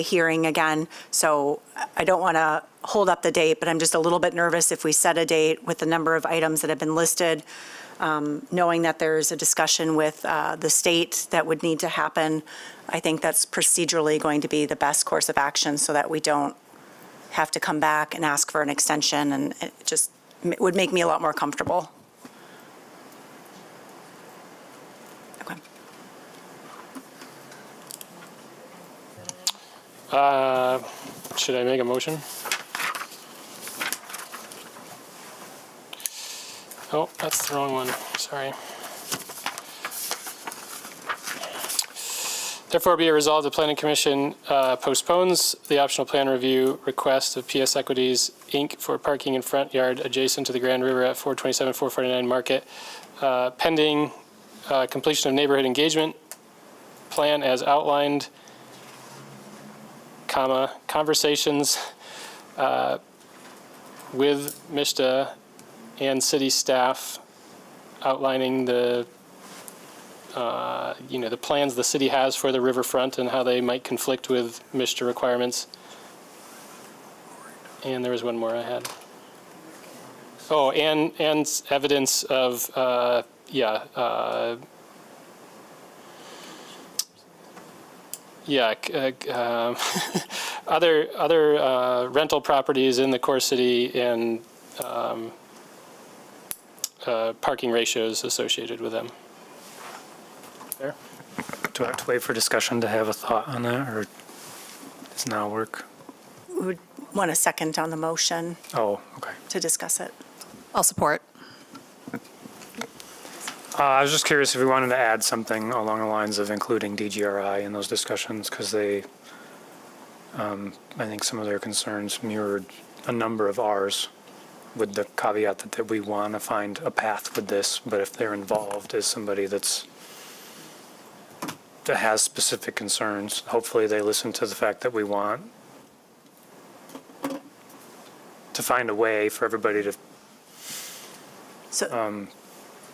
hearing again. So I don't want to hold up the date, but I'm just a little bit nervous if we set a date with the number of items that have been listed. Knowing that there's a discussion with the state that would need to happen, I think that's procedurally going to be the best course of action, so that we don't have to come back and ask for an extension, and it would make me a lot more comfortable. Okay. Should I make a motion? Oh, that's the wrong one, sorry. Therefore, be it resolved, the Planning Commission postpones the optional plan review request of PS Equities, Inc. for parking in front yard adjacent to the Grand River at 427, 449 Market pending completion of neighborhood engagement plan as outlined, conversations with MISTA and city staff outlining the the plans the city has for the riverfront and how they might conflict with MISTA requirements. And there was one more I had. Oh, and evidence of other rental properties in the core city and parking ratios associated with them. There. Do I have to wait for discussion to have a thought on that, or does now work? We would want a second on the motion Oh, okay. to discuss it. I'll support. I was just curious if we wanted to add something along the lines of including DGRI in those discussions, because they, I think some of their concerns mirrored a number of ours, with the caveat that we want to find a path with this, but if they're involved as somebody that has specific concerns, hopefully they listen to the fact that we want to find a way for everybody to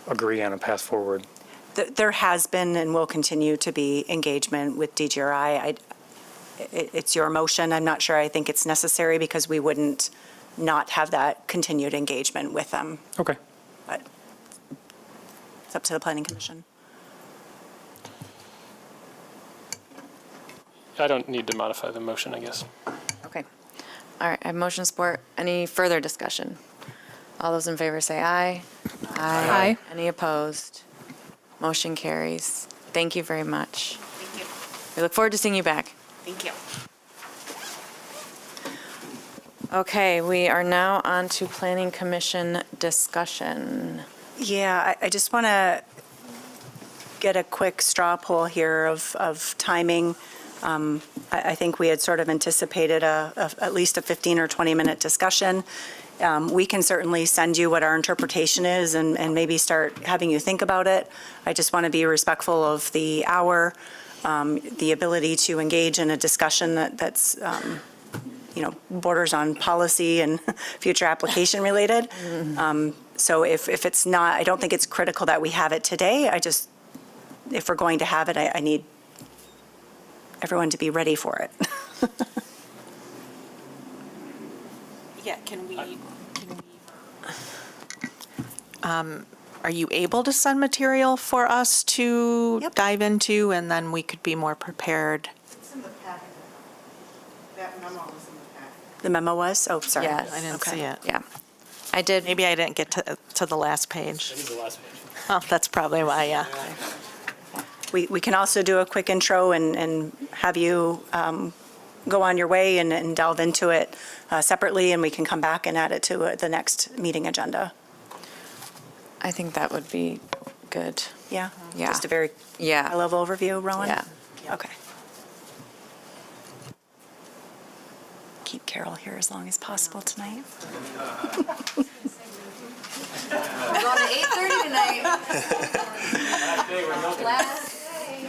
agree on a path forward. There has been and will continue to be engagement with DGRI. It's your motion. I'm not sure I think it's necessary because we wouldn't not have that continued engagement with them. Okay. But it's up to the Planning Commission. I don't need to modify the motion, I guess. Okay. All right, I have motion support. Any further discussion? All those in favor say aye. Aye. Any opposed? Motion carries. Thank you very much. Thank you. We look forward to seeing you back. Thank you. Okay, we are now on to Planning Commission discussion. Yeah, I just want to get a quick straw poll here of timing. I think we had sort of anticipated at least a 15 or 20-minute discussion. We can certainly send you what our interpretation is and maybe start having you think about it. I just want to be respectful of the hour, the ability to engage in a discussion that's borders on policy and future application related. So if it's not, I don't think it's critical that we have it today. If we're going to have it, I need everyone to be ready for it. Yeah, are you able to send material for us to dive into, and then we could be more prepared? It's in the packet. That memo was in the packet. The memo was? Oh, sorry. Yes. I didn't see it. Yeah. I did. Maybe I didn't get to the last page. That is the last page. Oh, that's probably why, yeah. We can also do a quick intro and have you go on your way and delve into it separately, and we can come back and add it to the next meeting agenda. I think that would be good. Yeah? Yeah. Just a very high-level overview, Rowan? Yeah. Okay. Keep Carol here as long as possible tonight. We're going to 8:30 tonight. Last day.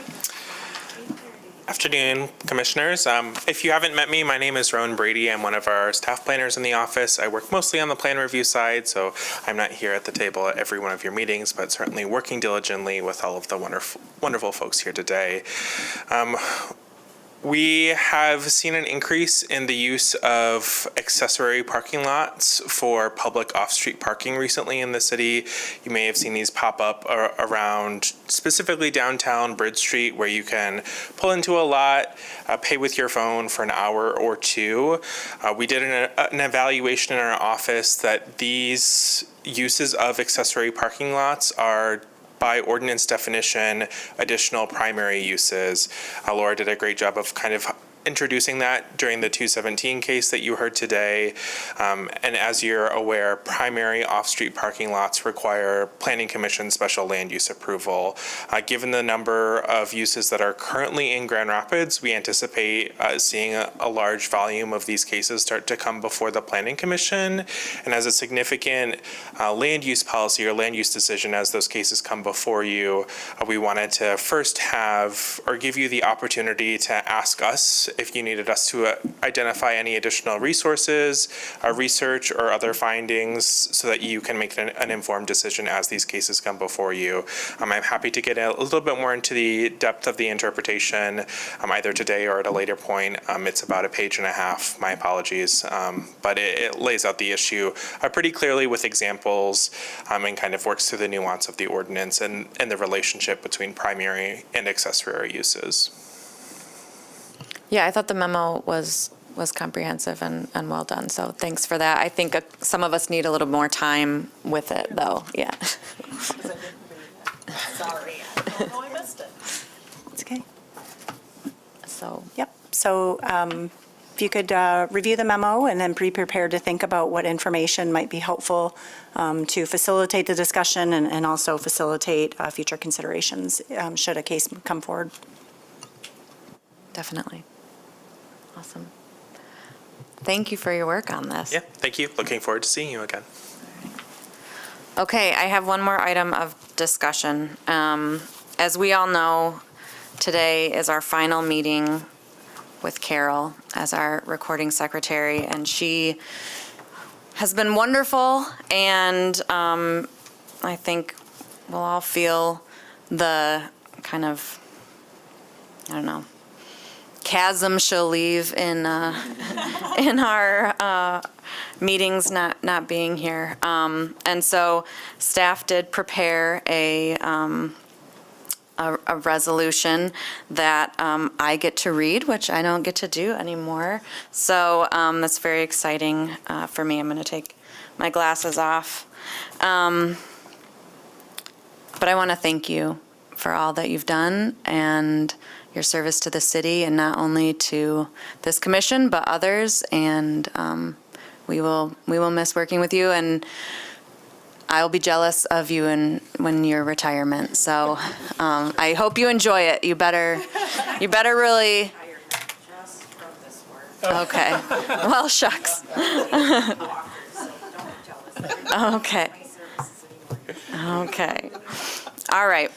Afternoon, Commissioners. If you haven't met me, my name is Rowan Brady. I'm one of our staff planners in the office. I work mostly on the plan review side, so I'm not here at the table at every one of your meetings, but certainly working diligently with all of the wonderful folks here today. We have seen an increase in the use of accessory parking lots for public off-street parking recently in the city. You may have seen these pop up around specifically downtown Bridge Street, where you can pull into a lot, pay with your phone for an hour or two. We did an evaluation in our office that these uses of accessory parking lots are, by ordinance definition, additional primary uses. Laura did a great job of kind of introducing that during the 217 case that you heard today. And as you're aware, primary off-street parking lots require Planning Commission special land use approval. Given the number of uses that are currently in Grand Rapids, we anticipate seeing a large volume of these cases start to come before the Planning Commission. And as a significant land use policy or land use decision, as those cases come before you, we wanted to first have or give you the opportunity to ask us if you needed us to identify any additional resources, research, or other findings so that you can make an informed decision as these cases come before you. I'm happy to get a little bit more into the depth of the interpretation either today or at a later point. It's about a page and a half, my apologies, but it lays out the issue pretty clearly with examples and kind of works through the nuance of the ordinance and the relationship between primary and accessory uses. Yeah, I thought the memo was comprehensive and well done, so thanks for that. I think some of us need a little more time with it, though, yeah. Sorry, I missed it. It's okay. So. Yep, so if you could review the memo and then be prepared to think about what information might be helpful to facilitate the discussion and also facilitate future considerations should a case come forward. Definitely. Awesome. Thank you for your work on this. Yeah, thank you. Looking forward to seeing you again. Okay, I have one more item of discussion. As we all know, today is our final meeting with Carol as our recording secretary, and she has been wonderful, and I think we'll all feel the kind of, I don't know, chasm she'll leave in our meetings not being here. And so staff did prepare a resolution that I get to read, which I don't get to do anymore. So that's very exciting for me. I'm going to take my glasses off. But I want to thank you for all that you've done and your service to the city, and not only to this commission, but others. And we will miss working with you, and I'll be jealous of you when your retirement. So I hope you enjoy it. You better really. Okay. Well, shucks. Okay. Okay. All right.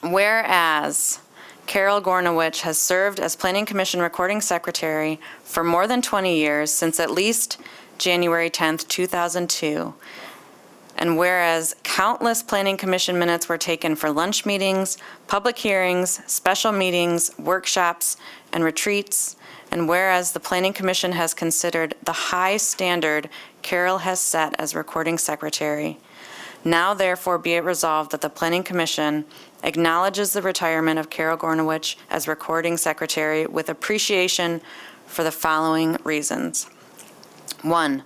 Whereas Carol Gornowich has served as Planning Commission Recording Secretary for more than 20 years, since at least January 10th, 2002. And whereas countless Planning Commission minutes were taken for lunch meetings, public hearings, special meetings, workshops, and retreats, and whereas the Planning Commission has considered the high standard Carol has set as Recording Secretary, now therefore be it resolved that the Planning Commission acknowledges the retirement of Carol Gornowich as Recording Secretary with appreciation for the following reasons. 1,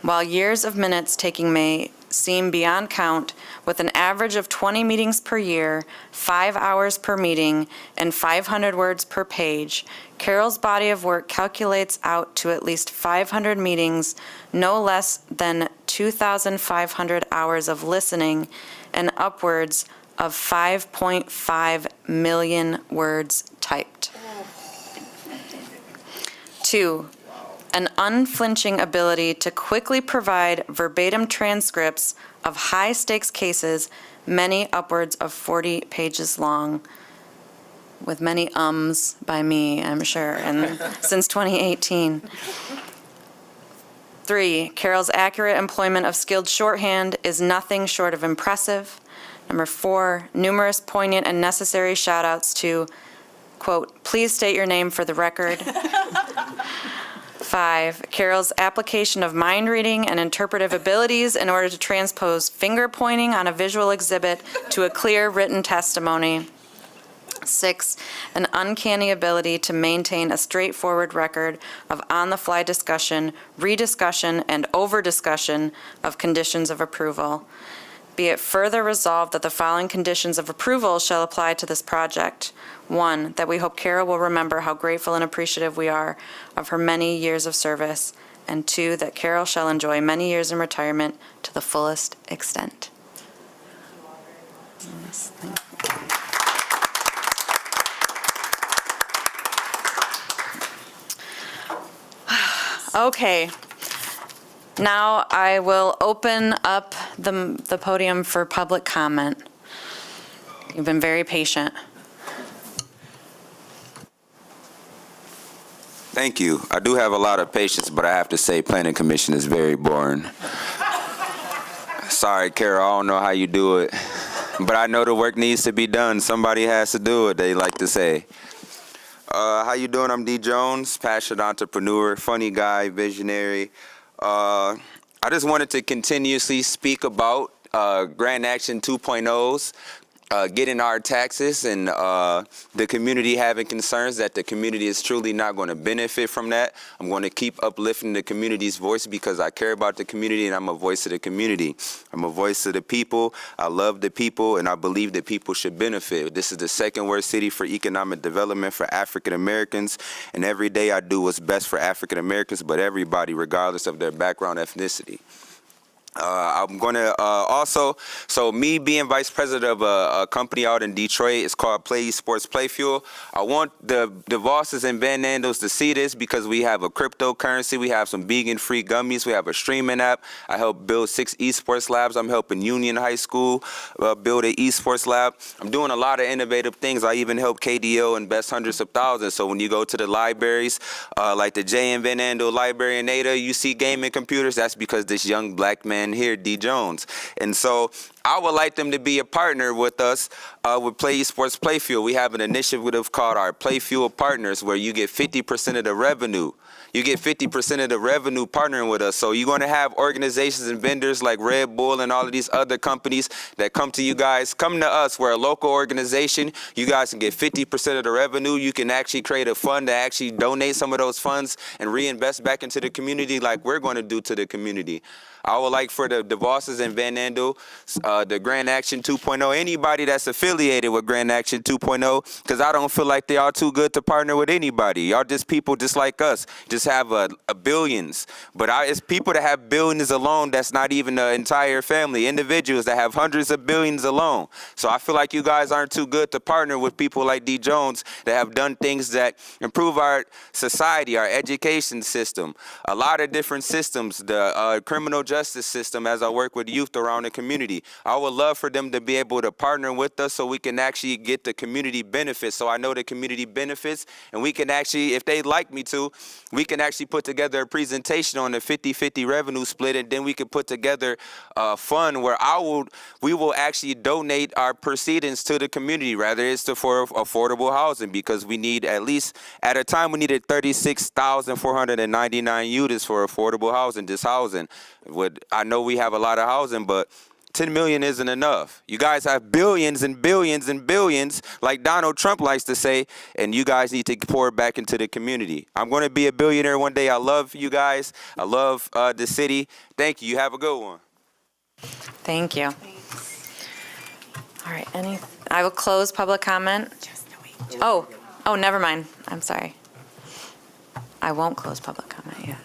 while years of minutes taking may seem beyond count, with an average of 20 meetings per year, 5 hours per meeting, and 500 words per page, Carol's body of work calculates out to at least 500 meetings, no less than 2,500 hours of listening, and upwards of 5.5 million words typed. 2, an unflinching ability to quickly provide verbatim transcripts of high-stakes cases, many upwards of 40 pages long, with many ums by me, I'm sure, and since 2018. 3, Carol's accurate employment of skilled shorthand is nothing short of impressive. 4, numerous poignant and necessary shout-outs to, quote, please state your name for the record. 5, Carol's application of mind reading and interpretive abilities in order to transpose finger pointing on a visual exhibit to a clear written testimony. 6, an uncanny ability to maintain a straightforward record of on-the-fly discussion, rediscussion, and over-discussion of conditions of approval. be it further resolved that the following conditions of approval shall apply to this project. 1, that we hope Carol will remember how grateful and appreciative we are of her many years of service. And 2, that Carol shall enjoy many years in retirement to the fullest extent. Yes, thank you. Okay. Now I will open up the podium for public comment. You've been very patient. Thank you. I do have a lot of patience, but I have to say Planning Commission is very boring. Sorry, Carol, I don't know how you do it, but I know the work needs to be done. Somebody has to do it, they like to say. How you doing? I'm D. Jones, passionate entrepreneur, funny guy, visionary. I just wanted to continuously speak about Grant Action 2.0's, getting our taxes and the community having concerns that the community is truly not going to benefit from that. I'm going to keep uplifting the community's voice because I care about the community and I'm a voice of the community. I'm a voice of the people. I love the people and I believe that people should benefit. This is the second worst city for economic development for African Americans, and every day I do what's best for African Americans, but everybody regardless of their background, ethnicity. I'm going to so me being vice president of a company out in Detroit, it's called Play Esports Play Fuel. I want the Vosses and Van Nandos to see this because we have a cryptocurrency, we have some vegan-free gummies, we have a streaming app. I helped build 6 esports labs. I'm helping Union High School build an esports lab. I'm doing a lot of innovative things. I even help KDO invest hundreds of thousands. So when you go to the libraries, like the J. and Van Nando Library in Ada, you see gaming computers. That's because this young black man here, D. Jones. And so I would like them to be a partner with us with Play Esports Play Fuel. We have an initiative called our Play Fuel Partners where you get 50% of the revenue. You get 50% of the revenue partnering with us. So you're going to have organizations and vendors like Red Bull and all of these other companies that come to you guys. Come to us. We're a local organization. You guys can get 50% of the revenue. You can actually create a fund to actually donate some of those funds and reinvest back into the community like we're going to do to the community. I would like for the Vosses and Van Nando, the Grant Action 2.0, anybody that's affiliated with Grant Action 2.0, because I don't feel like they are too good to partner with anybody. Y'all just people just like us, just have a billions. But it's people that have billions alone that's not even the entire family, individuals that have hundreds of billions alone. So I feel like you guys aren't too good to partner with people like D. Jones that have done things that improve our society, our education system, a lot of different systems, the criminal justice system as I work with youth around the community. I would love for them to be able to partner with us so we can actually get the community benefits. So I know the community benefits and we can actually, if they'd like me to, we can actually put together a presentation on the 50-50 revenue split, and then we could put together a fund where we will actually donate our proceedings to the community, rather it's for affordable housing, because we need at least, at a time we needed 36,499 units for affordable housing, just housing. I know we have a lot of housing, but 10 million isn't enough. You guys have billions and billions and billions, like Donald Trump likes to say, and you guys need to pour it back into the community. I'm going to be a billionaire one day. I love you guys. I love the city. Thank you. You have a good one. Thank you. All right, I will close public comment. Oh, never mind. I'm sorry. I won't close public comment yet.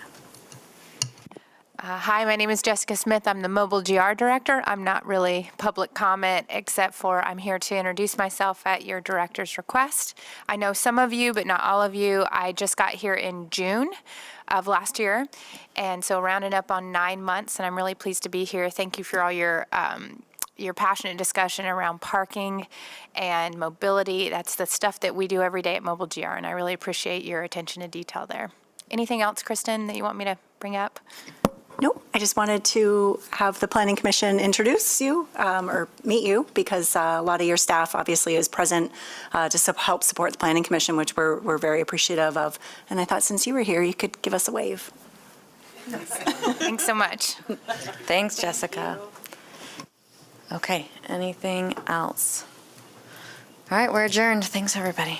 Hi, my name is Jessica Smith. I'm the Mobile GR Director. I'm not really public comment, except for I'm here to introduce myself at your director's request. I know some of you, but not all of you. I just got here in June of last year, and so rounding up on 9 months, and I'm really pleased to be here. Thank you for all your passionate discussion around parking and mobility. That's the stuff that we do every day at Mobile GR, and I really appreciate your attention to detail there. Anything else, Kristen, that you want me to bring up? Nope, I just wanted to have the Planning Commission introduce you or meet you, because a lot of your staff obviously is present to help support the Planning Commission, which we're very appreciative of. And I thought since you were here, you could give us a wave. Thanks so much. Thanks, Jessica. Okay, anything else? All right, we're adjourned. Thanks, everybody.